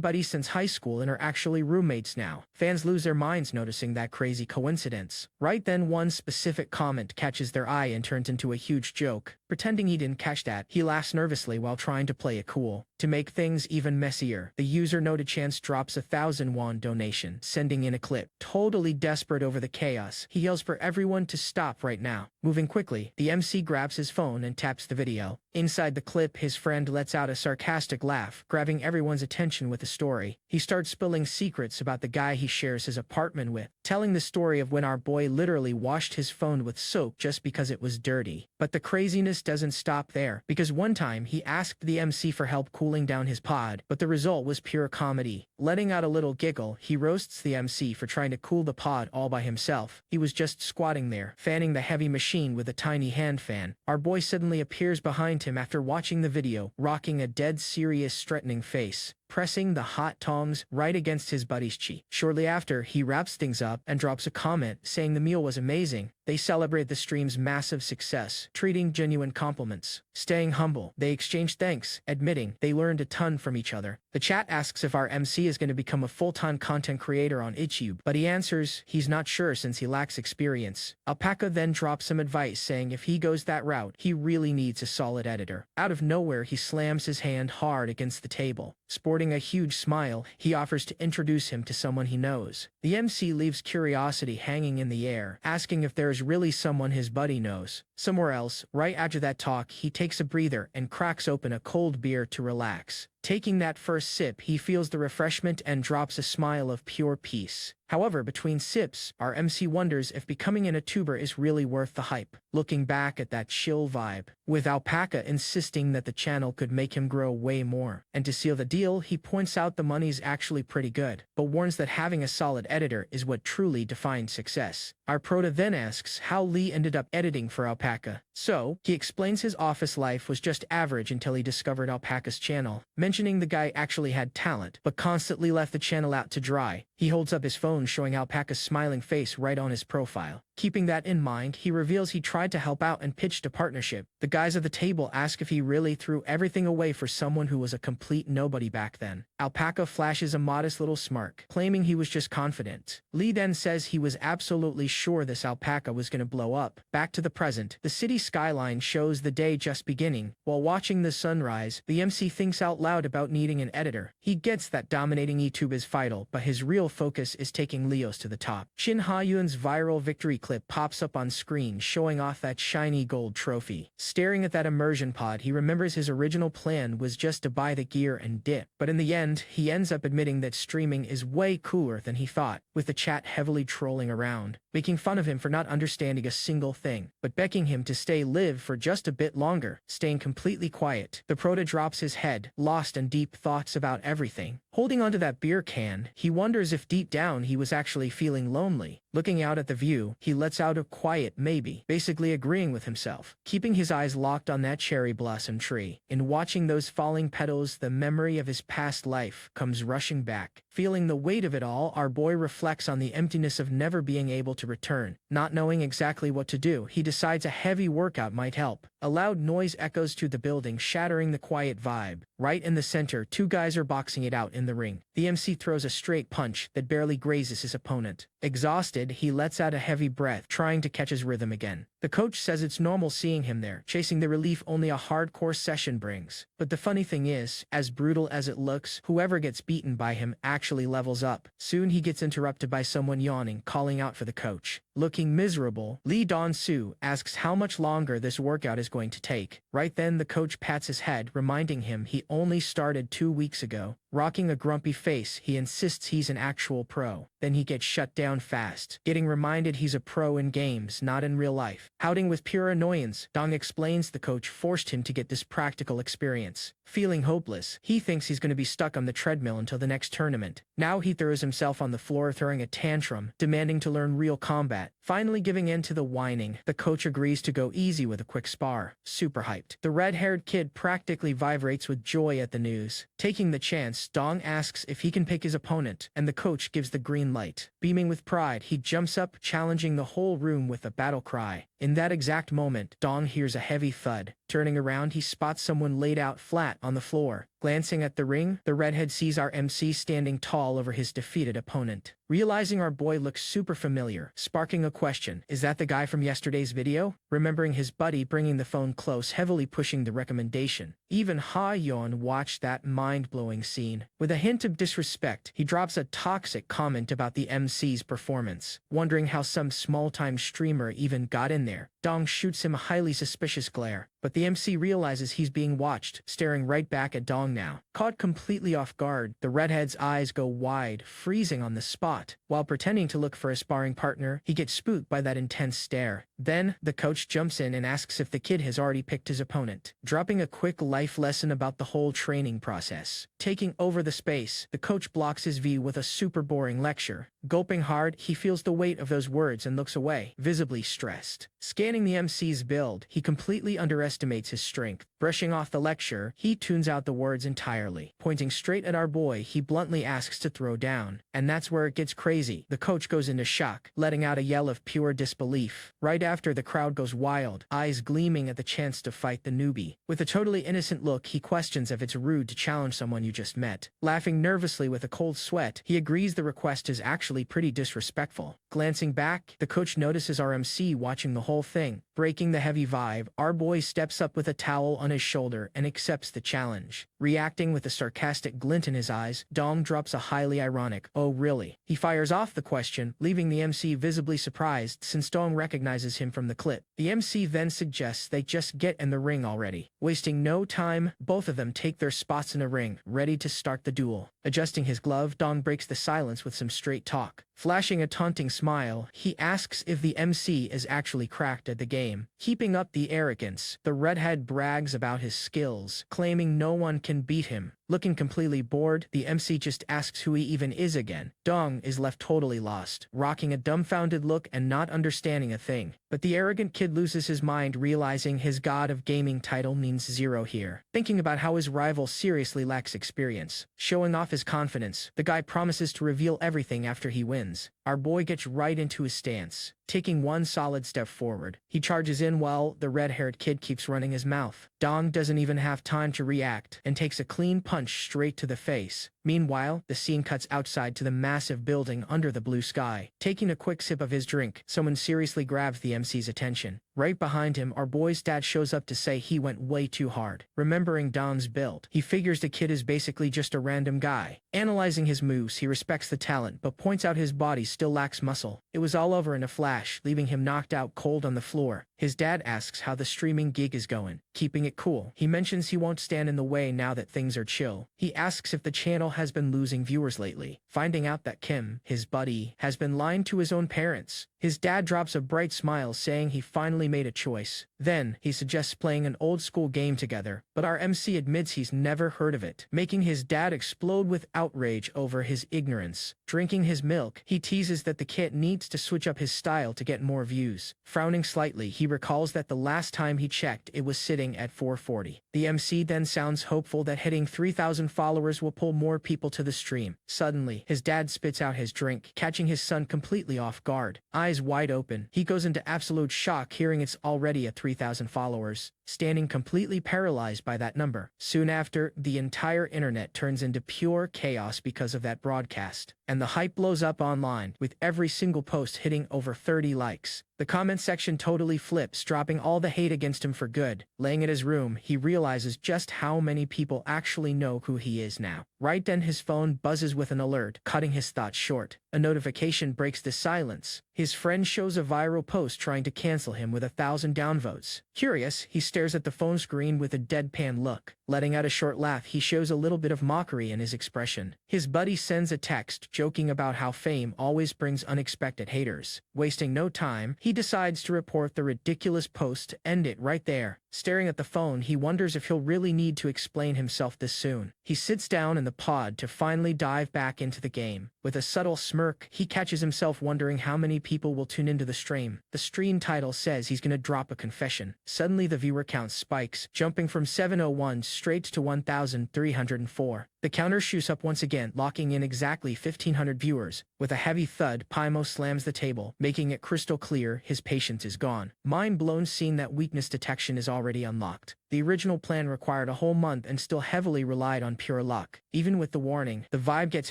buddies since high school and are actually roommates now. Fans lose their minds noticing that crazy coincidence. Right then, one specific comment catches their eye and turns into a huge joke. Pretending he didn't catch that, he laughs nervously while trying to play it cool. To make things even messier, the user noted chance drops a 1,000 won donation, sending in a clip. Totally desperate over the chaos, he yells for everyone to stop right now. Moving quickly, the MC grabs his phone and taps the video. Inside the clip, his friend lets out a sarcastic laugh, grabbing everyone's attention with the story. He starts spilling secrets about the guy he shares his apartment with, telling the story of when our boy literally washed his phone with soap just because it was dirty. But the craziness doesn't stop there, because one time he asked the MC for help cooling down his pod, but the result was pure comedy. Letting out a little giggle, he roasts the MC for trying to cool the pod all by himself. He was just squatting there, fanning the heavy machine with a tiny hand fan. Our boy suddenly appears behind him after watching the video, rocking a dead serious threatening face, pressing the hot tongs right against his buddy's cheek. Shortly after, he wraps things up and drops a comment saying the meal was amazing. They celebrate the stream's massive success, treating genuine compliments. Staying humble, they exchange thanks, admitting they learned a ton from each other. The chat asks if our MC is going to become a full-time content creator on YouTube, but he answers he's not sure since he lacks experience. Alpaca then drops some advice saying if he goes that route, he really needs a solid editor. Out of nowhere, he slams his hand hard against the table. Sporting a huge smile, he offers to introduce him to someone he knows. The MC leaves curiosity hanging in the air, asking if there is really someone his buddy knows. Somewhere else, right after that talk, he takes a breather and cracks open a cold beer to relax. Taking that first sip, he feels the refreshment and drops a smile of pure peace. However, between sips, our MC wonders if becoming an YouTuber is really worth the hype. Looking back at that chill vibe, with Alpaca insisting that the channel could make him grow way more. And to seal the deal, he points out the money's actually pretty good, but warns that having a solid editor is what truly defines success. Our prota then asks how Lee ended up editing for Alpaca. So, he explains his office life was just average until he discovered Alpaca's channel, mentioning the guy actually had talent, but constantly left the channel out to dry. He holds up his phone showing Alpaca's smiling face right on his profile. Keeping that in mind, he reveals he tried to help out and pitched a partnership. The guys at the table ask if he really threw everything away for someone who was a complete nobody back then. Alpaca flashes a modest little smirk, claiming he was just confident. Lee then says he was absolutely sure this Alpaca was going to blow up. Back to the present, the city skyline shows the day just beginning. While watching the sunrise, the MC thinks out loud about needing an editor. He gets that dominating YouTube is vital, but his real focus is taking Leos to the top. Shin Ha-yoon's viral victory clip pops up on screen, showing off that shiny gold trophy. Staring at that immersion pod, he remembers his original plan was just to buy the gear and dip. But in the end, he ends up admitting that streaming is way cooler than he thought, with the chat heavily trolling around, making fun of him for not understanding a single thing, but begging him to stay live for just a bit longer, staying completely quiet. The prota drops his head, lost in deep thoughts about everything. Holding onto that beer can, he wonders if deep down he was actually feeling lonely. Looking out at the view, he lets out a quiet maybe, basically agreeing with himself, keeping his eyes locked on that cherry blossom tree. In watching those falling petals, the memory of his past life comes rushing back. Feeling the weight of it all, our boy reflects on the emptiness of never being able to return. Not knowing exactly what to do, he decides a heavy workout might help. A loud noise echoes through the building, shattering the quiet vibe. Right in the center, two guys are boxing it out in the ring. The MC throws a straight punch that barely grazes his opponent. Exhausted, he lets out a heavy breath, trying to catch his rhythm again. The coach says it's normal seeing him there, chasing the relief only a hardcore session brings. But the funny thing is, as brutal as it looks, whoever gets beaten by him actually levels up. Soon he gets interrupted by someone yawning, calling out for the coach. Looking miserable, Lee Don-soo asks how much longer this workout is going to take. Right then, the coach pats his head, reminding him he only started 2 weeks ago. Rocking a grumpy face, he insists he's an actual pro. Then he gets shut down fast, getting reminded he's a pro in games, not in real life. Pouting with pure annoyance, Dong explains the coach forced him to get this practical experience. Feeling hopeless, he thinks he's going to be stuck on the treadmill until the next tournament. Now he throws himself on the floor, throwing a tantrum, demanding to learn real combat. Finally giving in to the whining, the coach agrees to go easy with a quick spar. Super hyped. The red-haired kid practically vibrates with joy at the news. Taking the chance, Dong asks if he can pick his opponent, and the coach gives the green light. Beaming with pride, he jumps up, challenging the whole room with a battle cry. In that exact moment, Dong hears a heavy thud. Turning around, he spots someone laid out flat on the floor. Glancing at the ring, the redhead sees our MC standing tall over his defeated opponent. Realizing our boy looks super familiar, sparking a question, is that the guy from yesterday's video? Remembering his buddy bringing the phone close, heavily pushing the recommendation. Even Ha-yeon watched that mind-blowing scene. With a hint of disrespect, he drops a toxic comment about the MC's performance. Wondering how some small-time streamer even got in there, Dong shoots him a highly suspicious glare. but the MC realizes he's being watched, staring right back at Dong now. Caught completely off guard, the redhead's eyes go wide, freezing on the spot. While pretending to look for a sparring partner, he gets spooked by that intense stare. Then, the coach jumps in and asks if the kid has already picked his opponent, dropping a quick life lesson about the whole training process. Taking over the space, the coach blocks his view with a super boring lecture. Gulping hard, he feels the weight of those words and looks away, visibly stressed. Scanning the MC's build, he completely underestimates his strength. Brushing off the lecture, he tunes out the words entirely. Pointing straight at our boy, he bluntly asks to throw down. And that's where it gets crazy. The coach goes into shock, letting out a yell of pure disbelief. Right after, the crowd goes wild, eyes gleaming at the chance to fight the newbie. With a totally innocent look, he questions if it's rude to challenge someone you just met. Laughing nervously with a cold sweat, he agrees the request is actually pretty disrespectful. Glancing back, the coach notices our MC watching the whole thing. Breaking the heavy vibe, our boy steps up with a towel on his shoulder and accepts the challenge. Reacting with a sarcastic glint in his eyes, Dong drops a highly ironic, "Oh really?" He fires off the question, leaving the MC visibly surprised since Dong recognizes him from the clip. The MC then suggests they just get in the ring already. Wasting no time, both of them take their spots in a ring, ready to start the duel. Adjusting his glove, Dong breaks the silence with some straight talk. Flashing a taunting smile, he asks if the MC is actually cracked at the game. Keeping up the arrogance, the redhead brags about his skills, claiming no one can beat him. Looking completely bored, the MC just asks who he even is again. Dong is left totally lost, rocking a dumbfounded look and not understanding a thing. But the arrogant kid loses his mind, realizing his God of Gaming title means zero here. Thinking about how his rival seriously lacks experience. Showing off his confidence, the guy promises to reveal everything after he wins. Our boy gets right into his stance. Taking one solid step forward, he charges in while the red-haired kid keeps running his mouth. Dong doesn't even have time to react and takes a clean punch straight to the face. Meanwhile, the scene cuts outside to the massive building under the blue sky. Taking a quick sip of his drink, someone seriously grabs the MC's attention. Right behind him, our boy's dad shows up to say he went way too hard. Remembering Dong's build, he figures the kid is basically just a random guy. Analyzing his moves, he respects the talent, but points out his body still lacks muscle. It was all over in a flash, leaving him knocked out cold on the floor. His dad asks how the streaming gig is going. Keeping it cool, he mentions he won't stand in the way now that things are chill. He asks if the channel has been losing viewers lately, finding out that Kim, his buddy, has been lying to his own parents. His dad drops a bright smile, saying he finally made a choice. Then, he suggests playing an old-school game together, but our MC admits he's never heard of it, making his dad explode with outrage over his ignorance. Drinking his milk, he teases that the kid needs to switch up his style to get more views. Frowning slightly, he recalls that the last time he checked, it was sitting at 440. The MC then sounds hopeful that hitting 3,000 followers will pull more people to the stream. Suddenly, his dad spits out his drink, catching his son completely off guard. Eyes wide open, he goes into absolute shock hearing it's already at 3,000 followers, standing completely paralyzed by that number. Soon after, the entire internet turns into pure chaos because of that broadcast, and the hype blows up online, with every single post hitting over 30 likes. The comment section totally flips, dropping all the hate against him for good. Laying in his room, he realizes just how many people actually know who he is now. Right then, his phone buzzes with an alert, cutting his thoughts short. A notification breaks the silence. His friend shows a viral post trying to cancel him with 1,000 downvotes. Curious, he stares at the phone screen with a deadpan look. Letting out a short laugh, he shows a little bit of mockery in his expression. His buddy sends a text joking about how fame always brings unexpected haters. Wasting no time, he decides to report the ridiculous post to end it right there. Staring at the phone, he wonders if he'll really need to explain himself this soon. He sits down in the pod to finally dive back into the game. With a subtle smirk, he catches himself wondering how many people will tune into the stream. The stream title says he's gonna drop a confession. Suddenly, the viewer count spikes, jumping from 701 straight to 1,304. The counter shoots up once again, locking in exactly 1,500 viewers. With a heavy thud, Paimo slams the table, making it crystal clear his patience is gone. Mind blown, seeing that weakness detection is already unlocked. The original plan required a whole month and still heavily relied on pure luck. Even with the warning, the vibe gets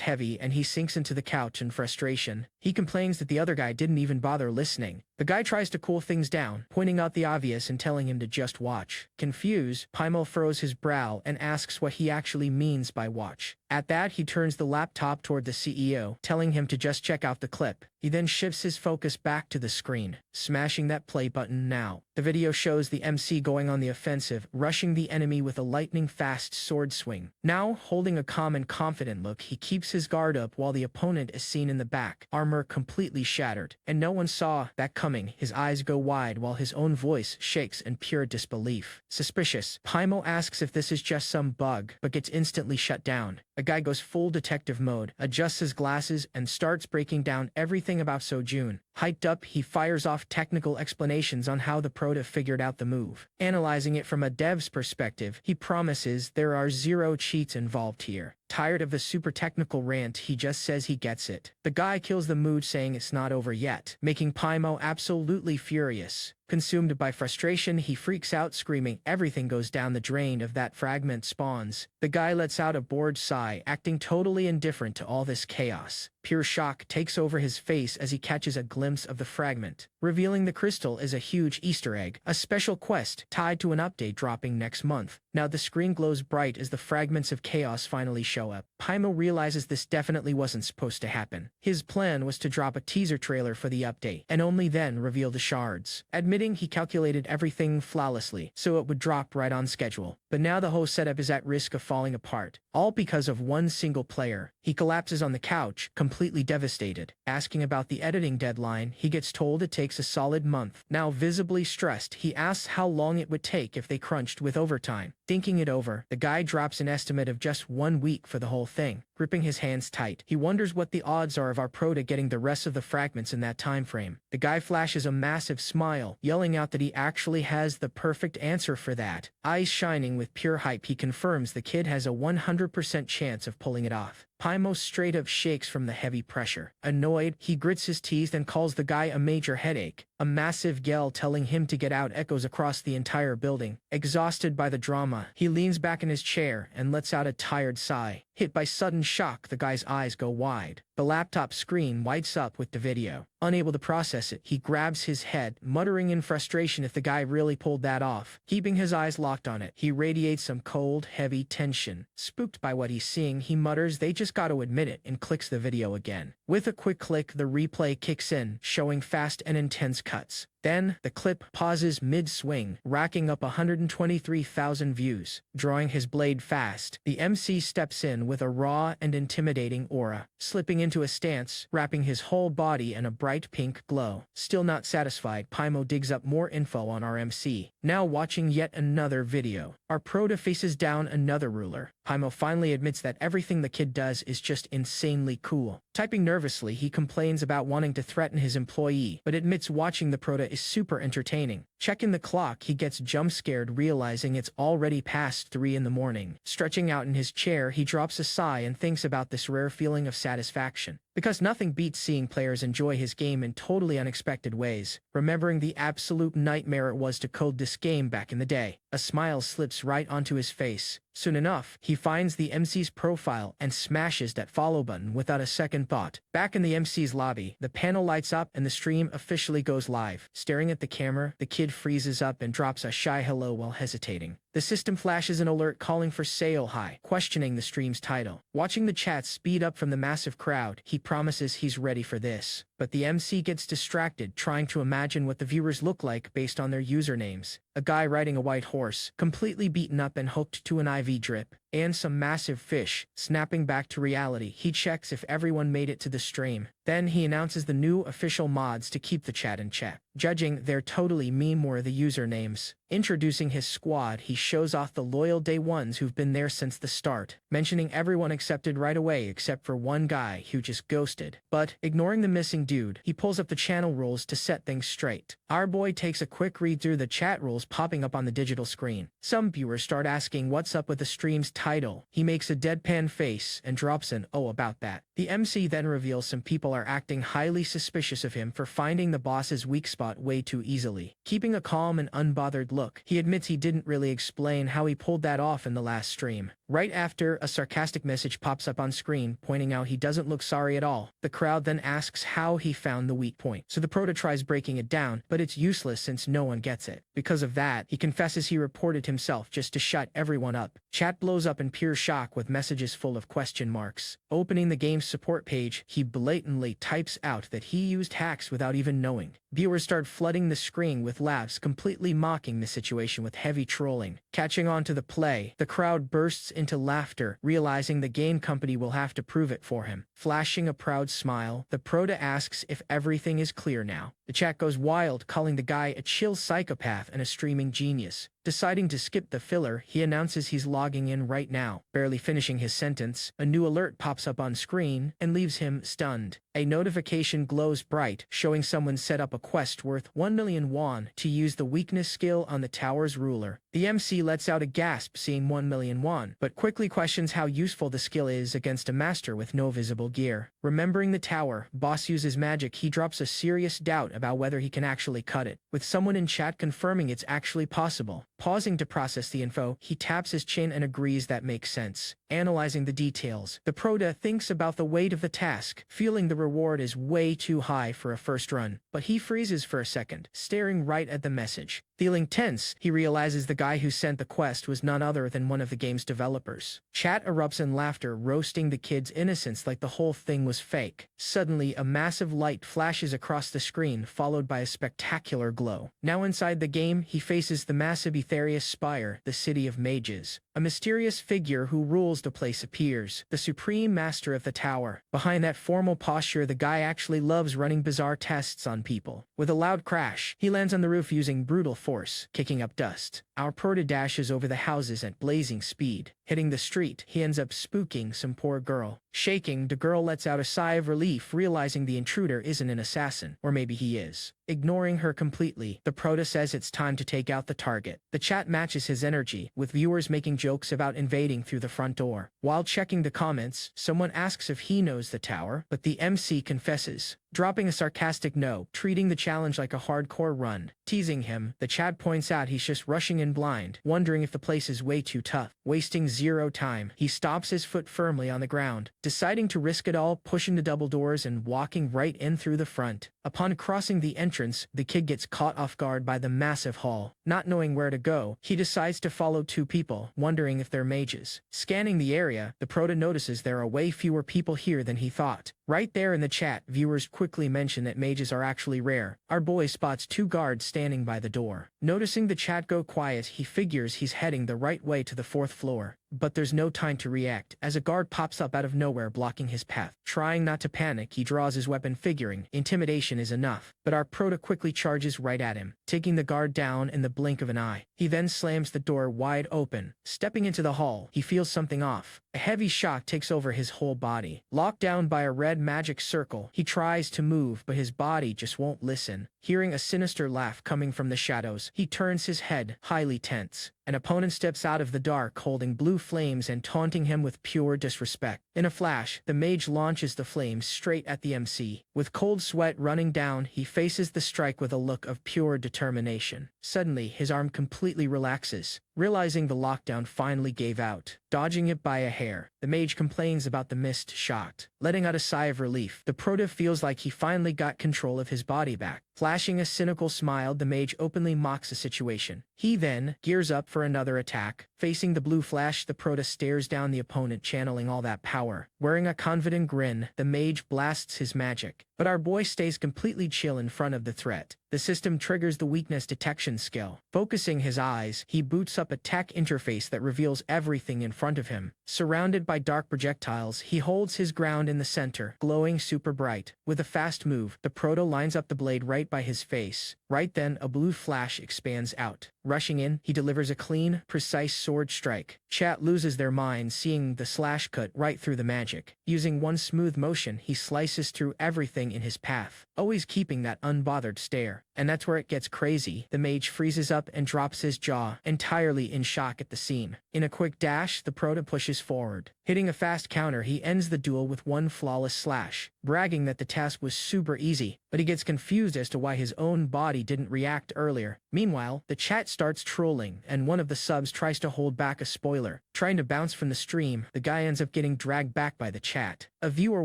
heavy and he sinks into the couch in frustration. He complains that the other guy didn't even bother listening. The guy tries to cool things down, pointing out the obvious and telling him to just watch. Confused, Paimon furrows his brow and asks what he actually means by watch. At that, he turns the laptop toward the CEO, telling him to just check out the clip. He then shifts his focus back to the screen, smashing that play button now. The video shows the MC going on the offensive, rushing the enemy with a lightning-fast sword swing. Now, holding a calm and confident look, he keeps his guard up while the opponent is seen in the back, armor completely shattered. And no one saw that coming. His eyes go wide while his own voice shakes in pure disbelief. Suspicious, Paimon asks if this is just some bug, but gets instantly shut down. A guy goes full detective mode, adjusts his glasses, and starts breaking down everything about Sojun. Hyped up, he fires off technical explanations on how the prota figured out the move. Analyzing it from a dev's perspective, he promises there are zero cheats involved here. Tired of the super technical rant, he just says he gets it. The guy kills the mood saying it's not over yet, making Paimon absolutely furious. Consumed by frustration, he freaks out, screaming everything goes down the drain if that fragment spawns. The guy lets out a bored sigh, acting totally indifferent to all this chaos. Pure shock takes over his face as he catches a glimpse of the fragment, revealing the crystal is a huge Easter egg, a special quest tied to an update dropping next month. Now the screen glows bright as the fragments of chaos finally show up. Paimon realizes this definitely wasn't supposed to happen. His plan was to drop a teaser trailer for the update, and only then reveal the shards. Admitting he calculated everything flawlessly, so it would drop right on schedule. But now the whole setup is at risk of falling apart, all because of one single player. He collapses on the couch, completely devastated. Asking about the editing deadline, he gets told it takes a solid month. Now visibly stressed, he asks how long it would take if they crunched with overtime. Thinking it over, the guy drops an estimate of just 1 week for the whole thing. Gripping his hands tight, he wonders what the odds are of our prota getting the rest of the fragments in that time frame. The guy flashes a massive smile, yelling out that he actually has the perfect answer for that. Eyes shining with pure hype, he confirms the kid has a 100% chance of pulling it off. Paimon straight up shakes from the heavy pressure. Annoyed, he grits his teeth and calls the guy a major headache. A massive yell telling him to get out echoes across the entire building. Exhausted by the drama, he leans back in his chair and lets out a tired sigh. Hit by sudden shock, the guy's eyes go wide. The laptop screen lights up with the video. Unable to process it, he grabs his head, muttering in frustration if the guy really pulled that off. Keeping his eyes locked on it, he radiates some cold, heavy tension. Spooked by what he's seeing, he mutters, "They just gotta admit it," and clicks the video again. With a quick click, the replay kicks in, showing fast and intense cuts. Then, the clip pauses mid-swing, racking up 123,000 views. Drawing his blade fast, the MC steps in with a raw and intimidating aura, slipping into a stance, wrapping his whole body in a bright pink glow. Still not satisfied, Paimon digs up more info on our MC. Now watching yet another video, our prota faces down another ruler. Paimon finally admits that everything the kid does is just insanely cool. Typing nervously, he complains about wanting to threaten his employee, but admits watching the prota is super entertaining. Checking the clock, he gets jump-scared realizing it's already past 3 in the morning. Stretching out in his chair, he drops a sigh and thinks about this rare feeling of satisfaction. Because nothing beats seeing players enjoy his game in totally unexpected ways, remembering the absolute nightmare it was to code this game back in the day. A smile slips right onto his face. Soon enough, he finds the MC's profile and smashes that follow button without a second thought. Back in the MC's lobby, the panel lights up and the stream officially goes live. Staring at the camera, the kid freezes up and drops a shy hello while hesitating. The system flashes an alert calling for Sail High, questioning the stream's title. Watching the chat speed up from the massive crowd, he promises he's ready for this. But the MC gets distracted trying to imagine what the viewers look like based on their usernames. A guy riding a white horse, completely beaten up and hooked to an IV drip, and some massive fish. Snapping back to reality, he checks if everyone made it to the stream. Then he announces the new official mods to keep the chat in check. Judging, they're totally meme more the usernames. Introducing his squad, he shows off the loyal day ones who've been there since the start, mentioning everyone accepted right away except for one guy who just ghosted. But, ignoring the missing dude, he pulls up the channel rules to set things straight. Our boy takes a quick read through the chat rules popping up on the digital screen. Some viewers start asking what's up with the stream's title. He makes a deadpan face and drops an "oh about that." The MC then reveals some people are acting highly suspicious of him for finding the boss's weak spot way too easily. Keeping a calm and unbothered look, he admits he didn't really explain how he pulled that off in the last stream. Right after, a sarcastic message pops up on screen pointing out he doesn't look sorry at all. The crowd then asks how he found the weak point, so the Prota tries breaking it down, but it's useless since no one gets it. Because of that, he confesses he reported himself just to shut everyone up. Chat blows up in pure shock with messages full of question marks. Opening the game's support page, he blatantly types out that he used hacks without even knowing. Viewers start flooding the screen with laughs, completely mocking the situation with heavy trolling. Catching on to the play, the crowd bursts into laughter, realizing the game company will have to prove it for him. Flashing a proud smile, the Prota asks if everything is clear now. The chat goes wild, calling the guy a chill psychopath and a streaming genius. Deciding to skip the filler, he announces he's logging in right now. Barely finishing his sentence, a new alert pops up on screen and leaves him stunned. A notification glows bright, showing someone set up a quest worth 1 million won to use the weakness skill on the tower's ruler. The MC lets out a gasp seeing 1 million won, but quickly questions how useful the skill is against a master with no visible gear. Remembering the tower, boss uses magic, he drops a serious doubt about whether he can actually cut it, with someone in chat confirming it's actually possible. Pausing to process the info, he taps his chin and agrees that makes sense. Analyzing the details, the Prota thinks about the weight of the task, feeling the reward is way too high for a first run, but he freezes for a second, staring right at the message. Feeling tense, he realizes the guy who sent the quest was none other than one of the game's developers. Chat erupts in laughter, roasting the kid's innocence like the whole thing was fake. Suddenly, a massive light flashes across the screen, followed by a spectacular glow. Now inside the game, he faces the massive Etherius Spire, the city of mages. A mysterious figure who rules the place appears, the supreme master of the tower. Behind that formal posture, the guy actually loves running bizarre tests on people. With a loud crash, he lands on the roof using brutal force, kicking up dust. Our Prota dashes over the houses at blazing speed. Hitting the street, he ends up spooking some poor girl. Shaking, the girl lets out a sigh of relief, realizing the intruder isn't an assassin, or maybe he is. Ignoring her completely, the Prota says it's time to take out the target. The chat matches his energy, with viewers making jokes about invading through the front door. While checking the comments, someone asks if he knows the tower, but the MC confesses, dropping a sarcastic no, treating the challenge like a hardcore run. Teasing him, the chat points out he's just rushing in blind, wondering if the place is way too tough. Wasting zero time, he stops his foot firmly on the ground, deciding to risk it all, pushing the double doors and walking right in through the front. Upon crossing the entrance, the kid gets caught off guard by the massive hall. Not knowing where to go, he decides to follow two people, wondering if they're mages. Scanning the area, the Prota notices there are way fewer people here than he thought. Right there in the chat, viewers quickly mention that mages are actually rare. Our boy spots two guards standing by the door. Noticing the chat go quiet, he figures he's heading the right way to the 4th floor. But there's no time to react, as a guard pops up out of nowhere blocking his path. Trying not to panic, he draws his weapon, figuring intimidation is enough. But our Prota quickly charges right at him, taking the guard down in the blink of an eye. He then slams the door wide open. Stepping into the hall, he feels something off. A heavy shock takes over his whole body. Locked down by a red magic circle, he tries to move, but his body just won't listen. Hearing a sinister laugh coming from the shadows, he turns his head, highly tense. An opponent steps out of the dark holding blue flames and taunting him with pure disrespect. In a flash, the mage launches the flames straight at the MC. With cold sweat running down, he faces the strike with a look of pure determination. Suddenly, his arm completely relaxes, realizing the lockdown finally gave out. Dodging it by a hair, the mage complains about the missed shot. Letting out a sigh of relief, the Prota feels like he finally got control of his body back. Flashing a cynical smile, the mage openly mocks the situation. He then gears up for another attack. Facing the blue flash, the Prota stares down the opponent, channeling all that power. Wearing a confident grin, the mage blasts his magic. But our boy stays completely chill in front of the threat. The system triggers the weakness detection skill. Focusing his eyes, he boots up a tech interface that reveals everything in front of him. Surrounded by dark projectiles, he holds his ground in the center, glowing super bright. With a fast move, the Prota lines up the blade right by his face. Right then, a blue flash expands out. Rushing in, he delivers a clean, precise sword strike. Chat loses their minds seeing the slash cut right through the magic. Using one smooth motion, he slices through everything in his path, always keeping that unbothered stare. And that's where it gets crazy. The mage freezes up and drops his jaw, entirely in shock at the scene. In a quick dash, the Prota pushes forward. Hitting a fast counter, he ends the duel with one flawless slash, bragging that the task was super easy, but he gets confused as to why his own body didn't react earlier. Meanwhile, the chat starts trolling, and one of the subs tries to hold back a spoiler. Trying to bounce from the stream, the guy ends up getting dragged back by the chat. A viewer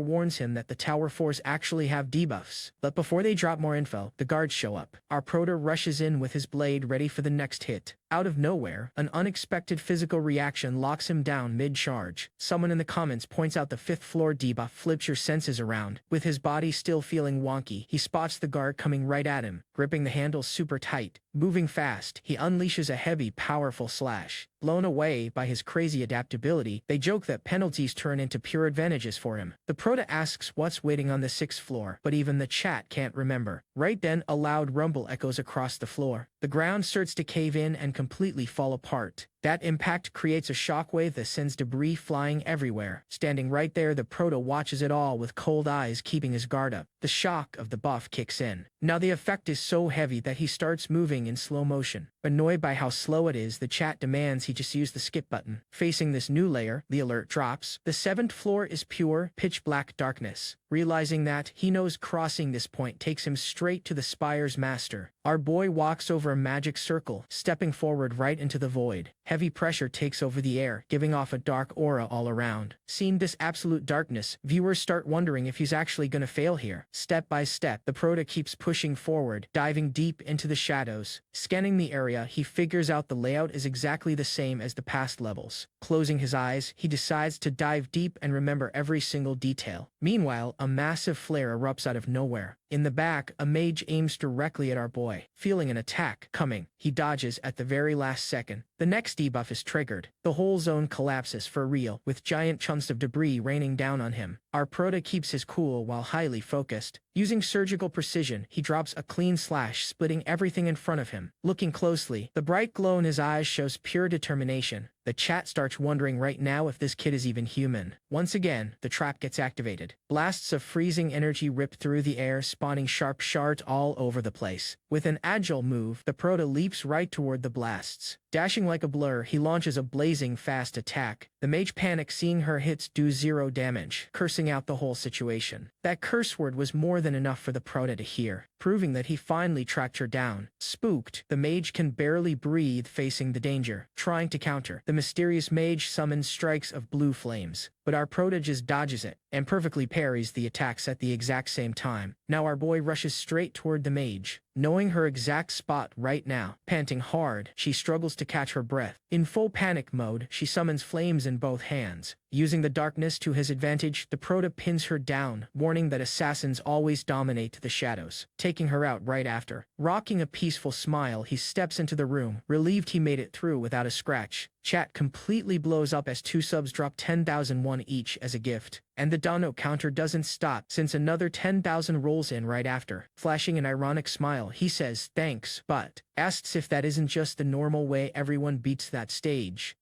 warns him that the Tower Force actually have debuffs, but before they drop more info, the guards show up. Our Prota rushes in with his blade ready for the next hit. Out of nowhere, an unexpected physical reaction locks him down mid-charge. Someone in the comments points out the 5th floor debuff flips your senses around. With his body still feeling wonky, he spots the guard coming right at him, gripping the handle super tight. Moving fast, he unleashes a heavy, powerful slash. Blown away by his crazy adaptability, they joke that penalties turn into pure advantages for him. The Prota asks what's waiting on the 6th floor, but even the chat can't remember. Right then, a loud rumble echoes across the floor. The ground starts to cave in and completely fall apart. That impact creates a shockwave that sends debris flying everywhere. Standing right there, the Prota watches it all with cold eyes, keeping his guard up. The shock of the buff kicks in. Now the effect is so heavy that he starts moving in slow motion. Annoyed by how slow it is, the chat demands he just use the skip button. Facing this new layer, the alert drops. The 7th floor is pure, pitch-black darkness. Realizing that, he knows crossing this point takes him straight to the Spire's master. Our boy walks over a magic circle, stepping forward right into the void. Heavy pressure takes over the air, giving off a dark aura all around. Seeing this absolute darkness, viewers start wondering if he's actually gonna fail here. Step by step, the Prota keeps pushing forward, diving deep into the shadows. Scanning the area, he figures out the layout is exactly the same as the past levels. Closing his eyes, he decides to dive deep and remember every single detail. Meanwhile, a massive flare erupts out of nowhere. In the back, a mage aims directly at our boy. Feeling an attack coming, he dodges at the very last second. The next debuff is triggered. The whole zone collapses for real, with giant chunks of debris raining down on him. Our Prota keeps his cool while highly focused. Using surgical precision, he drops a clean slash, splitting everything in front of him. Looking closely, the bright glow in his eyes shows pure determination. The chat starts wondering right now if this kid is even human. Once again, the trap gets activated. Blasts of freezing energy rip through the air, spawning sharp shards all over the place. With an agile move, the Prota leaps right toward the blasts. Dashing like a blur, he launches a blazing fast attack. The mage panics seeing her hits do 0 damage, cursing out the whole situation. That curse word was more than enough for the Prota to hear, proving that he finally tracked her down. Spooked, the mage can barely breathe facing the danger. Trying to counter, the mysterious mage summons strikes of blue flames, but our Prota just dodges it and perfectly parries the attacks at the exact same time. Now our boy rushes straight toward the mage, knowing her exact spot right now. Panting hard, she struggles to catch her breath. In full panic mode, she summons flames in both hands. Using the darkness to his advantage, the Prota pins her down, warning that assassins always dominate the shadows, taking her out right after. Rocking a peaceful smile, he steps into the room, relieved he made it through without a scratch. Chat completely blows up as 2 subs drop 10,001 each as a gift. And the Dono counter doesn't stop, since another 10,000 rolls in right after. Flashing an ironic smile, he says thanks, but asks if that isn't just the normal way everyone beats that stage.